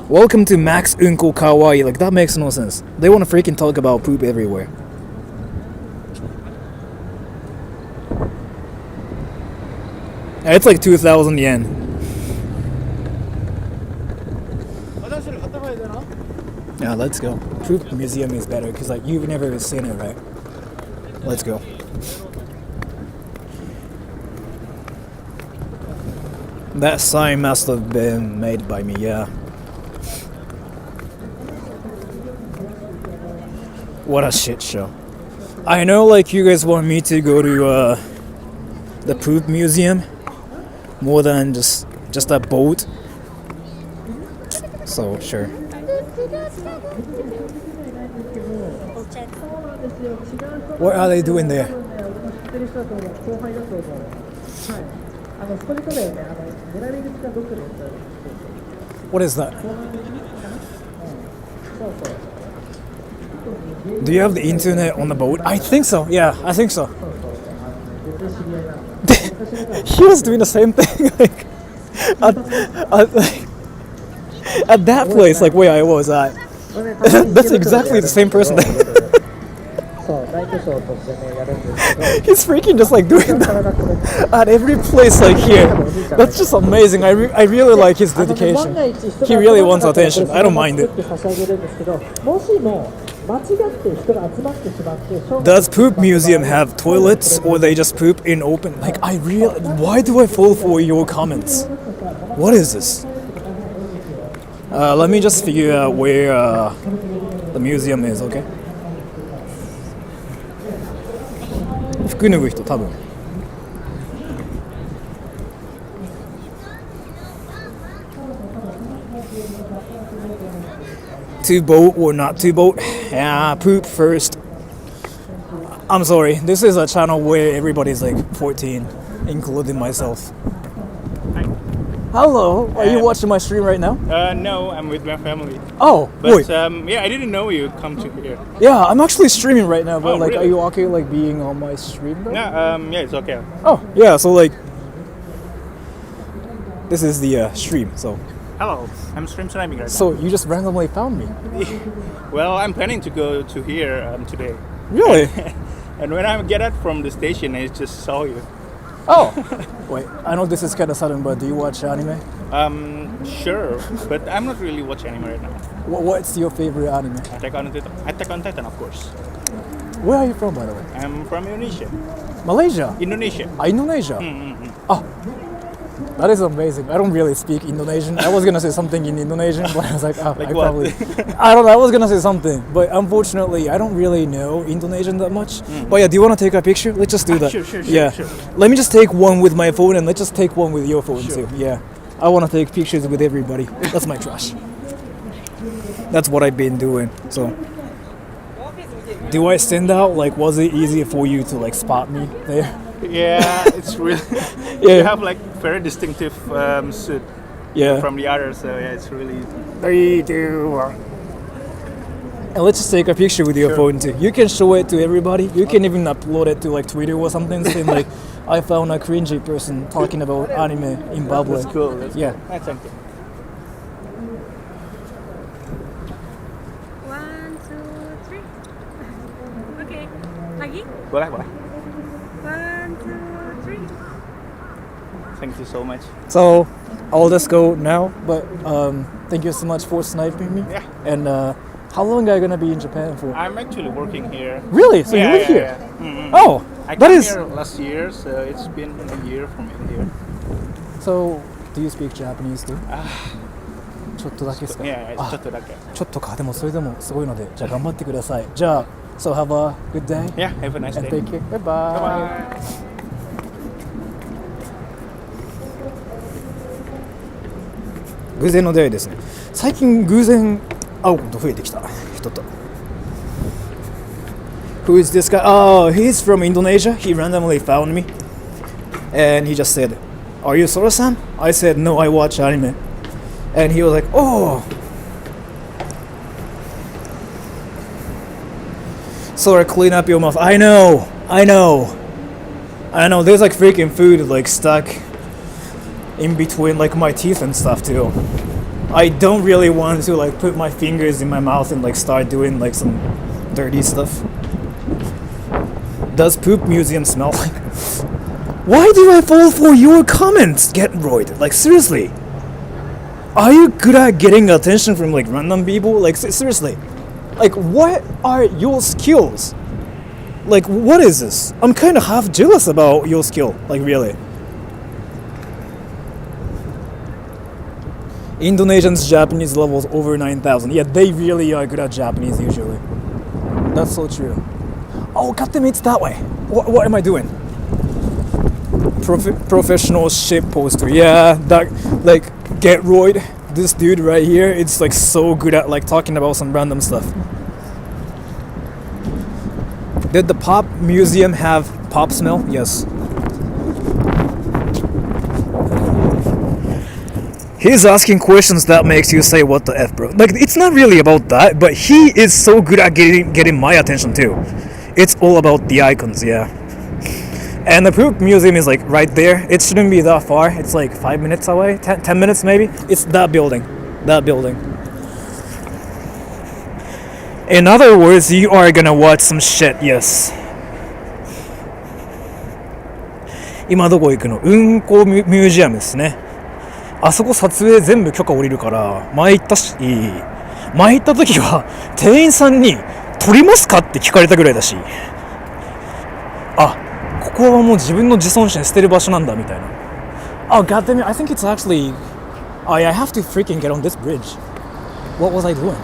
Welcome to Max Unko Kawaii. Like, that makes no sense. They want to freaking talk about poop everywhere. It's like 2,000 yen. Yeah, let's go. Poop museum is better because like you've never seen it, right? Let's go. That sign must have been made by me, yeah. What a shit show. I know like you guys want me to go to the poop museum more than just a boat. So sure. What are they doing there? What is that? Do you have the internet on the boat? I think so. Yeah, I think so. He was doing the same thing like at that place, like where I was at. That's exactly the same person. He's freaking just like doing that at every place like here. That's just amazing. I really like his dedication. He really wants attention. I don't mind it. Does poop museum have toilets or they just poop in open? Like why do I fall for your comments? What is this? Let me just figure out where the museum is, okay? 服脱ぐ人多分 To boat or not to boat? Yeah, poop first. I'm sorry, this is a channel where everybody's like 14, including myself. Hello, are you watching my stream right now? No, I'm with my family. Oh, But wait. yeah, I didn't know you come to here. Yeah, I'm actually streaming right now, but Oh, like, really? are you okay like being on my stream though? Yeah, yeah, it's okay. Oh, yeah, so like, this is the stream, so. Hello, I'm stream sniping right So you just randomly found me? now. Well, I'm planning to go to here today. Really? And when I get out from the station, I just saw you. Oh. Wait, I know this is kind of sudden, but do you watch anime? Sure, but I'm not really watching anime right now. What's your favorite anime? Attack on Titan, of course. Where are you from, by the way? I'm from Indonesia. Malaysia? Indonesia. Indonesia? Oh, that is amazing. I don't really speak Indonesian. I was gonna say something in Indonesian, but I was like, oh, Like I what? probably... I don't know, I was gonna say something, but unfortunately, I don't really know Indonesian that much. But yeah, do you wanna take a picture? Let's just do that. Sure, Yeah. sure. Let me just take one with my phone, and let's just take one with your phone too. Yeah. I wanna take pictures with everybody. That's my trash. That's what I've been doing, so... Do I stand out? Like, was it easy for you to like spot me there? Yeah, it's really. Yeah. You have like very distinctive suit Yeah. from the others, so yeah, it's really. 3, 2, 1. And let's just take a picture with your Sure. phone too. You can show it to everybody. You can even upload it to like Twitter or something, saying like, I found a cringy person talking about anime in public. That's cool. That's Yeah. cool. Thank you. 1, 2, 3. Okay. Lagi? Boleh, boleh. 1, 2, 3. Thank you so much. So I'll just go now, but thank you so much for sniping me. Yeah. And how long are you gonna be in Japan for? I'm actually working here. Really? So you live here? Yeah. Mhm. Oh, I that came is. here last year, so it's been a year from here. So do you speak Japanese too? ちょっとだけですか? Yeah, あ、ちょっとだけ。ちょっとか。でもそれでもすごいので、じゃあ頑張ってください。じゃあ、so have a good day. Yeah, have a nice And day. take care. Bye bye. Bye-bye. 偶然の出会いですね。最近偶然会うこと増えてきた人と。Who is this guy? Oh, he's from Indonesia. He randomly found me. And he just said, Are you Sora-san? I said, No, I watch anime. And he was like, Oh. Sora, clean up your mouth. I know. There's like freaking food like stuck in between like my teeth and stuff too. I don't really want to like put my fingers in my mouth and like start doing like some dirty stuff. Does poop museum smell like? Why do I fall for your comments, Getroid? Like seriously, are you good at getting attention from like random people? Like seriously, like what are your skills? Like what is this? I'm kind of half jealous about your skill. Like really. Indonesians' Japanese levels over 9,000. Yeah, they really are good at Japanese usually. That's so true. Oh, goddamn, it's that way. What am I doing? Professional ship poster. Yeah, that like Getroid. This dude right here, it's like so good at like talking about some random stuff. Did the pop museum have pop smell? Yes. He's asking questions that makes you say what the F, bro. Like it's not really about that, but he is so good at getting my attention too. It's all about the icons, yeah. And the poop museum is like right there. It shouldn't be that far. It's like 5 minutes away, 10 minutes maybe. It's that building. In other words, you are gonna watch some shit, yes. 今どこ行くの？うんこミュージアムですね。あそこ撮影全部許可下りるから前行った時は店員さんに撮りますかって聞かれたぐらいだし、あ、ここはもう自分の自尊心捨てる場所なんだみたいな。Oh god damn it, I think it's actually I have to freaking get on this bridge. What was I doing?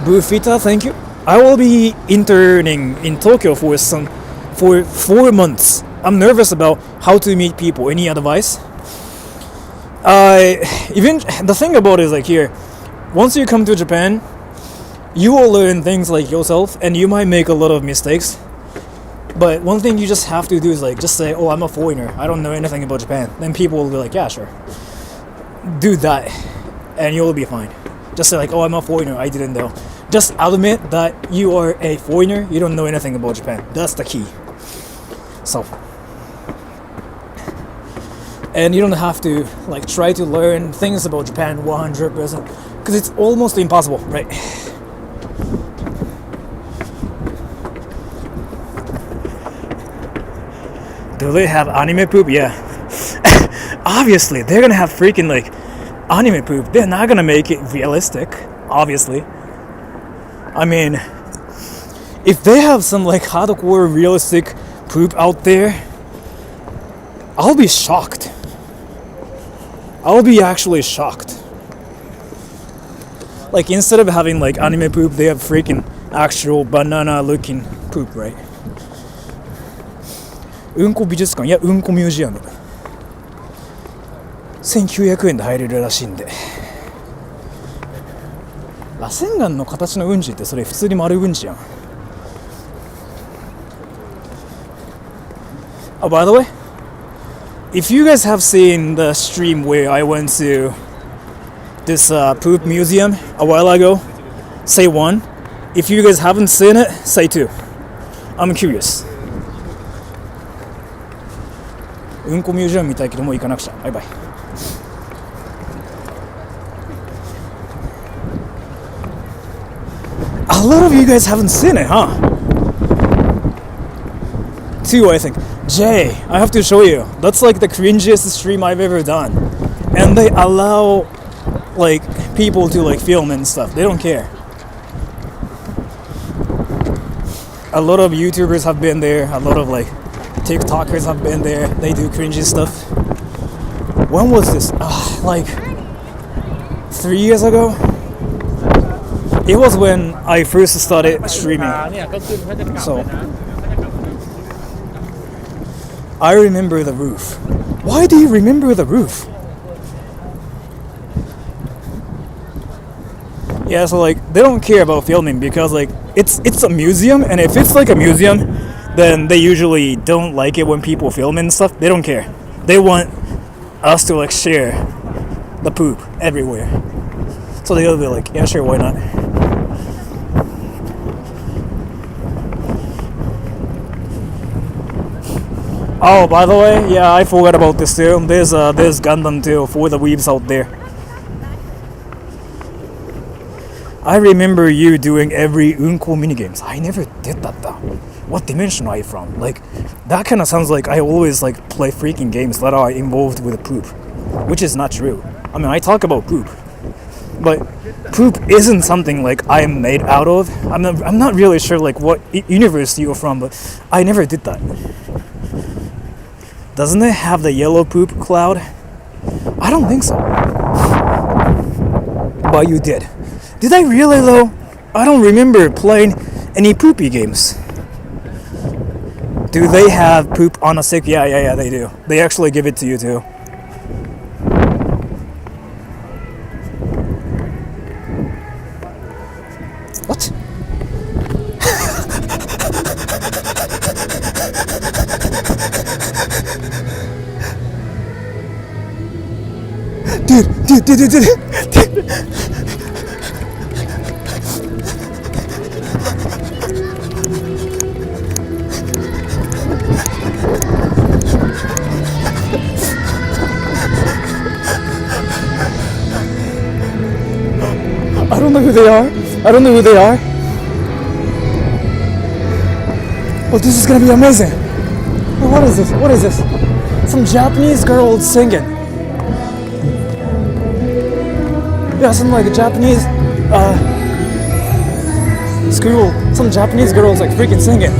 Bufita, thank you. I will be interning in Tokyo for 4 months. I'm nervous about how to meet people. Any advice? Even the thing about it is like here, once you come to Japan, you will learn things like yourself, and you might make a lot of mistakes. But one thing you just have to do is like just say, "Oh, I'm a foreigner. I don't know anything about Japan." Then people will be like, "Yeah, sure." Do that, and you'll be fine. Just say like, "Oh, I'm a foreigner. I didn't know." Just admit that you are a foreigner. You don't know anything about Japan. That's the key. So. And you don't have to like try to learn things about Japan 100% because it's almost impossible, right? Do they have anime poop? Yeah. Obviously, they're gonna have freaking like anime poop. They're not gonna make it realistic, obviously. I mean, if they have some like hardcore realistic poop out there, I'll be shocked. I'll be actually shocked. Like, instead of having like anime poop, they have freaking actual banana looking poop, right? うんこ美術館、いやうんこミュージアム、1900円で入れるらしいんで。螺旋岩の形のうんちってそれ普通に丸うんちやん。Oh, by the way, if you guys have seen the stream where I went to this poop museum a while ago, say one. If you guys haven't seen it, say two. I'm curious. うんこミュージアム見たいけどもう行かなくちゃ。バイバイ。A lot of you guys haven't seen it, huh? Two, I think. Jay, I have to show you. That's like the cringiest stream I've ever done. And they allow like people to like film and stuff. They don't care. A lot of YouTubers have been there. A lot of like TikTokers have been there. They do cringy stuff. When was this? Like 3 years ago? It was when I first started streaming. So I remember the roof. Why do you remember the roof? Yeah, so like they don't care about filming because like it's a museum, and if it's like a museum, then they usually don't like it when people film and stuff. They don't care. They want us to like share the poop everywhere. So they'll be like, yeah, sure, why not? Oh, by the way, yeah, I forgot about this too. There's Gundam too for the weebs out there. I remember you doing every Unko minigames. I never did that though. What dimension are you from? Like, that kind of sounds like I always like play freaking games that are involved with poop, which is not true. I mean, I talk about poop, but poop isn't something like I'm made out of. I'm not really sure like what universe you're from, but I never did that. Doesn't it have the yellow poop cloud? I don't think so. But you did. Did I really though? I don't remember playing any poopy games. Do they have poop on a stick? Yeah, they do. They actually give it to you too. What? Dude. I don't know who they are. Oh, this is gonna be amazing. Oh, what is this? Some Japanese girl singing. Yeah, some like Japanese school. Some Japanese girls like freaking singing.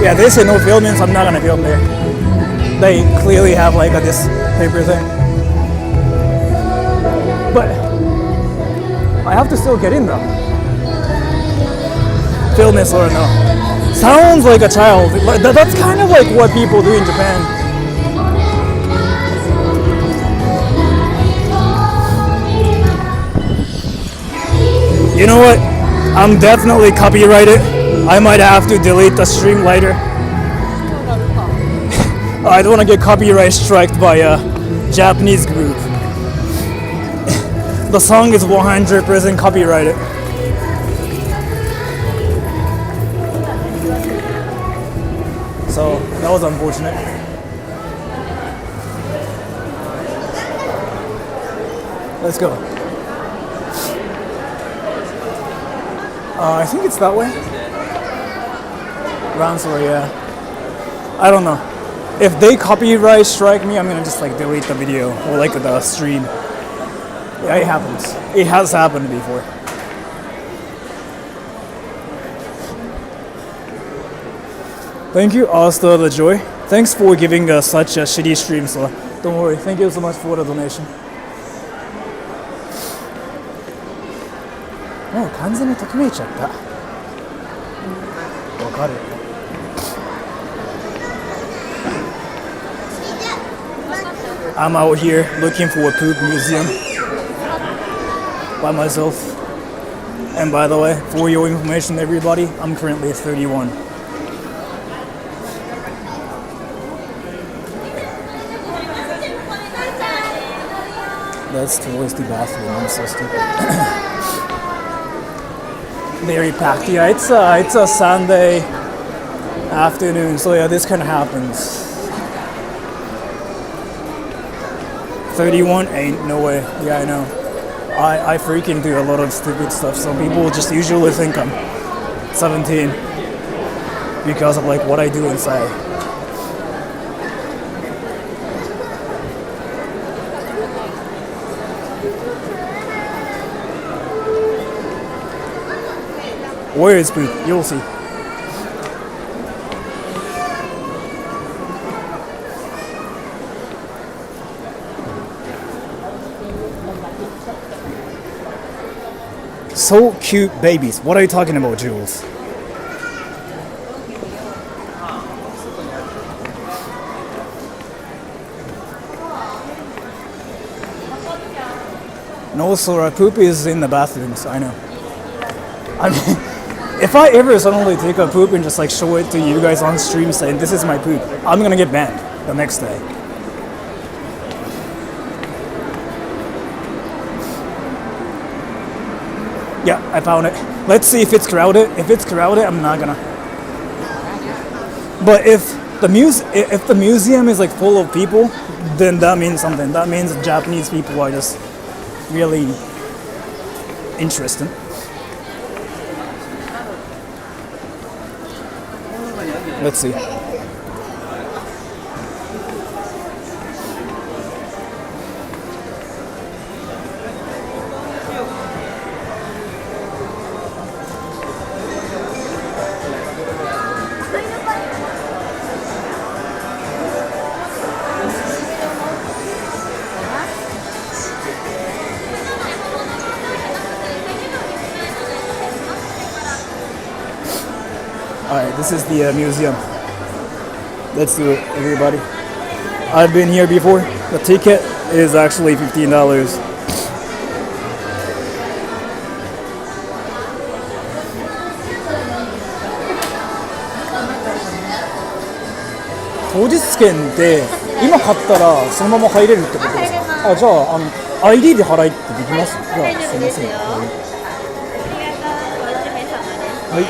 Yeah, they say no filming, so I'm not gonna film there. They clearly have like this paper thing. But I have to still get in though. Film this or no. Sounds like a child. That's kind of like what people do in Japan. You know what? I'm definitely copyrighted. I might have to delete the stream later. I don't want to get copyright striked by a Japanese group. The song is 100% copyrighted. So that was unfortunate. Let's go. I think it's that way. Sora, yeah. I don't know. If they copyright strike me, I'm gonna just like delete the video or like the stream. Yeah, it happens. It has happened before. Thank you, Asta the Joy. Thanks for giving us such a shitty stream, so don't worry. Thank you so much for the donation. Oh, 完全にときめいちゃった。わかる。I'm out here looking for a poop museum by myself. And by the way, for your information, everybody, I'm currently 31. That's towards the bathroom. I'm so stupid. Very packed. Yeah, it's a Sunday afternoon, so yeah, this kind of happens. 31 ain't no way. Yeah, I know. I freaking do a lot of stupid stuff. So people just usually think I'm 17 because of like what I do inside. Where is poop? You'll see. So cute babies. What are you talking about, Jules? No, Sora, poop is in the bathrooms, I know. I mean, if I ever suddenly take a poop and just like show it to you guys on stream saying this is my poop, I'm gonna get banned the next day. Yeah, I found it. Let's see if it's crowded. If it's crowded, I'm not gonna. But if the museum is like full of people, then that means something. That means Japanese people are just really interesting. Let's see. Alright, this is the museum. Let's do it, everybody. I've been here before. The ticket is actually $15.当日券って今買ったらそのまま入れるってことですか？あ、じゃあ、ID で払いってできます？じゃあすみません。はい。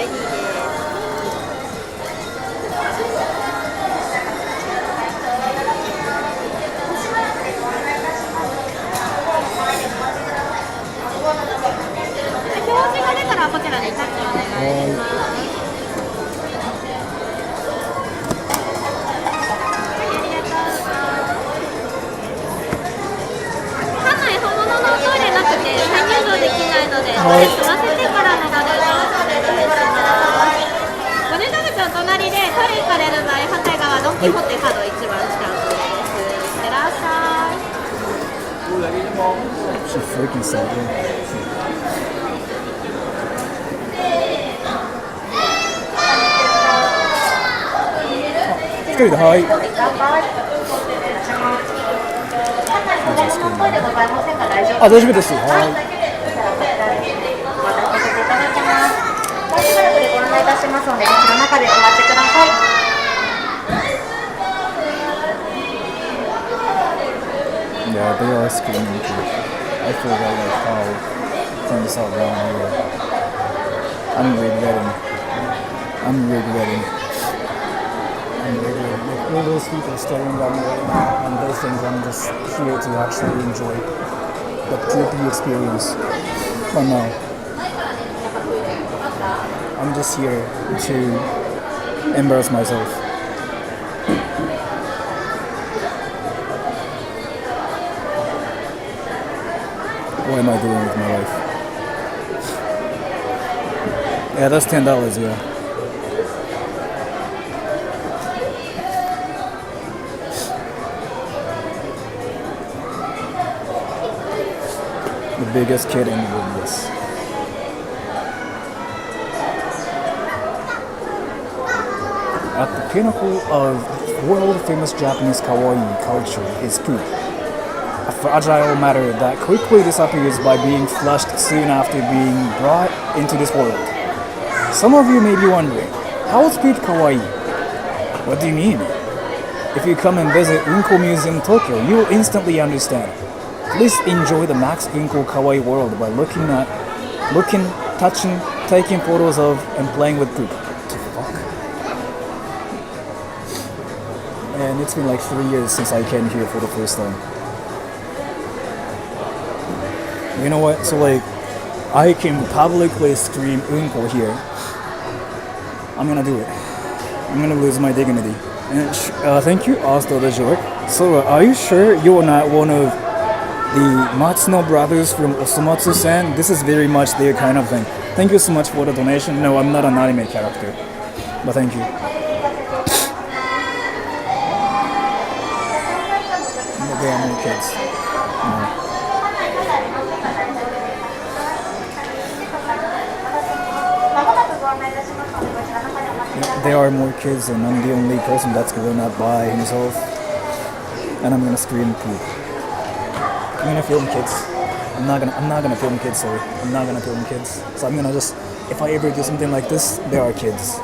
表示が出たらこちらにタッチお願いします。できないので、はい、済ませてからのご入場お願いします。ご入場口の隣でトイレ行かれる場合、反対側ドン・キホーテ角一番近くです。いってらっしゃい。She freaking said it. 一人ではい。あ、大丈夫です。はい。Yeah, they are screaming too. I feel like how things are wrong here. I'm regretting. Like, all those people staring at me right now, and they think I'm just here to actually enjoy the poopy experience. But no. I'm just here to embarrass myself. What am I doing with my life? Yeah, that's $10, yeah. The biggest kid in the room, yes. At the pinnacle of world-famous Japanese kawaii culture is poop. A fragile matter that quickly disappears by being flushed soon after being brought into this world. Some of you may be wondering, how is poop kawaii? What do you mean? If you come and visit Unko Museum Tokyo, you will instantly understand. Please enjoy the Max Unko kawaii world by looking, touching, taking photos of, and playing with poop. What the fuck? And it's been like 3 years since I came here for the first time. You know what? So like, I can publicly scream Unko here. I'm gonna do it. I'm gonna lose my dignity. And thank you, Asta the Joke. So, are you sure you're not one of the Matsuno brothers from Osomatsu-san? This is very much their kind of thing. Thank you so much for the donation. No, I'm not an anime character, but thank you. There are more kids. No. There are more kids, and I'm the only person that's going out by himself. And I'm gonna scream poop. I'm gonna film kids. I'm not gonna film kids. Sorry, I'm not gonna film kids. So I'm gonna just, if I ever do something like this, there are kids.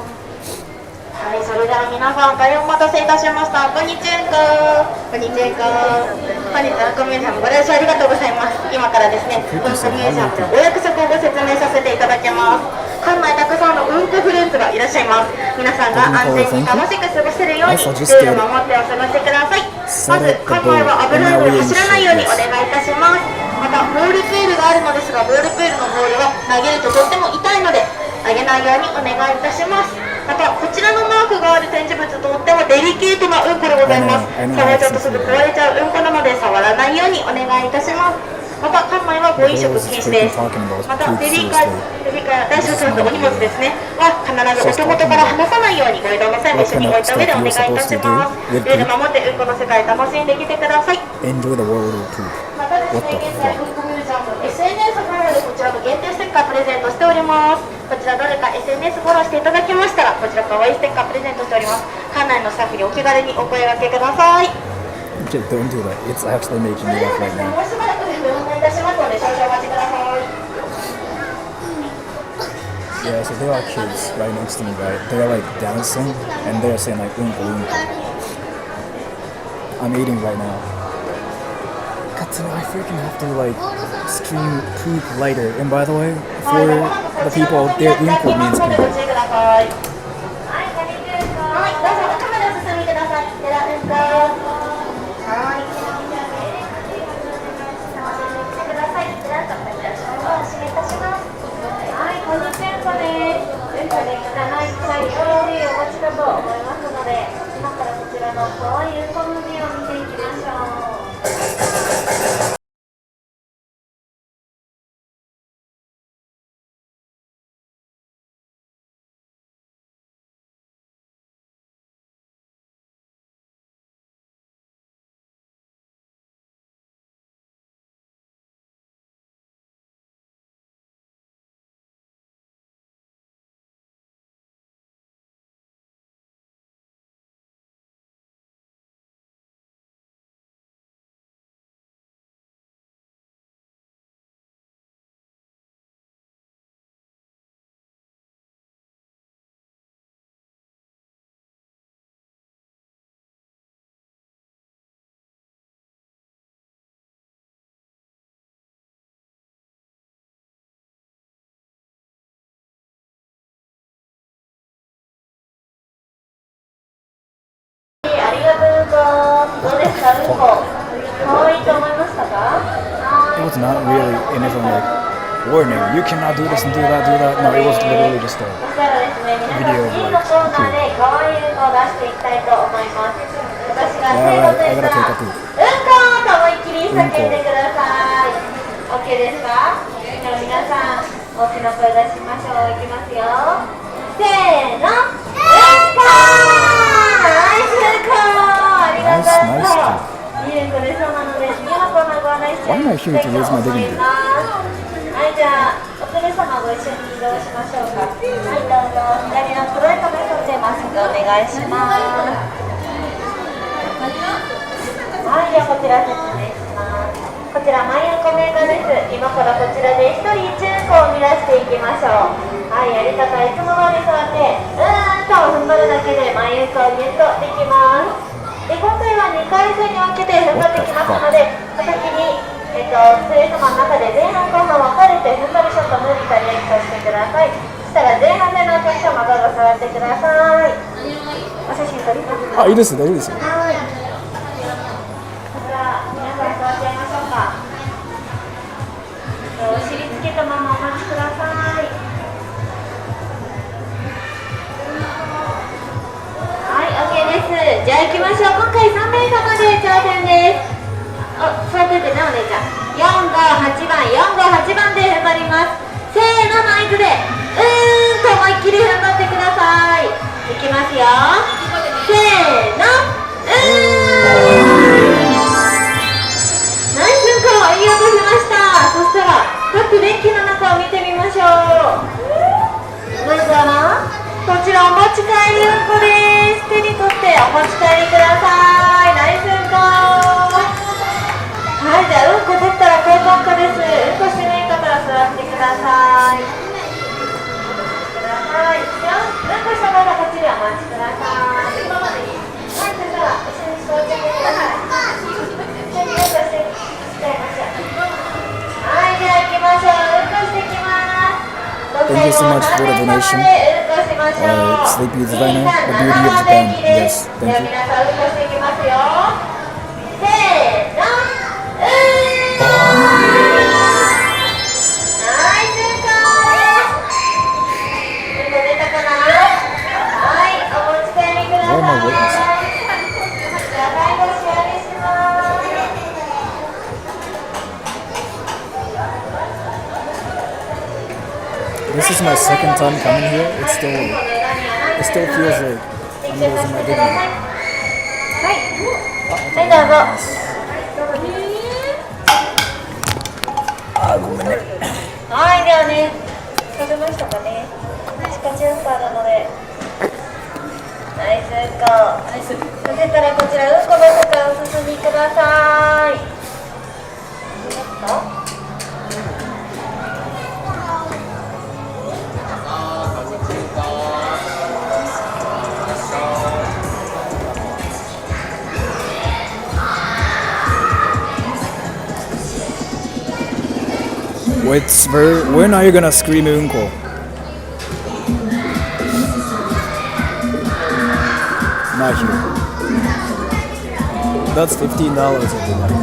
はい、それでは皆さん、大変お待たせいたしました。こんにちは。こんにちは。本日はコミュニアムご来場ありがとうございます。今からですね、コミュニアムのお約束をご説明させていただきます。館内たくさんのうんこフレンズがいらっしゃいます。皆さんが安全に楽しく過ごせるようにルールを守ってお過ごしください。まず館内は危ないので走らないようにお願いいたします。またボールプールがあるのですが、ボールプールのボールは投げるととっても痛いので投げないようにお願いいたします。またこちらのマークがある展示物とってもデリケートなうんこでございます。触っちゃうとすぐ壊れちゃううんこなので触らないようにお願いいたします。また館内はご飲食禁止です。またベビーカーや大小さんとお荷物ですねは必ずお手元から離さないようにご移動の際も一緒に置いた上でお願いいたします。ルール守ってうんこの世界楽しんできてください。またですね、現在うんこミュージアムの SNS フォローでこちらの限定ステッカープレゼントしております。こちらどれか SNS フォローしていただきましたら、こちら可愛いステッカープレゼントしております。館内のスタッフにお気軽にお声掛けください。Okay, don't do that. It's actually making me laugh right now. もうしばらくでご案内いたしますので少々お待ちください。Yeah, so there are kids right next to me, right? They're like dancing and they're saying like unko unko. I'm eating right now. Katsune, I freaking have to like scream poop later. And by the way, for the people out there, unko means poop. はい、どうぞカメラお進みください。ではうんこ。はい。してください。ではお閉めいたします。はい、この点呼です。うんこで汚い臭い OG をお持ちかと思いますので、今からこちらの可愛いうんこムービーを見ていきましょう。ありがとうございます。どうですか、うんこ。可愛いと思いましたか？ It was not really anything like warning, you cannot do this and do that, do that. No, it was literally just a そしたらですね、皆さん video 次 of の like コーナーで可愛いうんこを出していきたいと思います。私がせーのと言ったら、うんこーと思いっきり叫んでください。OK ですか？では皆さん、大きな声出しましょう。いきますよ。せーの、うんこー！ナイスうんこー！ありがとうございます。いいうんこ出そうなので、次のコーナーご案内していきたいと思います。はい、じゃあ、お連れ様ご一緒に移動しましょうか。はい、どうぞ。左の黒い紙取ってマスクお願いします。はい、ではこちら説明します。こちら、マイうんこメーカーです。今からこちらで1人1うんこを生み出していきましょう。はい、やり方はいつも通り座って、と踏ん張るだけでマイうんこをゲットできます。で、今回は2回戦に分けて踏ん張ってきますので、先にお連れ様の中で前半後半分かれて踏ん張りショット、ムービーかリアクションしてください。そしたら前半戦のお客様どうぞ座ってください。お写真撮りますか？あ、いいです、大丈夫ですよ。はい。そしたら皆さん座っちゃいましょうか。お尻つけたままお待ちください。はい、OK です。じゃあ行きましょう。今回3名様で挑戦です。座っててね、お姉ちゃん。458番、458番で踏ん張ります。せーのの合図でと思いっきり踏ん張ってください。いきますよ。せーの、ナイスうんこ、いい音しました。そしたら各デッキの中を見てみましょう。まずはこちらお持ち帰りうんこです。手に取ってお持ち帰りください。ナイスうんこ。はい、じゃあうんこ取ったら交換化です。うんこしてない方は座ってください。うんこした方はこっちでお待ちください。はい、そしたら一緒に座ってください。一緒にうんこしてきちゃいましょう。はい、じゃあ行きましょう。うんこしてきます。Thank you so much for the donation. Sleepy Designer, the beauty of Japan. Yes, thank じゃあ you. 皆さんうんこしていきますよ。せーの、ナイスうんこ出たかな。はい、お持ち帰りください。 Where am I witnessing? じゃあ最後仕上げします。This is my second time coming here. It still feels like I'm losing my dignity. はい、どうぞ。はい、ではね、食べましたかね。カチカチうんこあるので。ナイスうんこ。そしたらこちらうんこの中お進みください。いいですか？When are you gonna scream unko? Not here. That's $15 of the money.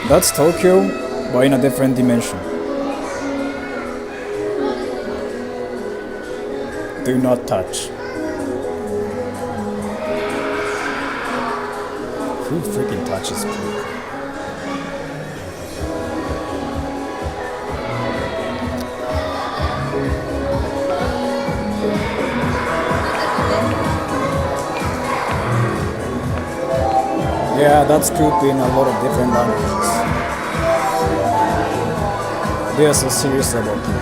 That's Tokyo, but in a different dimension. Do not touch. Who freaking touches poop? Yeah, that's poop in a lot of different languages. They are so serious about poop.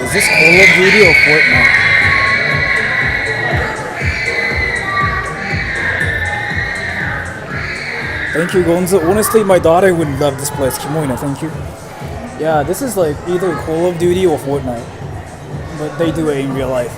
Is this Call of Duty or Fortnite? Thank you, Gonzo. Honestly, my daughter would love this place. Kimoina, thank you. Yeah, this is like either Call of Duty or Fortnite. But they do it in real life.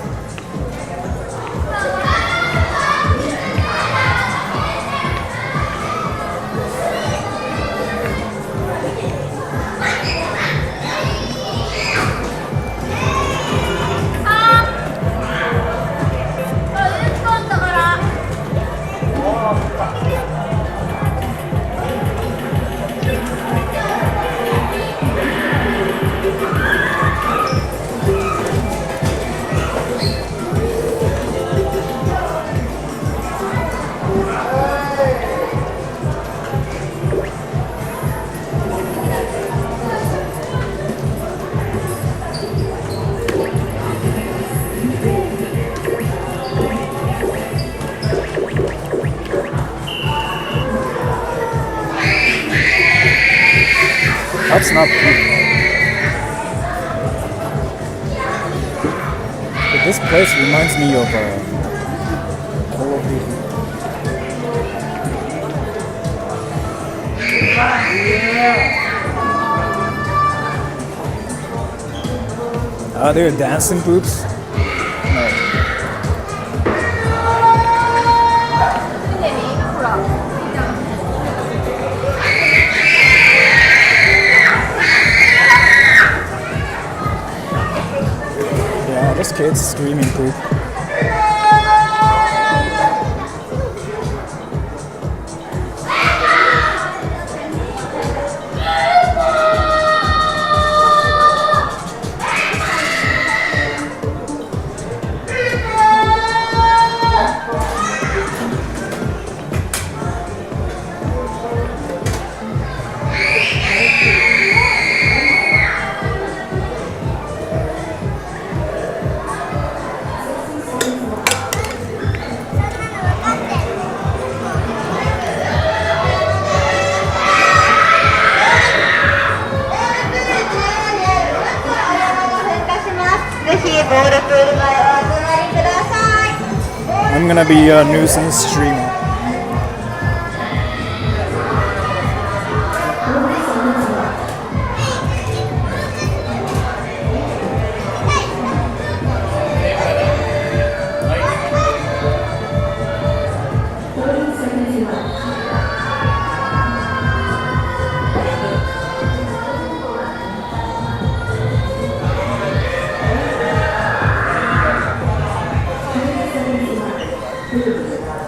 That's not good. But this place reminds me of Call of Duty. Are there dancing booths? No. Yeah, this kid's screaming poop. I'm gonna be a nuisance streamer.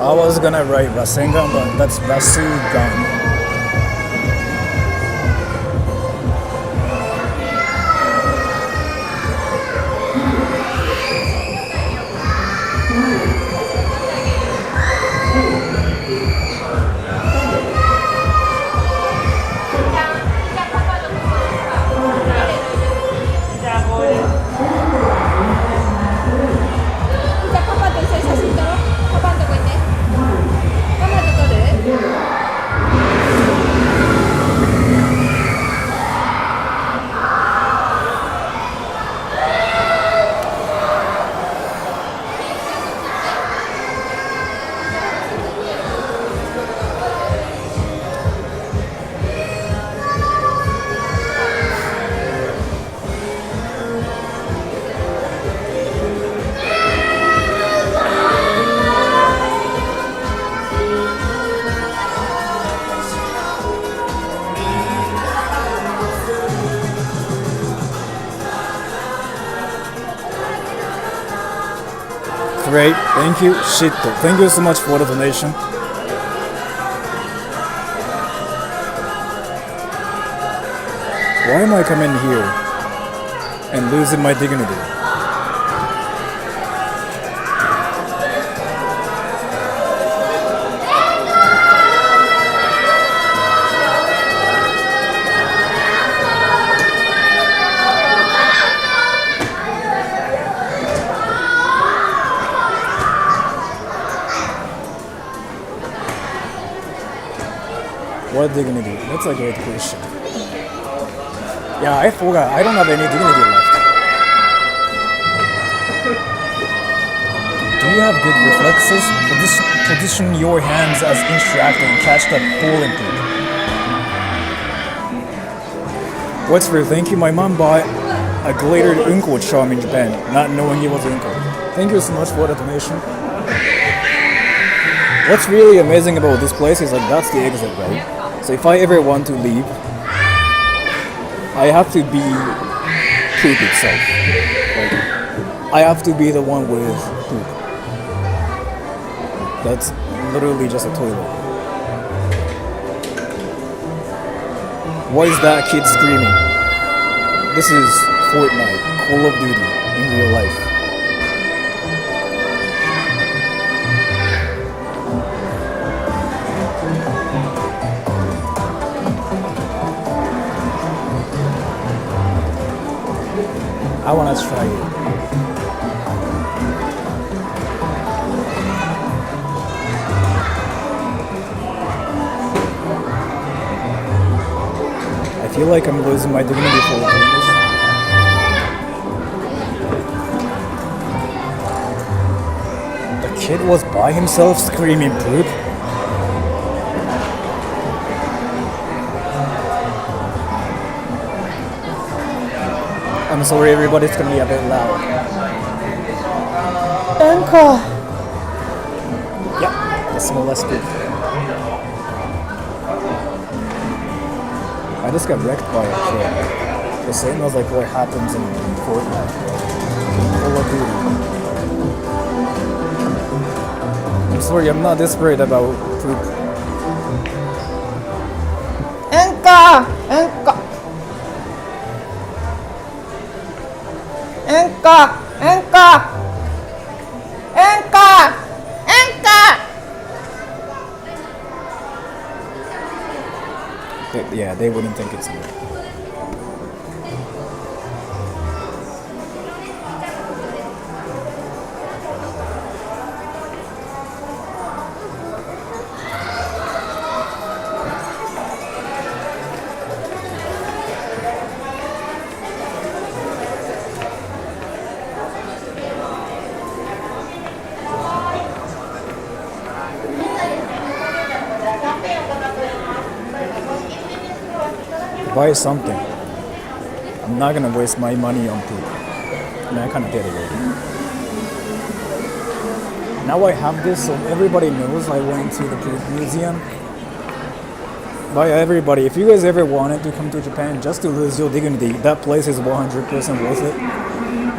I was gonna write Rasengan, but that's Basugan. Great, thank you. Shit, thank you so much for the donation. Why am I coming here and losing my dignity? What dignity? That's a great question. Yeah, I forgot. I don't have any dignity left. says position your hands as instructed and catch that falling poop. What's for thank you, my mom bought a glittered uncle charm in Japan, not knowing it was uncle. Thank you so much for the donation. What's really amazing about this place is like that's the exit, right? So if I ever want to leave, I have to be poop itself. Like, I have to be the one with poop. That's literally just a toilet. Why is that kid screaming? This is Fortnite, Call of Duty in real life. I wanna try it. I feel like I'm losing my dignity for doing this. The kid was by himself screaming poop. I'm sorry everybody, it's gonna be a bit loud. Anchor! Yeah, the smallest poop. I just got wrecked by a kid. The same as like what happens in Fortnite. Call of Duty. I'm sorry, I'm not desperate about poop. Anchor! Anchor! Anchor! Anchor! Anchor! Anchor! Yeah, they wouldn't think it's me. Buy something. I'm not gonna waste my money on poop. I mean, I kind of did it already. Now I have this, so everybody knows I went to the poop museum. By everybody, if you guys ever wanted to come to Japan just to lose your dignity, that place is 100% worth it.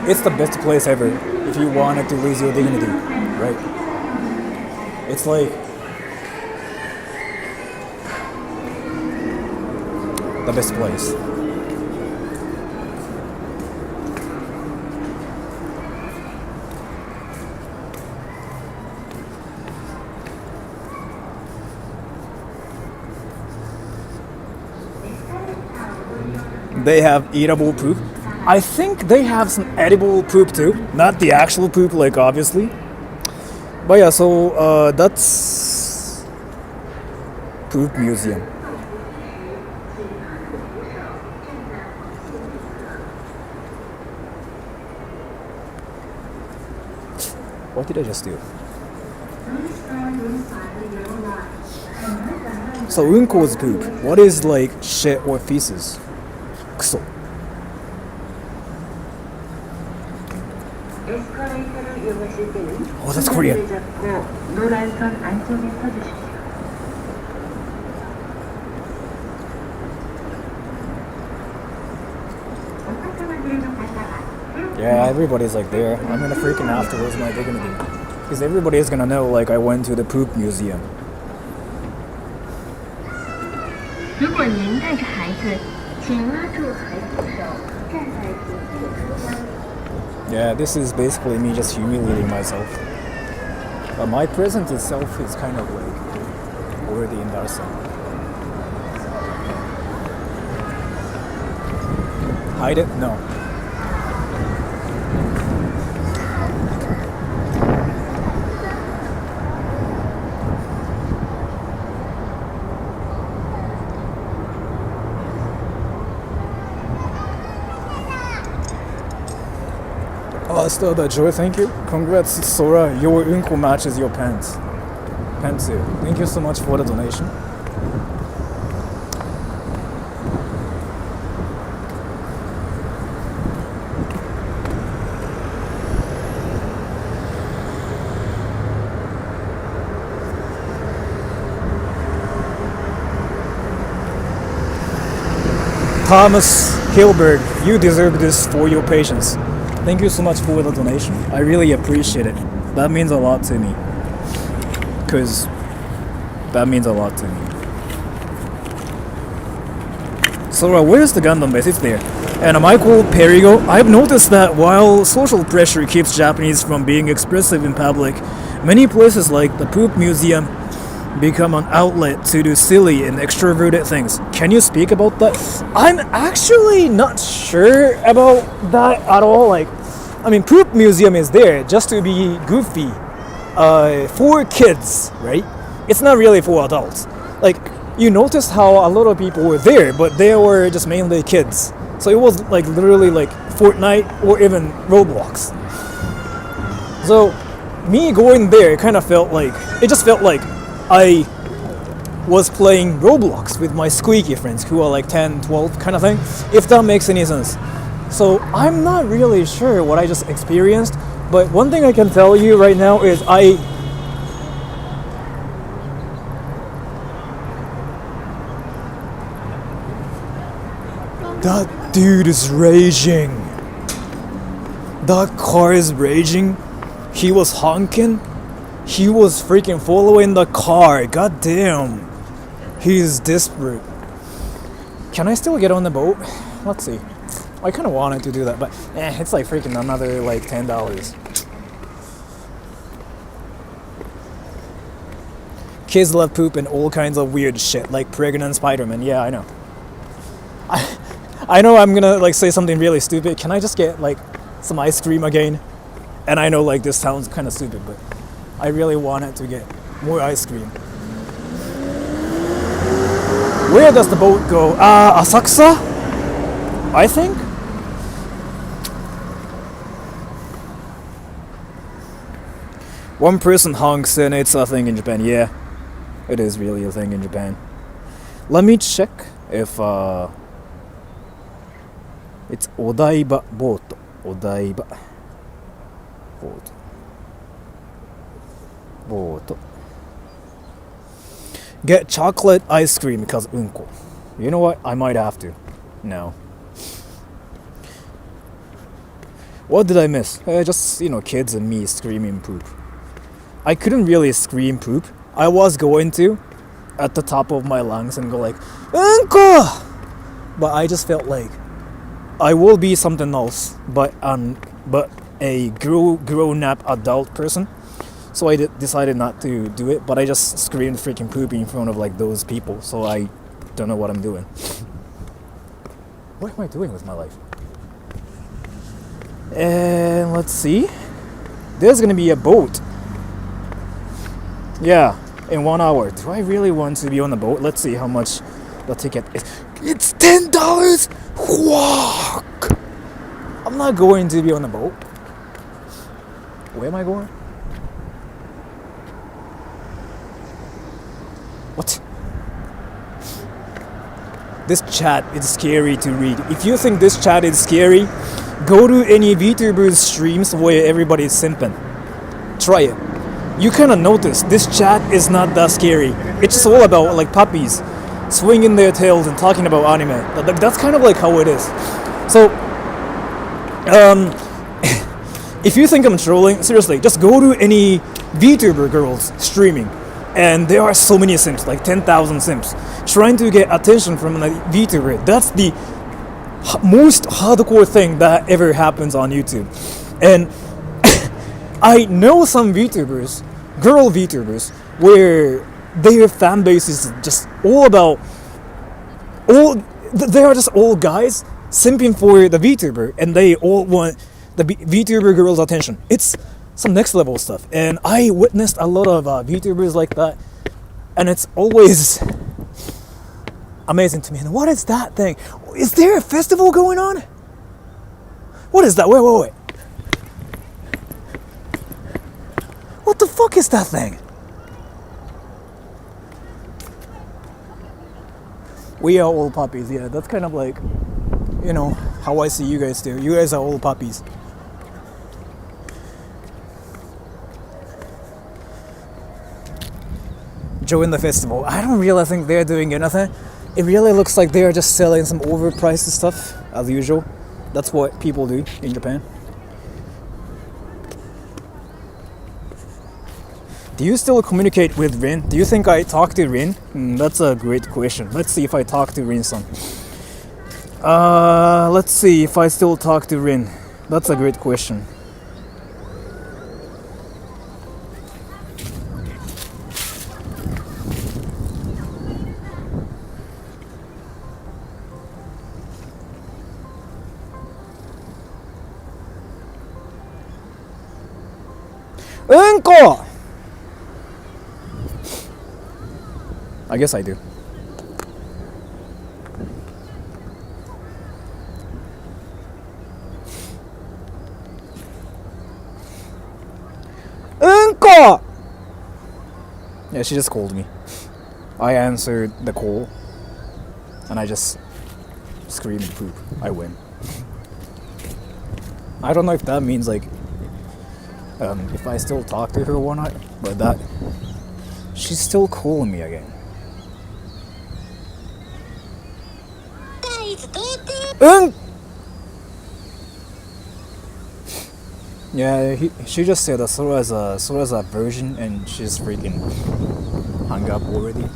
It's the best place ever if you wanted to lose your dignity, right? It's like the best place. They have eatable poop. I think they have some edible poop too. Not the actual poop, like obviously. But yeah, so that's poop museum. What did I just do? So unko is poop. What is like shit or feces? Kuso. Oh, that's Korean. Yeah, everybody's like there. I'm gonna freaking have to lose my dignity. Because everybody is gonna know like I went to the poop museum. Yeah, this is basically me just humiliating myself. But my present itself is kind of like already embarrassing. Hide it? No. Still the joy, thank you. Congrats, Sora. Your uncle matches your pants. Pantsuit. Thank you so much for the donation. Thomas Hilberg, you deserve this for your patience. Thank you so much for the donation. I really appreciate it. That means a lot to me. Because that means a lot to me. Sora, where's the Gundam base? It's there. And Michael Perigo, I've noticed that while social pressure keeps Japanese from being expressive in public, many places like the Poop Museum become an outlet to do silly and extroverted things. Can you speak about that? I'm actually not sure about that at all. Like, I mean, Poop Museum is there just to be goofy for kids, right? It's not really for adults. Like, you notice how a lot of people were there, but they were just mainly kids. So it was like literally like Fortnite or even Roblox. So me going there kind of felt like, it just felt like I was playing Roblox with my squeaky friends who are like 10, 12 kind of thing, if that makes any sense. So I'm not really sure what I just experienced, but one thing I can tell you right now is that dude is raging. That car is raging. He was honking. He was freaking following the car. God damn. He's desperate. Can I still get on the boat? Let's see. I kind of wanted to do that, but it's like freaking another like $10. Kids love poop and all kinds of weird shit, like pregnant Spider-Man. Yeah, I know. I know I'm gonna like say something really stupid. Can I just get like some ice cream again? And I know like this sounds kind of stupid, but I really wanted to get more ice cream. Where does the boat go? Asakusa? I think? One person honks and it's a thing in Japan. Yeah, it is really a thing in Japan. Let me check if it's Odaiba boat. Odaiba boat. Boat. Get chocolate ice cream because unko. You know what? I might have to. No. What did I miss? Just, kids and me screaming poop. I couldn't really scream poop. I was going to at the top of my lungs and go like, unko! But I just felt like I will be something else, but a grown-up adult person. So I decided not to do it, but I just screamed freaking poop in front of like those people. So I don't know what I'm doing. What am I doing with my life? And let's see. There's gonna be a boat. Yeah, in 1 hour. Do I really want to be on the boat? Let's see how much the ticket is. It's $10! Fuck! I'm not going to be on the boat. Where am I going? What? This chat is scary to read. If you think this chat is scary, go to any VTuber's streams where everybody is simping. Try it. You kind of notice this chat is not that scary. It's just all about like puppies swinging their tails and talking about anime. That's kind of like how it is. So, if you think I'm trolling, seriously, just go to any VTuber girls streaming. And there are so many simps, like 10,000 simps, trying to get attention from a VTuber. That's the most hardcore thing that ever happens on YouTube. And I know some VTubers, girl VTubers, where their fan base is just all about, they are just all guys simping for the VTuber, and they all want the VTuber girl's attention. It's some next level stuff, and I witnessed a lot of VTubers like that, and it's always amazing to me. And what is that thing? Is there a festival going on? What is that? Wait. fuck is that thing? We are all puppies, yeah. That's kind of like, you know, how I see you guys too. You guys are all puppies. Join the festival. I don't really think they're doing anything. It really looks like they are just selling some overpriced stuff, as usual. That's what people do in Japan. Do you still communicate with Rin? Do you think I talk to Rin? That's a great question. Let's see if I talk to Rin-san. Let's see if I still talk to Rin. That's a great question. Unko! I guess I do. Unko! Yeah, she just called me. I answered the call and I just screamed poop. I win. I don't know if that means like if I still talk to her or not, but that she's still calling me again. Yeah, she just said that Sora's a virgin and she's freaking hung up already.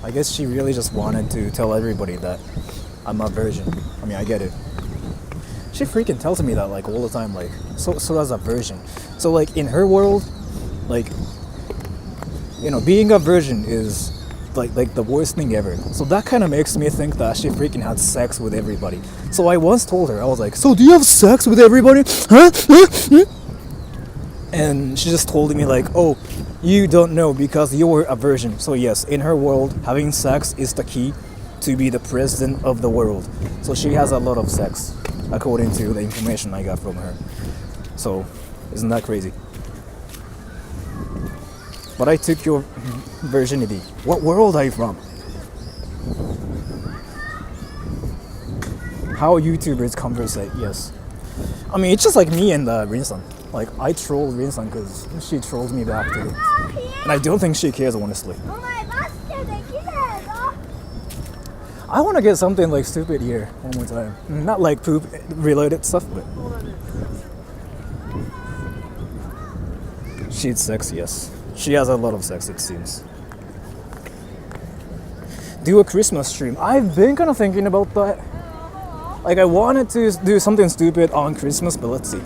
I guess she really just wanted to tell everybody that I'm a virgin. I mean, I get it. She freaking tells me that like all the time, like Sora's a virgin. So like in her world, like, you know, being a virgin is like the worst thing ever. So that kind of makes me think that she freaking had sex with everybody. So I once told her, I was like, so do you have sex with everybody? Huh? And she just told me like, oh, you don't know because you're a virgin. So yes, in her world, having sex is the key to be the president of the world. So she has a lot of sex, according to the information I got from her. So, isn't that crazy? But I took your virginity. What world are you from? How YouTubers conversate, yes. I mean, it's just like me and Rin-san. Like, I trolled Rin-san because she trolled me back too. And I don't think she cares, honestly. I want to get something like stupid here one more time. Not like poop related stuff, but she's sex, yes. She has a lot of sex, it seems. Do a Christmas stream. I've been kind of thinking about that. Like, I wanted to do something stupid on Christmas, but let's see.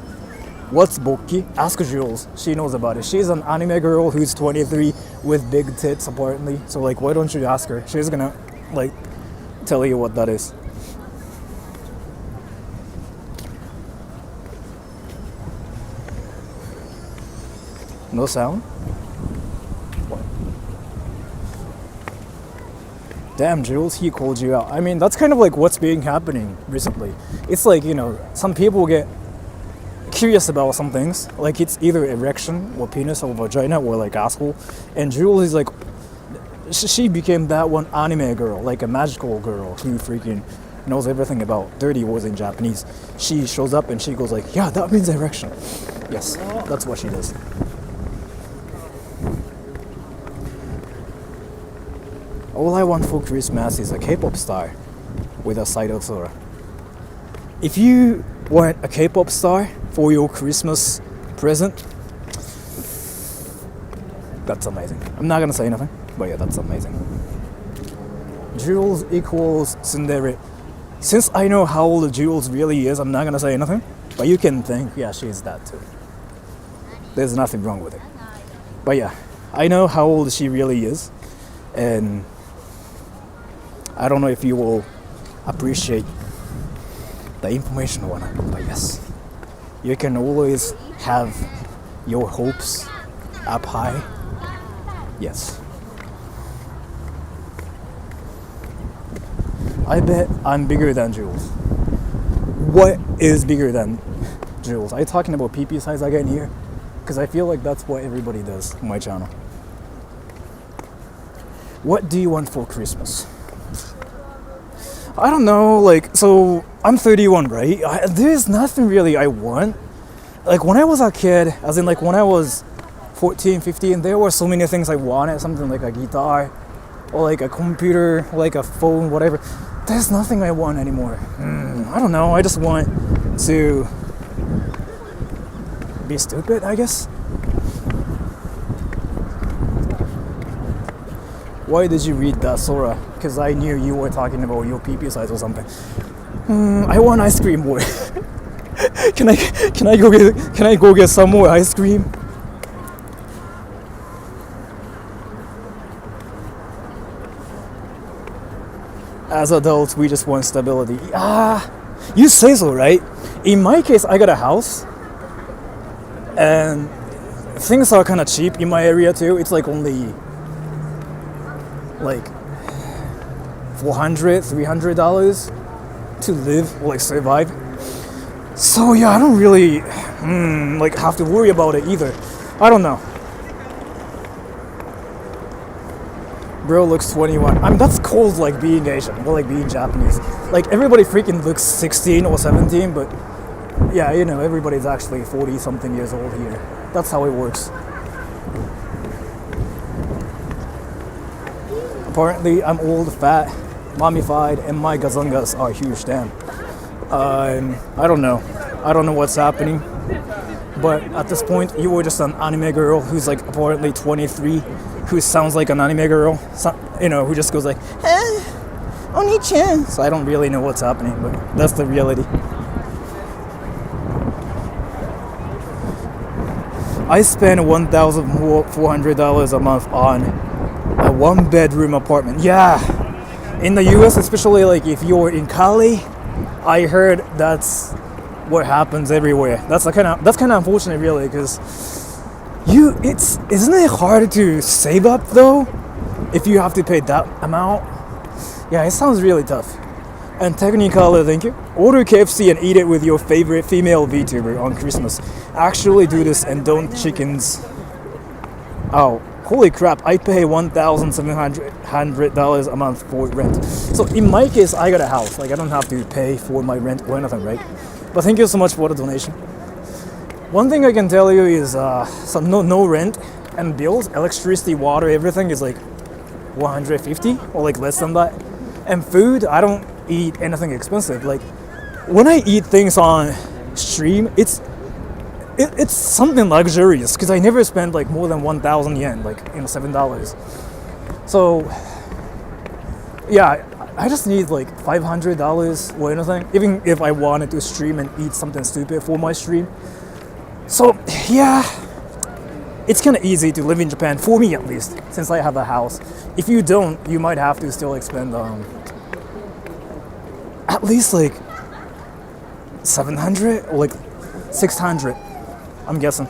What's Bokki? Ask Jules. She knows about it. She's an anime girl who's 23 with big tits, apparently. So, like, why don't you ask her? She's gonna, like, tell you what that is. No sound? What? Damn, Jules, he called you out. I mean, that's kind of like what's been happening recently. It's like, you know, some people get curious about some things. Like, it's either erection or penis or vagina or like asshole. And Jules is like, she became that one anime girl, like a magical girl who freaking knows everything about dirty words in Japanese. She shows up and she goes like, yeah, that means erection. Yes, that's what she does. All I want for Christmas is a K-pop star with a side of Sora. If you want a K-pop star for your Christmas present, that's amazing. I'm not gonna say nothing, but yeah, that's amazing. Jules equals tsundere. Since I know how old Jules really is, I'm not gonna say anything, but you can think, yeah, she's that too. There's nothing wrong with it. But yeah, I know how old she really is, and I don't know if you will appreciate the information or not, but yes, you can always have your hopes up high. Yes. I bet I'm bigger than Jules. What is bigger than Jules? Are you talking about PP size again here? because I feel like that's what everybody does on my channel. What do you want for Christmas? I don't know, like, so I'm 31, right? There's nothing really I want. Like, when I was a kid, as in, like, when I was 14, 15, there were so many things I wanted, something like a guitar, or like a computer, like a phone, whatever. There's nothing I want anymore. I don't know, I just want to be stupid, I guess. Why did you read that, Sora? Because I knew you were talking about your PP size or something. I want ice cream more. Can I go get some more ice cream? As adults, we just want stability. You say so, right? In my case, I got a house, and things are kind of cheap in my area too. It's like only like $400, $300 to live or like survive. So yeah, I don't really like have to worry about it either. I don't know. Bro looks 21. I mean, that's cold, like being Asian or like being Japanese. Like everybody freaking looks 16 or 17, but yeah, you know, everybody's actually 40 something years old here. That's how it works. Apparently, I'm old, fat, mummified, and my gazungas are huge. Damn. I don't know. I don't know what's happening. But at this point, you were just an anime girl who's like apparently 23, who sounds like an anime girl. So, you know, who just goes like, Oni-chan. So I don't really know what's happening, but that's the reality. I spend $1,400 a month on a one-bedroom apartment. Yeah, in the U.S., especially like if you're in Cali, I heard that's what happens everywhere. That's kind of unfortunate, really, because isn't it hard to save up though if you have to pay that amount? Yeah, it sounds really tough. And Technicolor, thank you. Order KFC and eat it with your favorite female VTuber on Christmas. Actually do this and don't chickens. Oh, holy crap, I pay $1,700 a month for rent. So in my case, I got a house. Like, I don't have to pay for my rent or anything, right? But thank you so much for the donation. One thing I can tell you is no rent and bills, electricity, water, everything is like $150 or like less than that. And food, I don't eat anything expensive. Like, when I eat things on stream, it's something luxurious because I never spend like more than 1,000 yen, like, you know, $7. So yeah, I just need like $500 or anything, even if I wanted to stream and eat something stupid for my stream. So yeah, it's kind of easy to live in Japan, for me at least, since I have a house. If you don't, you might have to still expend at least like 700 or like 600, I'm guessing.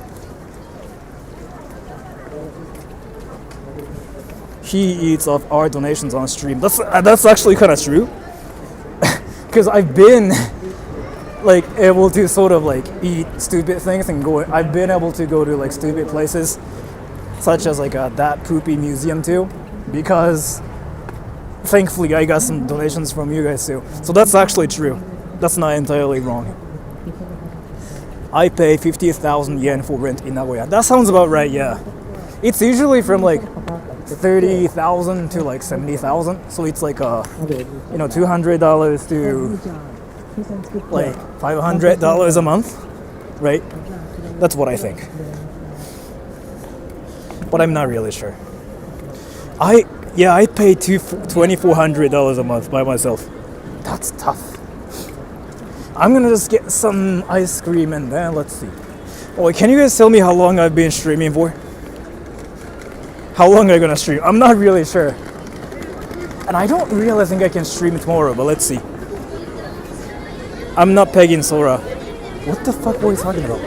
He eats off our donations on stream. That's actually kind of true, because I've been like able to sort of like eat stupid things and go. I've been able to go to like stupid places, such as like that poopy museum too, because thankfully I got some donations from you guys too. So that's actually true. That's not entirely wrong. I pay 50,000 yen for rent in Nagoya. That sounds about right, yeah. It's usually from like 30,000 to like 70,000. So it's like $200 to like $500 a month, right? That's what I think. But I'm not really sure. I pay $2,400 a month by myself. That's tough. I'm gonna just get some ice cream and then let's see. Oh, can you guys tell me how long I've been streaming for? How long are you gonna stream? I'm not really sure. And I don't really think I can stream tomorrow, but let's see. I'm not pegging Sora. What the fuck were you talking about?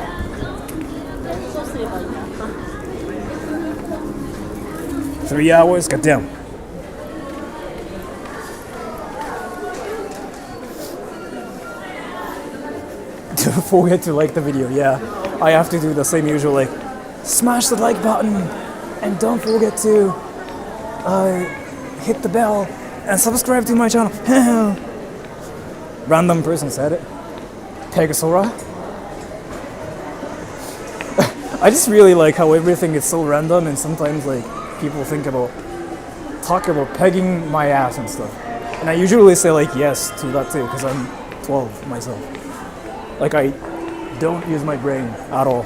Three hours? Goddamn. Don't forget to like the video. Yeah, I have to do the same usually. smash the like button and don't forget to hit the bell and subscribe to my channel. Random person said it. Sora. I just really like how everything is so random, and sometimes like people talk about pegging my ass and stuff. And I usually say like yes to that too, because I'm 12 myself. Like I don't use my brain at all.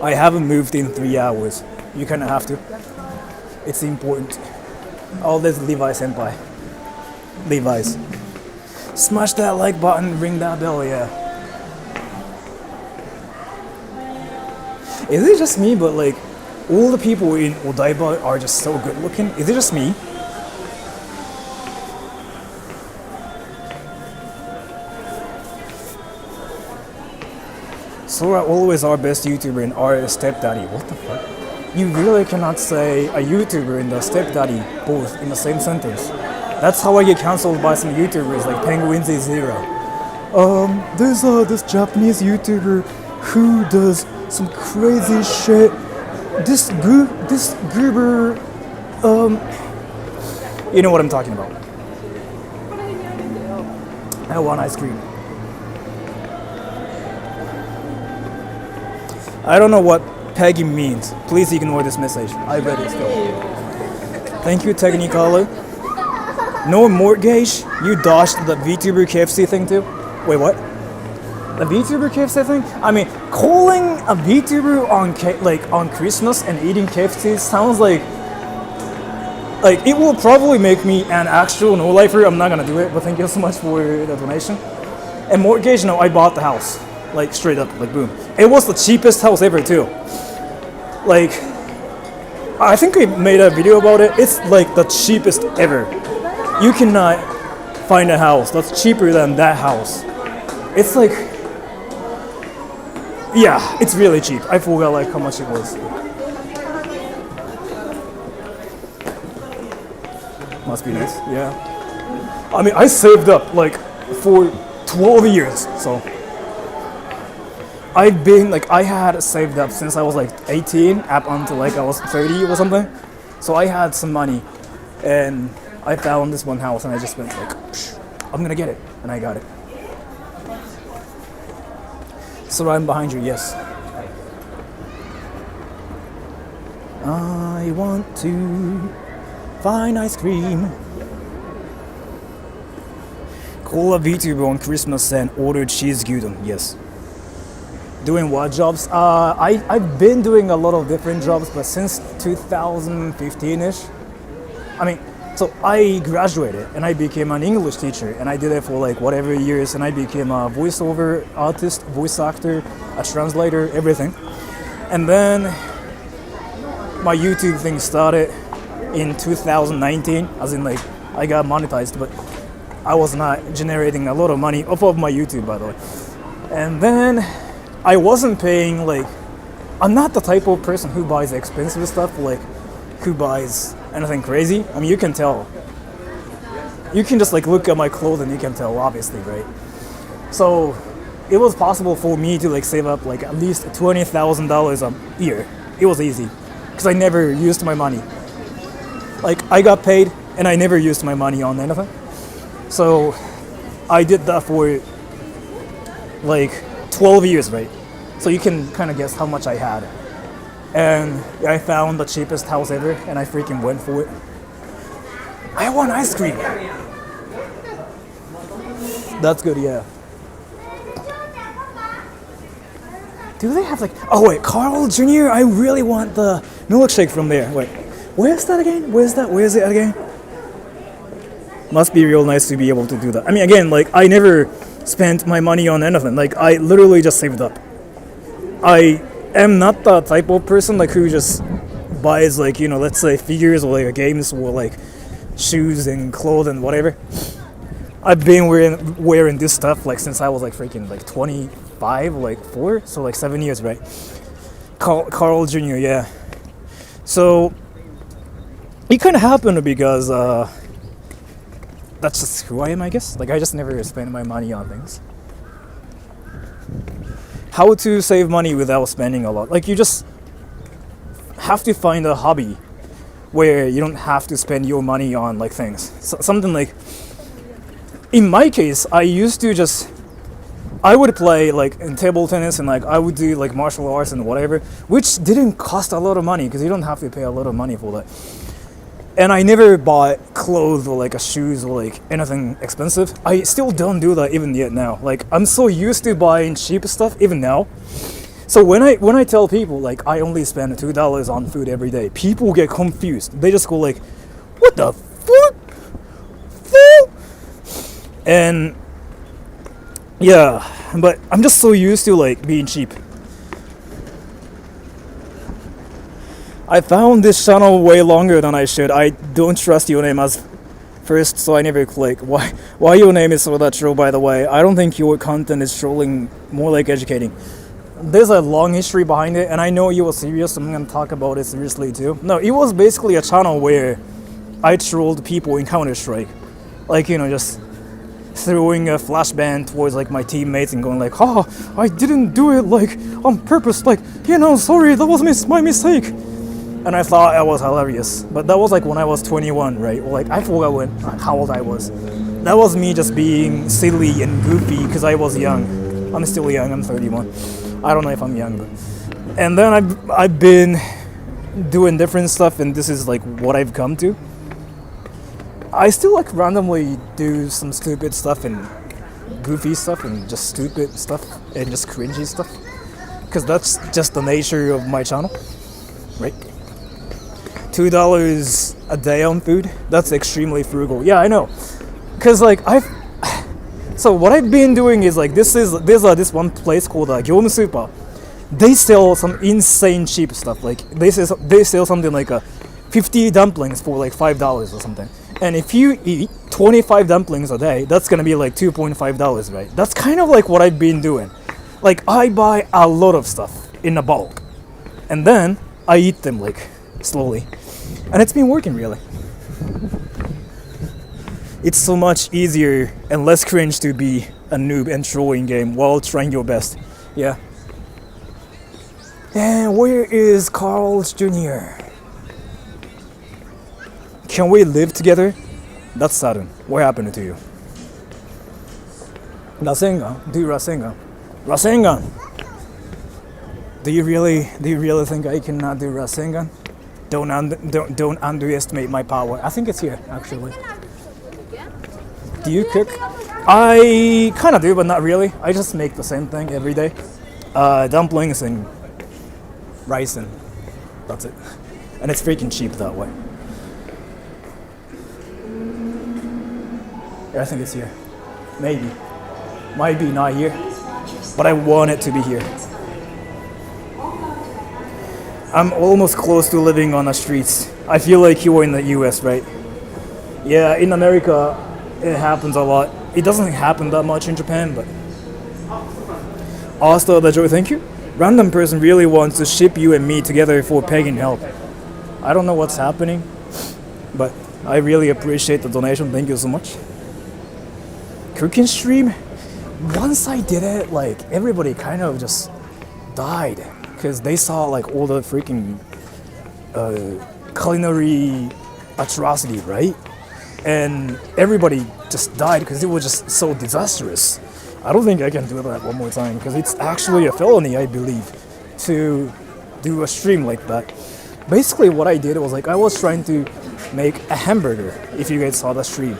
I haven't moved in 3 hours. You kind of have to. It's important. Oh, there's Levi senpai. Levi's. Smash that like button, ring that bell, yeah. Is it just me, but like, all the people in Odaiba are just so good looking? Is it just me? Sora always our best YouTuber and our stepdaddy. What the fuck? You really cannot say a YouTuber and a stepdaddy both in the same sentence. That's how I get cancelled by some YouTubers like Penguins0. There's this Japanese YouTuber who does some crazy shit. This goober, you know what I'm talking about. I want ice cream. I don't know what pegging means. Please ignore this message. I read it still. Thank you, Technicolor. No mortgage? You dodged the VTuber KFC thing too? Wait, what? The VTuber KFC thing? I mean, calling a VTuber on Christmas and eating KFC sounds like it will probably make me an actual no-lifer. I'm not gonna do it, but thank you so much for the donation. And mortgage, no, I bought the house. Like straight up, like boom. It was the cheapest house ever too. Like, I think we made a video about it. It's like the cheapest ever. You cannot find a house that's cheaper than that house. It's like, yeah, it's really cheap. I forgot like how much it was. Must be nice, yeah. I mean, I saved up like for 12 years, so. I had saved up since I was like 18 up until like I was 30 or something. So I had some money and I found this one house and I just went like, psh, I'm gonna get it. And I got it. So I'm behind you, yes. I want to find ice cream. Call a VTuber on Christmas and order cheese gyudon, yes. Doing what jobs? I've been doing a lot of different jobs, but since 2015-ish. I mean, so I graduated and I became an English teacher and I did it for like whatever years and I became a voiceover artist, voice actor, a translator, everything. And then my YouTube thing started in 2019, as in like I got monetized, but I was not generating a lot of money off of my YouTube, by the way. And then I wasn't paying like, I'm not the type of person who buys expensive stuff, like who buys anything crazy. I mean, you can tell. You can just like look at my clothes and you can tell, obviously, right? So it was possible for me to like save up like at least $20,000 a year. It was easy because I never used my money. Like I got paid and I never used my money on anything. So I did that for like 12 years, right? So you can kind of guess how much I had. And I found the cheapest house ever and I freaking went for it. I want ice cream. That's good, yeah. Do they have like, oh wait, Carl Jr., I really want the milkshake from there. Wait, where's that again? Where is it again? Must be real nice to be able to do that. I mean, again, like I never spent my money on anything. Like I literally just saved up. I am not the type of person like who just buys like, you know, let's say figures or like games or like shoes and clothes and whatever. I've been wearing this stuff like since I was like freaking like 25, like 4, so like 7 years, right? Carl Jr., yeah. So it kind of happened because that's just who I am, I guess. Like I just never spend my money on things. how to save money without spending a lot. Like, you just have to find a hobby where you don't have to spend your money on like things. So, something like, in my case, I would play like in table tennis, and like I would do like martial arts and whatever, which didn't cost a lot of money because you don't have to pay a lot of money for that. And I never bought clothes or like shoes or like anything expensive. I still don't do that even yet now. Like, I'm so used to buying cheap stuff even now. So when I tell people like I only spend $2 on food every day, people get confused. They just go like, "What the fuck?" And yeah, but I'm just so used to like being cheap. I found this channel way longer than I should. I don't trust your name as first, so I never click. Why your name is Sora troll, by the way? I don't think your content is trolling, more like educating. There's a long history behind it, and I know you were serious, so I'm gonna talk about it seriously too. No, it was basically a channel where I trolled people in Counter-Strike. Like, you know, just throwing a flashbang towards like my teammates and going like, "Oh, I didn't do it like on purpose, like, you know, sorry, that was my mistake." And I thought it was hilarious. But that was like when I was 21, right? Or like, I forgot how old I was. That was me just being silly and goofy because I was young. I'm still young, I'm 31. I don't know if I'm young, but... And then I've been doing different stuff, and this is like what I've come to. I still like randomly do some stupid stuff and goofy stuff and just stupid stuff and just cringy stuff. Because that's just the nature of my channel, right? $2 a day on food, that's extremely frugal. Yeah, I know. Because like so what I've been doing is like, there's this one place called Gyomu Super. They sell some insane cheap stuff. Like they sell something like 50 dumplings for like $5 or something. And if you eat 25 dumplings a day, that's gonna be like $2.5, right? That's kind of like what I've been doing. Like, I buy a lot of stuff in a bulk, and then I eat them like slowly, and it's been working really. It's so much easier and less cringe to be a noob and trolling game while trying your best. Yeah. And where is Carl's Jr.? Can we live together? That's sudden. What happened to you? Rasengan? Do Rasengan. Rasengan! Do you really think I cannot do Rasengan? Don't underestimate my power. I think it's here, actually. Do you cook? I kind of do, but not really. I just make the same thing every day. Dumplings and rice, and that's it. And it's freaking cheap that way. Yeah, I think it's here. Maybe. Might be not here. But I want it to be here. I'm almost close to living on the streets. I feel like you were in the US, right? Yeah, in America, it happens a lot. It doesn't happen that much in Japan, but... Hasta the joy, thank you. Random person really wants to ship you and me together for pagan help. I don't know what's happening, but I really appreciate the donation. Thank you so much. Cooking stream? Once I did it, like, everybody kind of just died because they saw like all the freaking culinary atrocity, right? And everybody just died because it was just so disastrous. I don't think I can do that one more time because it's actually a felony, I believe, to do a stream like that. Basically what I did was like, I was trying to make a hamburger, if you guys saw the stream.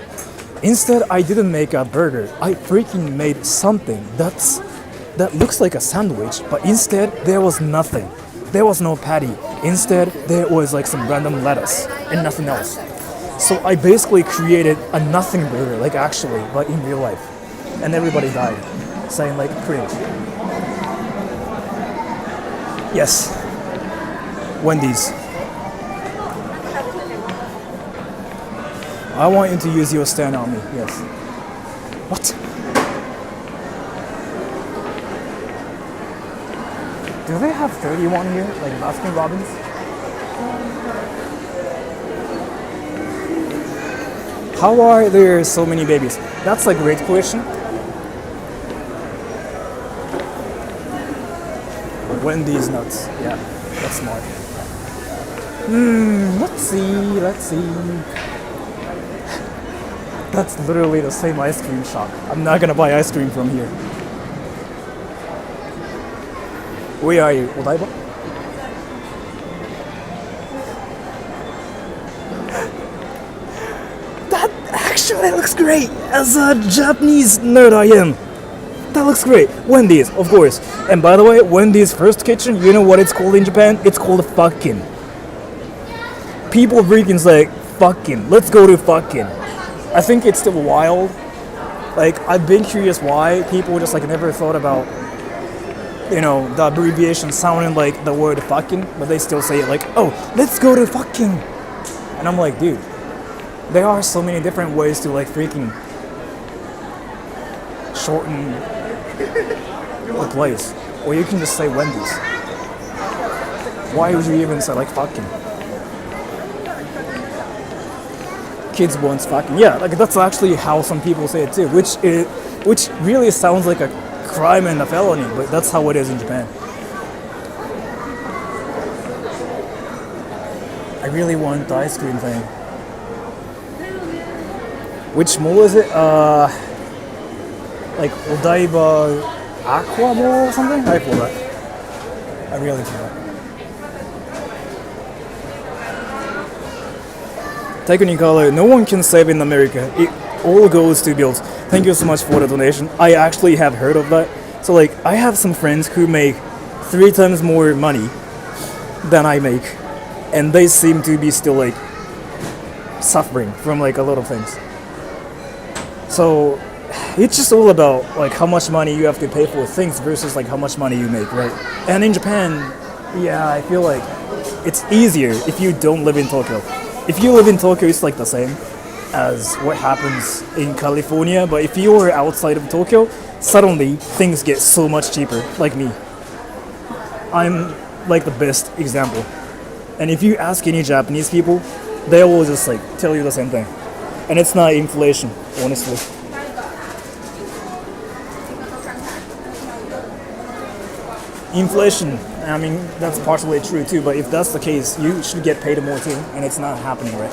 Instead, I didn't make a burger. I freaking made something that looks like a sandwich, but instead there was nothing. There was no patty. Instead, there was like some random lettuce and nothing else. So I basically created a nothing burger, like actually, but in real life. And everybody died, saying like cringe. Yes. Wendy's. I want you to use your stand on me, yes. What? Do they have 31 here, like Baskin Robbins? How are there so many babies? That's a great question. Wendy's nuts. Yeah, that's smart. Let's see. That's literally the same ice cream shop. I'm not gonna buy ice cream from here. Where are you? Odaiba? That actually looks great! As a Japanese nerd I am. That looks great. Wendy's, of course. And by the way, Wendy's first kitchen, you know what it's called in Japan? It's called fucking. People freaking say, fucking. Let's go to fucking. I think it's still wild. Like, I've been curious why people just like never thought about, you know, the abbreviation sounding like the word fucking, but they still say it like, oh, let's go to fucking. And I'm like, dude, there are so many different ways to like freaking shorten a place. Or you can just say Wendy's. Why would you even say like fucking? Kids wants fucking. Yeah, like that's actually how some people say it too, which really sounds like a crime and a felony, but that's how it is in Japan. I really want the ice cream thing. Which mall is it? Like Odaiba Aqua Mall or something? I forgot. I really forgot. Technically, no one can save in America. It all goes to bills. Thank you so much for the donation. I actually have heard of that. So like, I have some friends who make 3 times more money than I make, and they seem to be still like suffering from like a lot of things. So it's just all about like how much money you have to pay for things versus like how much money you make, right? And in Japan, yeah, I feel like it's easier if you don't live in Tokyo. If you live in Tokyo, it's like the same as what happens in California, but if you are outside of Tokyo, suddenly things get so much cheaper, like me. I'm like the best example. And if you ask any Japanese people, they will just like tell you the same thing. And it's not inflation, honestly. Inflation, I mean, that's partially true too, but if that's the case, you should get paid more too, and it's not happening, right?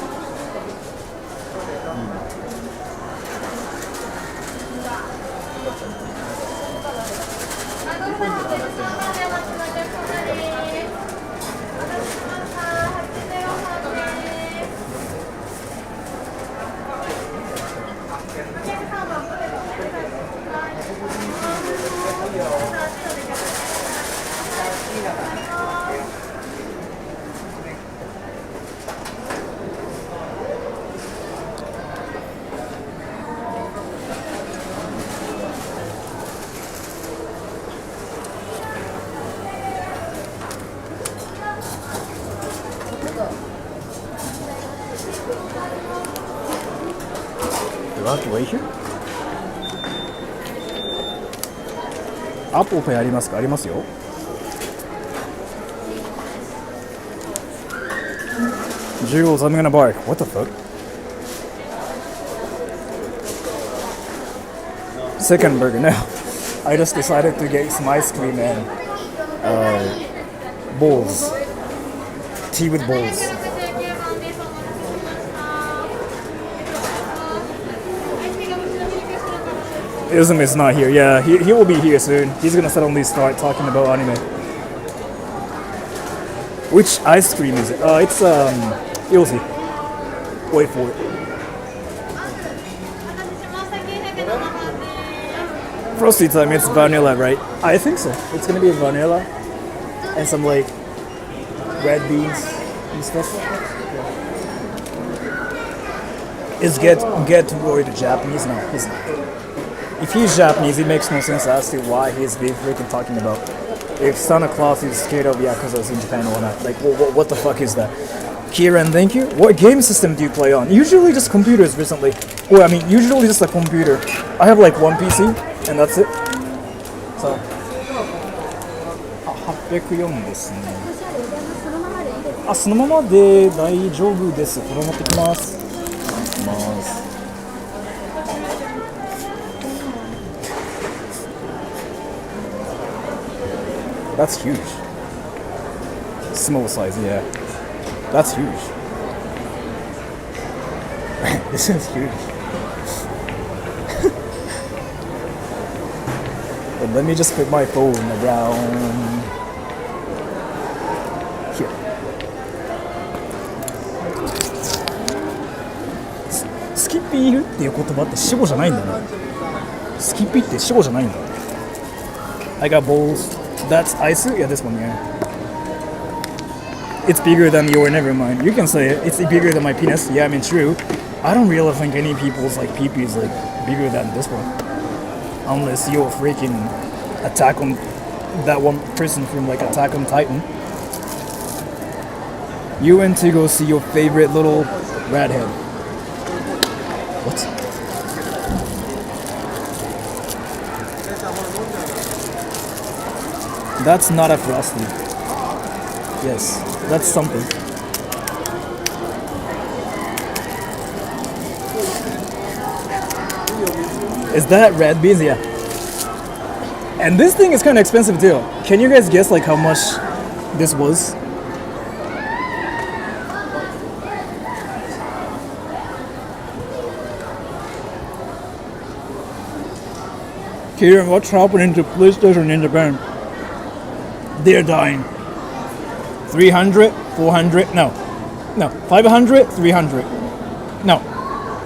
Do I have to wait here? Apple Pay ありますか？ありますよ。Jules, I'm gonna bark. What the fuck? Second burger now. I just decided to get some ice cream and bowls. Tea with bowls. Ism is not here. Yeah, he will be here soon. He's gonna suddenly start talking about anime. Which ice cream is it? It's you'll see. Wait for it. Frosty time. It's vanilla, right? I think so. It's gonna be vanilla and some like red beans and stuff. Is get worried Japanese? No, he's not. If he's Japanese, it makes no sense as to why he's being freaking talking about if Santa Claus is scared of Yakuza in Japan or not. Like, what the fuck is that? Kieran, thank you. What game system do you play on? Usually just computers recently. Well, I mean, usually just a computer. I have like one PC, and that's it. So, 804ですね。あ、そのままで大丈夫です。これ持ってきます。That's huge. Small size, yeah. That's huge. This is huge. But let me just put my phone around here. Skippy っていう言葉って死語じゃないんだね。Skippy って死語じゃないんだ。I got balls. That's ice? Yeah, this one, yeah. It's bigger than your, never mind. You can say it. It's bigger than my penis. Yeah, I mean, true. I don't really think any people's like pee-pee is like bigger than this one. Unless you're freaking Attack on that one person from like Attack on Titan. You went to go see your favorite little redhead. What? That's not a frosty. Yes, that's something. Is that red beans? Yeah. And this thing is kind of expensive too. Can you guys guess like how much this was? Kieran, what's happening to PlayStation in Japan? They're dying. 300, 400, no, 500, 300, no,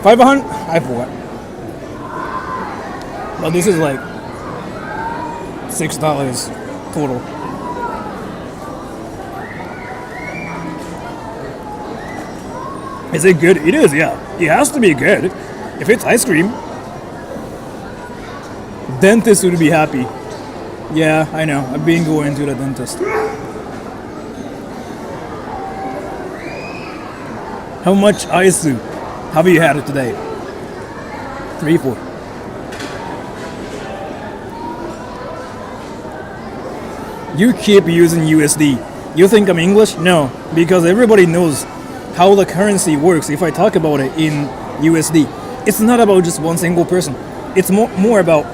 500, I forgot. But this is like $6 total. Is it good? It is, yeah. It has to be good. If it's ice cream, dentist would be happy. Yeah, I know. I've been going to the dentist. How much ice have you had today? 3, 4. You keep using USD. You think I'm English? No, because everybody knows how the currency works if I talk about it in USD. It's not about just one single person. It's more about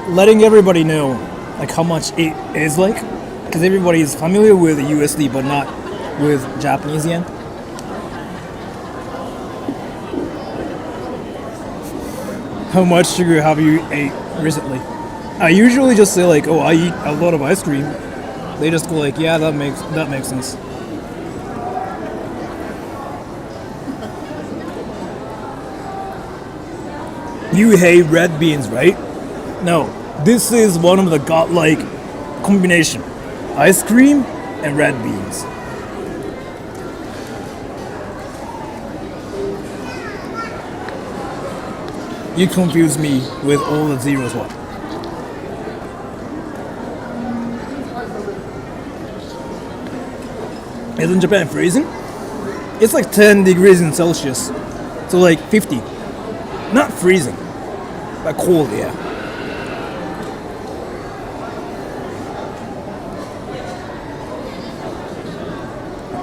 letting everybody know like how much it is like, because everybody is familiar with the USD but not with Japanese yen. How much sugar have you ate recently? I usually just say like, oh, I eat a lot of ice cream. They just go like, yeah, that makes sense. You hate red beans, right? No, this is one of the godlike combination. Ice cream and red beans. You confuse me with all the zeros. What? Isn't Japan freezing? It's like 10 degrees in Celsius. So like 50. Not freezing, but cold, yeah.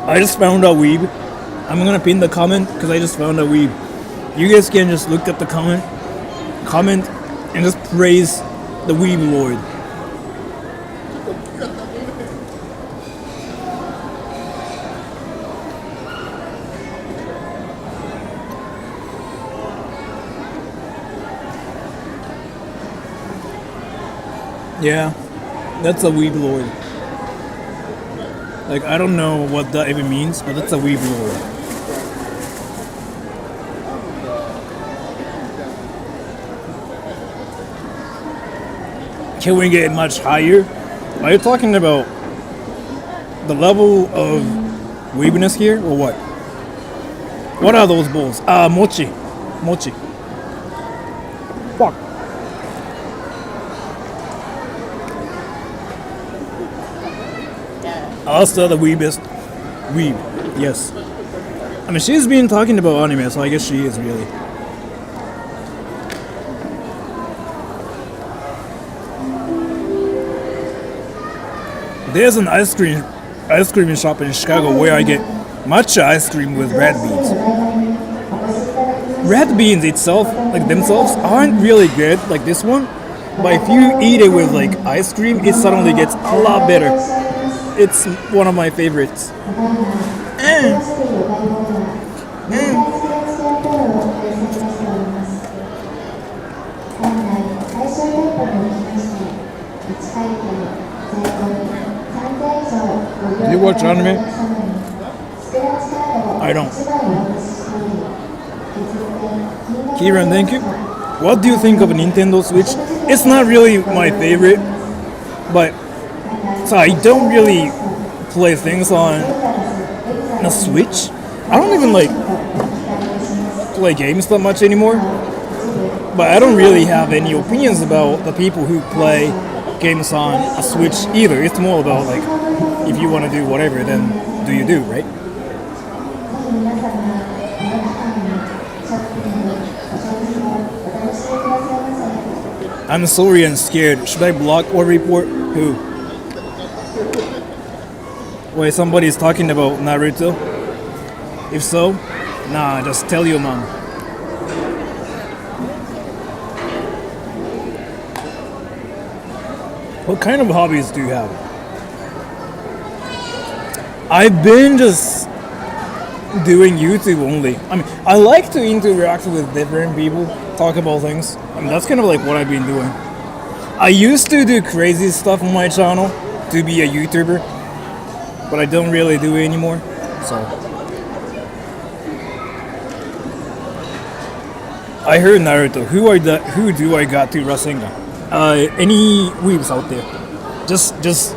I just found a weeb. I'm gonna pin the comment because I just found a weeb. You guys can just look at the comment, and just praise the weeb lord. Yeah, that's a weeb lord. Like, I don't know what that even means, but that's a weeb lord. Can we get much higher? Are you talking about the level of weebiness here, or what? What are those balls? Mochi. Fuck. Asta the weebest. Weeb. Yes. I mean, she's been talking about anime, so I guess she is really. There's an ice cream shop in Chicago where I get matcha ice cream with red beans. Red beans itself, like themselves, aren't really good like this one, But if you eat it with like ice cream, it suddenly gets a lot better. It's one of my favorites. Do you watch anime? I don't. Kieran, thank you. What do you think of a Nintendo Switch? It's not really my favorite, but so I don't really play things on a Switch. I don't even like play games that much anymore. But I don't really have any opinions about the people who play games on a Switch either. It's more about like, if you want to do whatever, then do you do, right? I'm sorry and scared. Should I block or report? Who? Wait, somebody's talking about Naruto? If so, nah, just tell your mom. What kind of hobbies do you have? I've been just doing YouTube only. I mean, I like to interact with different people, talk about things. I mean, that's kind of like what I've been doing. I used to do crazy stuff on my channel to be a YouTuber, but I don't really do it anymore. So I heard Naruto. Who do I got to Rasengan? Any weebs out there? Just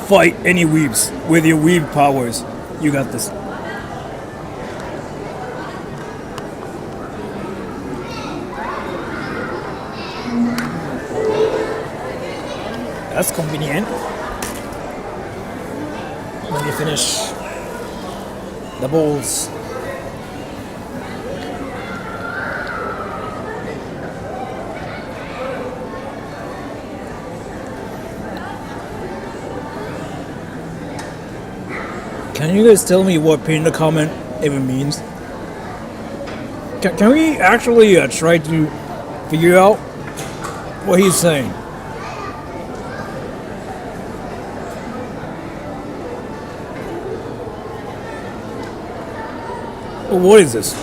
fight any weebs with your weeb powers. You got this. That's convenient. Let me finish the bowls. Can you guys tell me what pin the comment even means? Can we actually try to figure out what he's saying? What is this?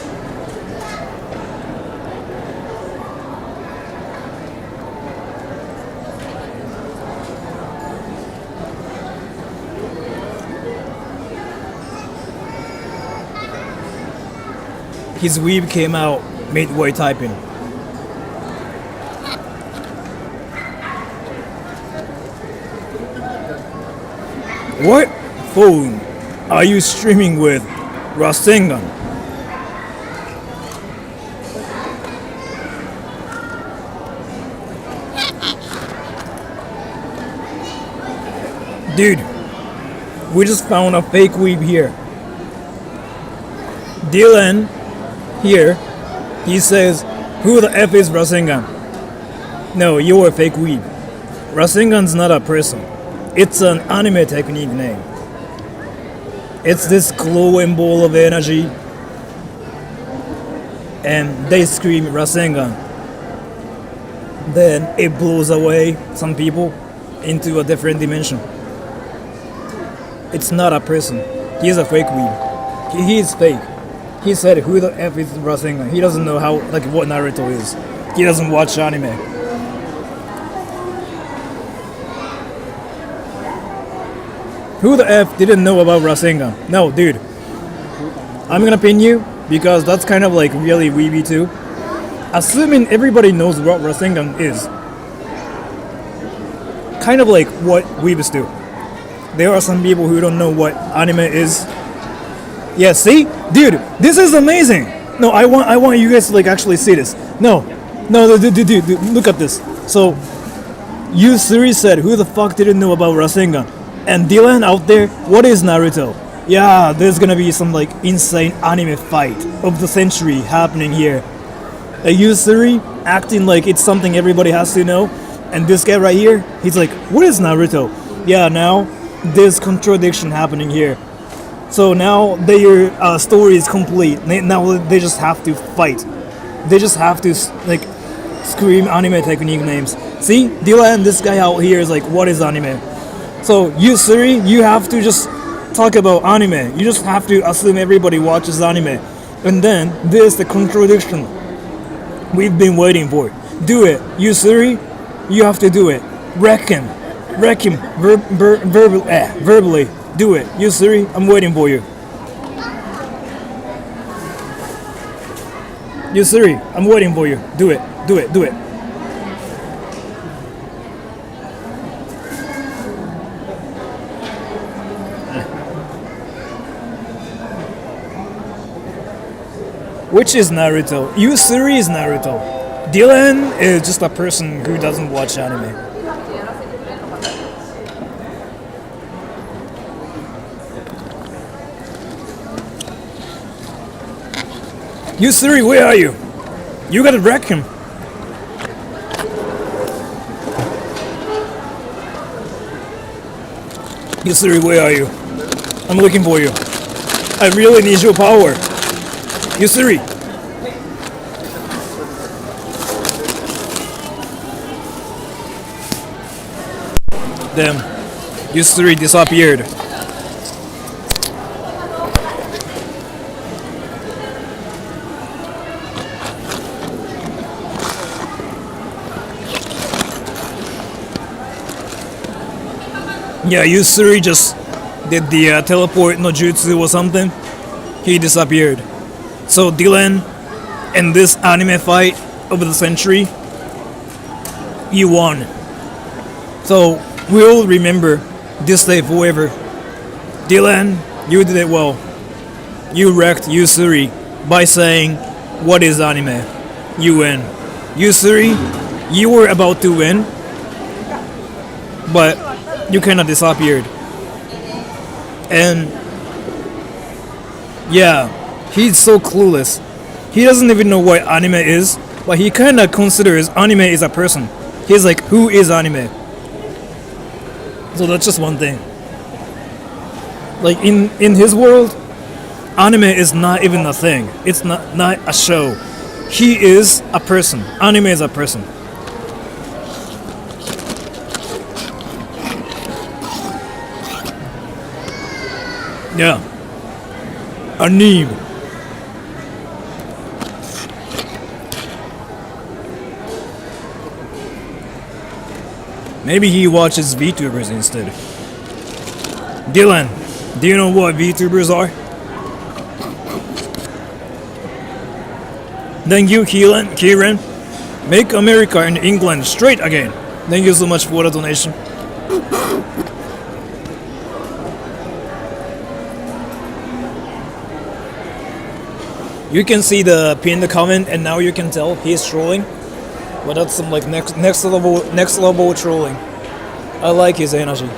His weeb came out midway typing. What phone are you streaming with, Rasengan? Dude, we just found a fake weeb here. Dylan here, he says, who the F is Rasengan? No, you're a fake weeb. Rasengan's not a person. It's an anime technique name. It's this glowing ball of energy, and they scream Rasengan. Then it blows away some people into a different dimension. It's not a person. He's a fake weeb. He is fake. He said, who the F is Rasengan? He doesn't know how, like, what Naruto is. He doesn't watch anime. Who the F didn't know about Rasengan? No, dude. I'm gonna pin you, because that's kind of like really weeby too. Assuming everybody knows what Rasengan is. Kind of like what weebs do. There are some people who don't know what anime is. Yeah, see? Dude, this is amazing! No, I want you guys to like actually see this. No, dude, look at this. So, you three said, who the fuck didn't know about Rasengan? And Dylan out there, what is Naruto? Yeah, there's gonna be some like insane anime fight of the century happening here. You three acting like it's something everybody has to know. And this guy right here, he's like, what is Naruto? Yeah, now there's contradiction happening here. So now their story is complete. Now they just have to fight. They just have to like scream anime technique names. See, Dylan, this guy out here is like, what is anime? So you, Siri, you have to just talk about anime. You just have to assume everybody watches anime. And then this is the contradiction we've been waiting for. Do it. You, Siri, you have to do it. Wreck him, verbally. Do it. You, Siri, I'm waiting for you. You, Siri, I'm waiting for you. Do it. Which is Naruto? You, Siri, is Naruto. Dylan is just a person who doesn't watch anime. You, Siri, where are you? You gotta wreck him. You, Siri, where are you? I'm looking for you. I really need your power. You, Siri. Damn. You, Siri, disappeared. Yeah, Yusuri just did the teleport no jutsu or something. He disappeared. So Dylan, in this anime fight of the century, you won. So we'll remember this day forever. Dylan, you did it well. You wrecked Yusuri by saying, "What is anime?" You win. Yusuri, you were about to win, but you kinda disappeared. And yeah, he's so clueless. He doesn't even know what anime is, but he kinda considers anime is a person. He's like, who is anime? So that's just one thing. Like in his world, anime is not even a thing. It's not a show. He is a person. Anime is a person. Yeah. Anime. Maybe he watches VTubers instead. Dylan, do you know what VTubers are? Thank you, Kieran. Make America and England straight again. Thank you so much for the donation. You can see the pinned comment, and now you can tell he's trolling. But that's some like next level trolling. I like his energy.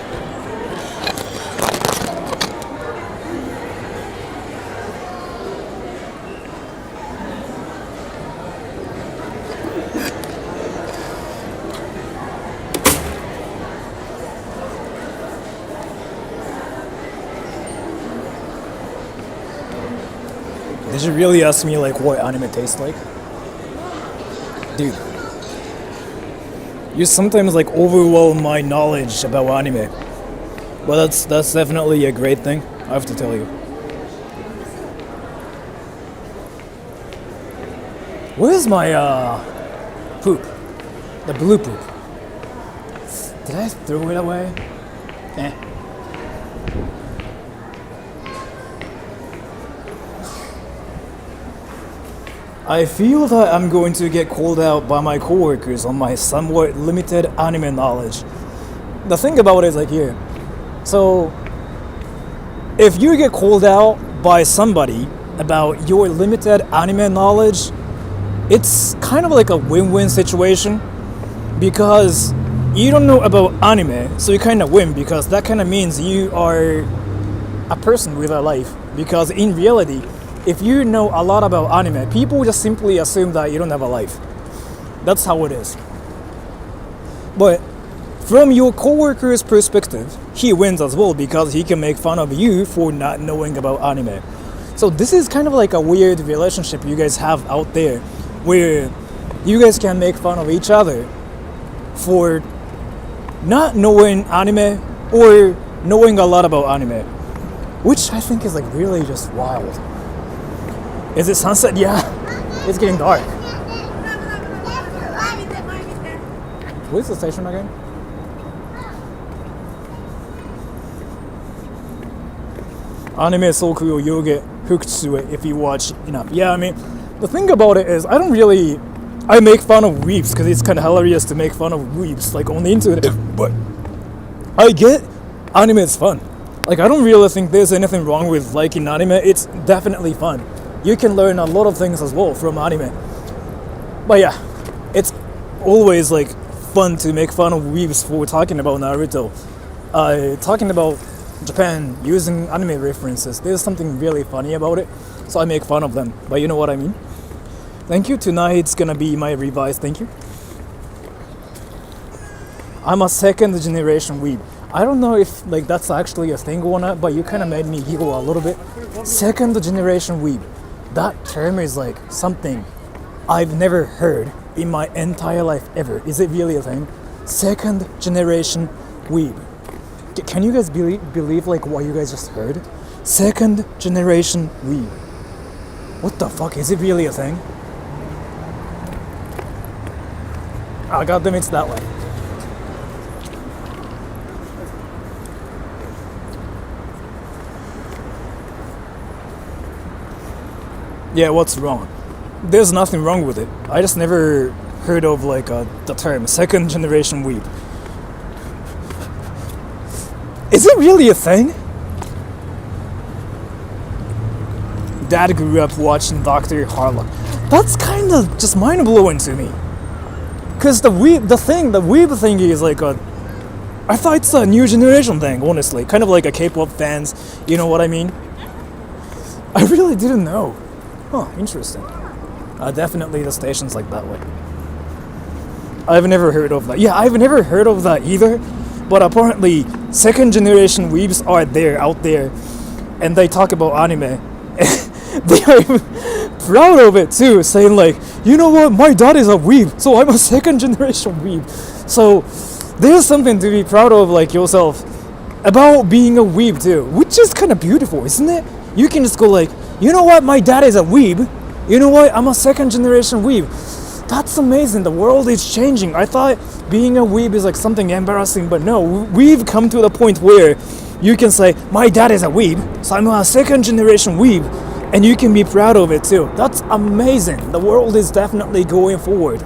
Did you really ask me like what anime tastes like? Dude. You sometimes like overwhelm my knowledge about anime. But that's definitely a great thing, I have to tell you. Where's my poop? The blue poop. Did I throw it away? Eh. I feel that I'm going to get called out by my coworkers on my somewhat limited anime knowledge. The thing about it is like here. So, if you get called out by somebody about your limited anime knowledge, it's kind of like a win-win situation because you don't know about anime, so you kind of win because that kind of means you are a person with a life. Because in reality, if you know a lot about anime, people just simply assume that you don't have a life. That's how it is. But from your coworker's perspective, he wins as well because he can make fun of you for not knowing about anime. So this is kind of like a weird relationship you guys have out there where you guys can make fun of each other for not knowing anime or knowing a lot about anime, which I think is like really just wild. Is it sunset? Yeah, it's getting dark. Where's the station again? Anime is so cool, you'll get hooked to it if you watch enough. Yeah, I mean, the thing about it is, I make fun of weebs because it's kind of hilarious to make fun of weebs, like on the internet, but I get anime is fun. Like, I don't really think there's anything wrong with liking anime. It's definitely fun. You can learn a lot of things as well from anime. But yeah, it's always like fun to make fun of weebs for talking about Naruto. Talking about Japan using anime references, there's something really funny about it, so I make fun of them, but you know what I mean. Thank you. Tonight's gonna be my revised thank you. I'm a second generation weeb. I don't know if like that's actually a thing or not, but you kind of made me giggle a little bit. Second generation weeb, that term is like something I've never heard in my entire life ever. Is it really a thing? Second generation weeb. Can you guys believe like what you guys just heard? Second generation weeb. What the fuck? Is it really a thing? Oh, goddamn, it's that way. Yeah, what's wrong? There's nothing wrong with it. I just never heard of like the term second generation weeb. Is it really a thing? Dad grew up watching Dr. Harlock. That's kind of just mind-blowing to me. Cause the weeb thing is like I thought it's a new generation thing, honestly. Kind of like a K-pop fans, you know what I mean? I really didn't know. Huh, interesting. Definitely the station's like that way. I've never heard of that. Yeah, I've never heard of that either. But apparently, second generation weebs are out there, and they talk about anime. They are proud of it too, saying like, you know what, my dad is a weeb, so I'm a second generation weeb. So there's something to be proud of, like yourself, about being a weeb too, which is kind of beautiful, isn't it? You can just go like, you know what, my dad is a weeb. You know what, I'm a second generation weeb. That's amazing. The world is changing. I thought being a weeb is like something embarrassing, but no, we've come to the point where you can say, my dad is a weeb, so I'm a second generation weeb, and you can be proud of it too. That's amazing. The world is definitely going forward.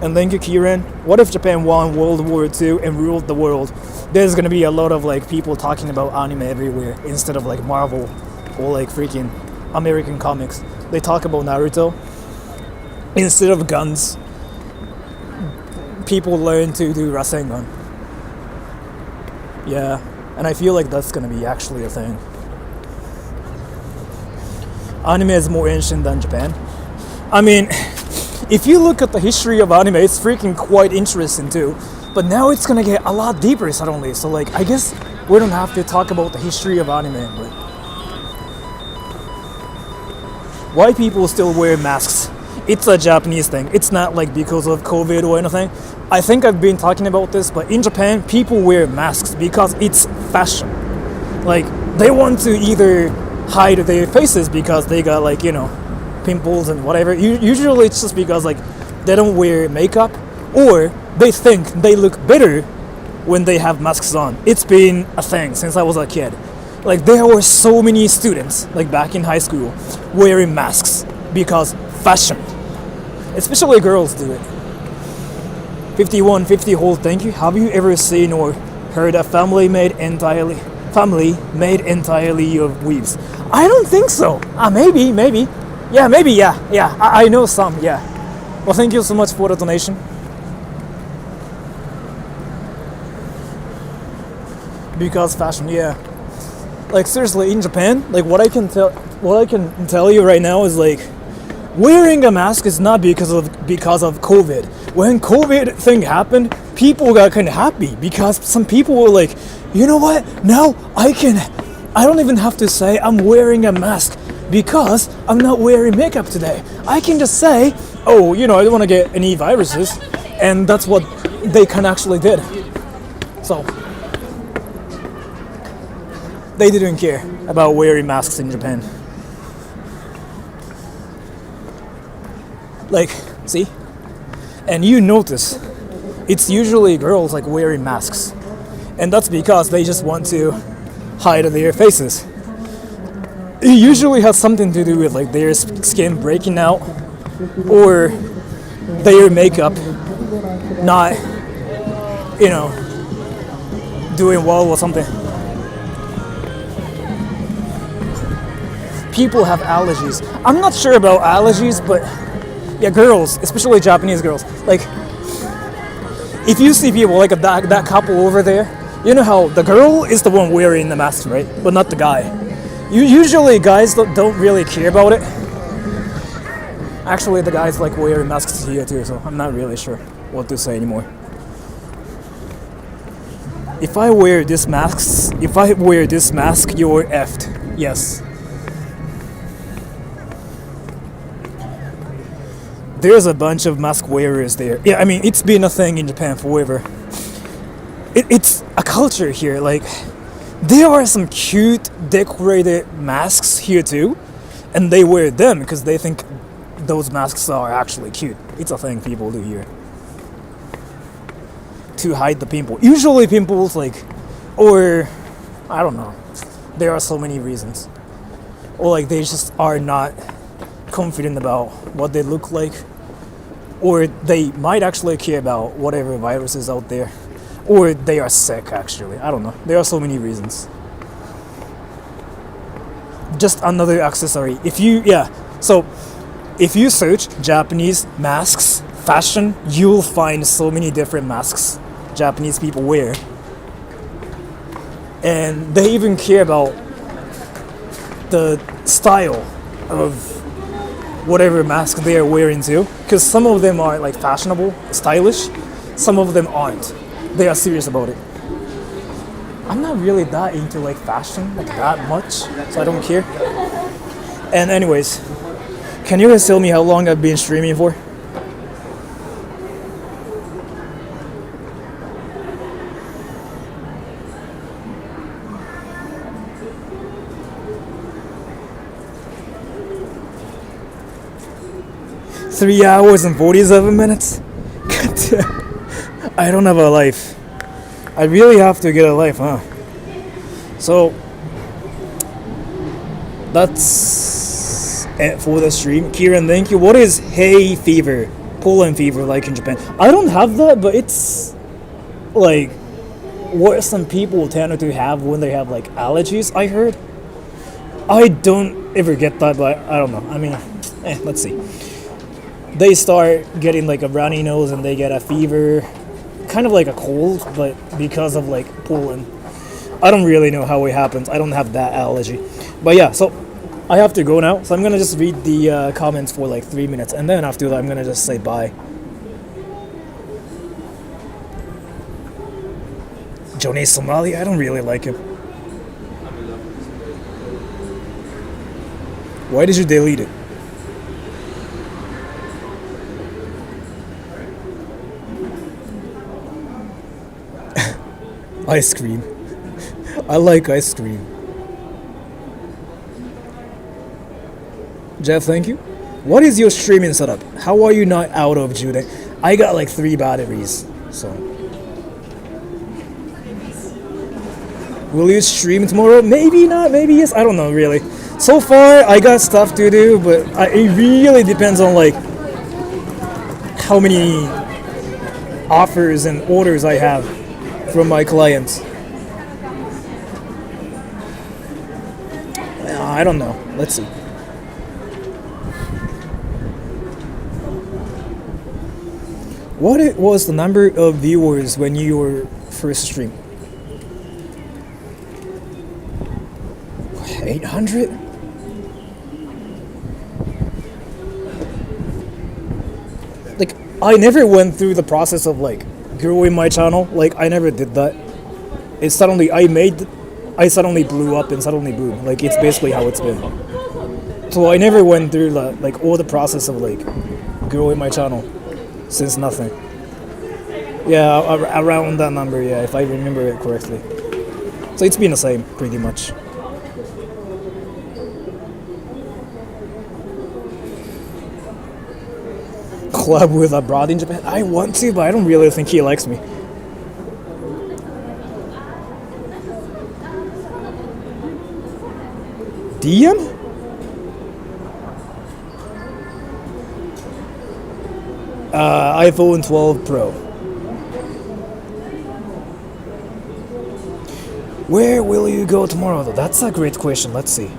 And thank you, Kieran. What if Japan won World War II and ruled the world? There's gonna be a lot of like people talking about anime everywhere instead of like Marvel or like freaking American comics. They talk about Naruto. Instead of guns, people learn to do Rasengan. Yeah, and I feel like that's gonna be actually a thing. Anime is more ancient than Japan. I mean, if you look at the history of anime, it's freaking quite interesting too. But now it's gonna get a lot deeper suddenly. So like, I guess we don't have to talk about the history of anime, but why people still wear masks? It's a Japanese thing. It's not like because of COVID or anything. I think I've been talking about this, but in Japan, people wear masks because it's fashion. Like, they want to either hide their faces because they got like, you know, pimples and whatever. Usually it's just because like they don't wear makeup, or they think they look better when they have masks on. It's been a thing since I was a kid. Like, there were so many students, like back in high school, wearing masks because fashion. Especially girls do it. 5150 hold, thank you. Have you ever seen or heard a family made entirely of weaves? I don't think so. Maybe. Yeah, maybe, yeah. I know some, yeah. Well, thank you so much for the donation. Because fashion, yeah. Like, seriously, in Japan, like what I can tell you right now is like, wearing a mask is not because of COVID. When COVID thing happened, people got kind of happy because some people were like, you know what? Now I don't even have to say I'm wearing a mask because I'm not wearing makeup today. I can just say oh, I don't want to get any viruses, and that's what they can actually did. So they didn't care about wearing masks in Japan. Like, see? And you notice, it's usually girls like wearing masks. And that's because they just want to hide their faces. It usually has something to do with like their skin breaking out or their makeup not, doing well or something. People have allergies. I'm not sure about allergies, but yeah, girls, especially Japanese girls, like if you see people like that couple over there, you know how the girl is the one wearing the mask, right? But not the guy. Usually guys don't really care about it. Actually, the guys like wearing masks here too, so I'm not really sure what to say anymore. If I wear this mask, you're effed. Yes. There's a bunch of mask wearers there. Yeah, I mean, it's been a thing in Japan forever. It's a culture here. Like, there are some cute decorated masks here too, and they wear them because they think those masks are actually cute. It's a thing people do here to hide the pimple. Usually pimples or I don't know. There are so many reasons. Or like they just are not confident about what they look like, or they might actually care about whatever virus is out there, or they are sick actually. I don't know. There are so many reasons. Just another accessory. If you search Japanese masks, fashion, you'll find so many different masks Japanese people wear. And they even care about the style of whatever mask they are wearing too, because some of them are like fashionable, stylish, some of them aren't. They are serious about it. I'm not really that into like fashion like that much, so I don't care. And anyways, can you guys tell me how long I've been streaming for? Three hours and 47 minutes? I don't have a life. I really have to get a life, huh? So, that's it for the stream. Kieran, thank you. What is hay fever, pollen fever like in Japan? I don't have that, but it's like what some people tend to have when they have like allergies, I heard. I don't ever get that, but I don't know. I mean, let's see. They start getting like a runny nose and they get a fever, kind of like a cold, but because of like pollen. I don't really know how it happens. I don't have that allergy. But yeah, so I have to go now. So I'm gonna just read the comments for like 3 minutes, and then after that I'm gonna just say bye. Johnny Somali, I don't really like him. Why did you delete it? Ice cream. I like ice cream. Jeff, thank you. What is your streaming setup? How are you not out of Jude? I got like 3 batteries, so. Will you stream tomorrow? Maybe not, maybe yes, I don't know really. So far, I got stuff to do, but it really depends on like how many offers and orders I have from my clients. I don't know. Let's see. What was the number of viewers when you were first stream? 800? Like, I never went through the process of like growing my channel. Like, I never did that. It's suddenly I suddenly blew up and suddenly boom. Like, it's basically how it's been. So I never went through like all the process of like growing my channel since nothing. Yeah, around that number, yeah, if I remember it correctly. So it's been the same, pretty much. Collab with abroad in Japan? I want to, but I don't really think he likes me. DM? iPhone 12 Pro. Where will you go tomorrow though? That's a great question. Let's see.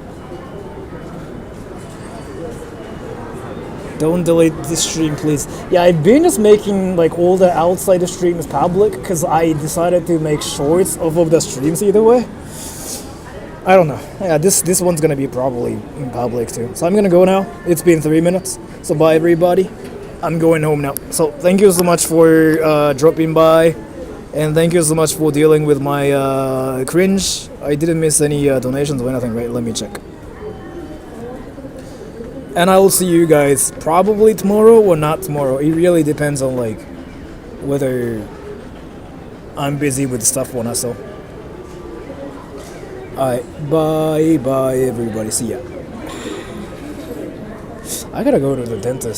Don't delete this stream, please. Yeah, I've been just making like all the outside the streams public because I decided to make shorts of the streams either way. I don't know. Yeah, this one's gonna be probably in public too. So I'm gonna go now. It's been 3 minutes. So bye everybody. I'm going home now. So thank you so much for dropping by. And thank you so much for dealing with my cringe. I didn't miss any donations or anything, right? Let me check. And I will see you guys probably tomorrow or not tomorrow. It really depends on like whether I'm busy with stuff or not. So, alright, bye everybody. See ya. I gotta go to the dentist.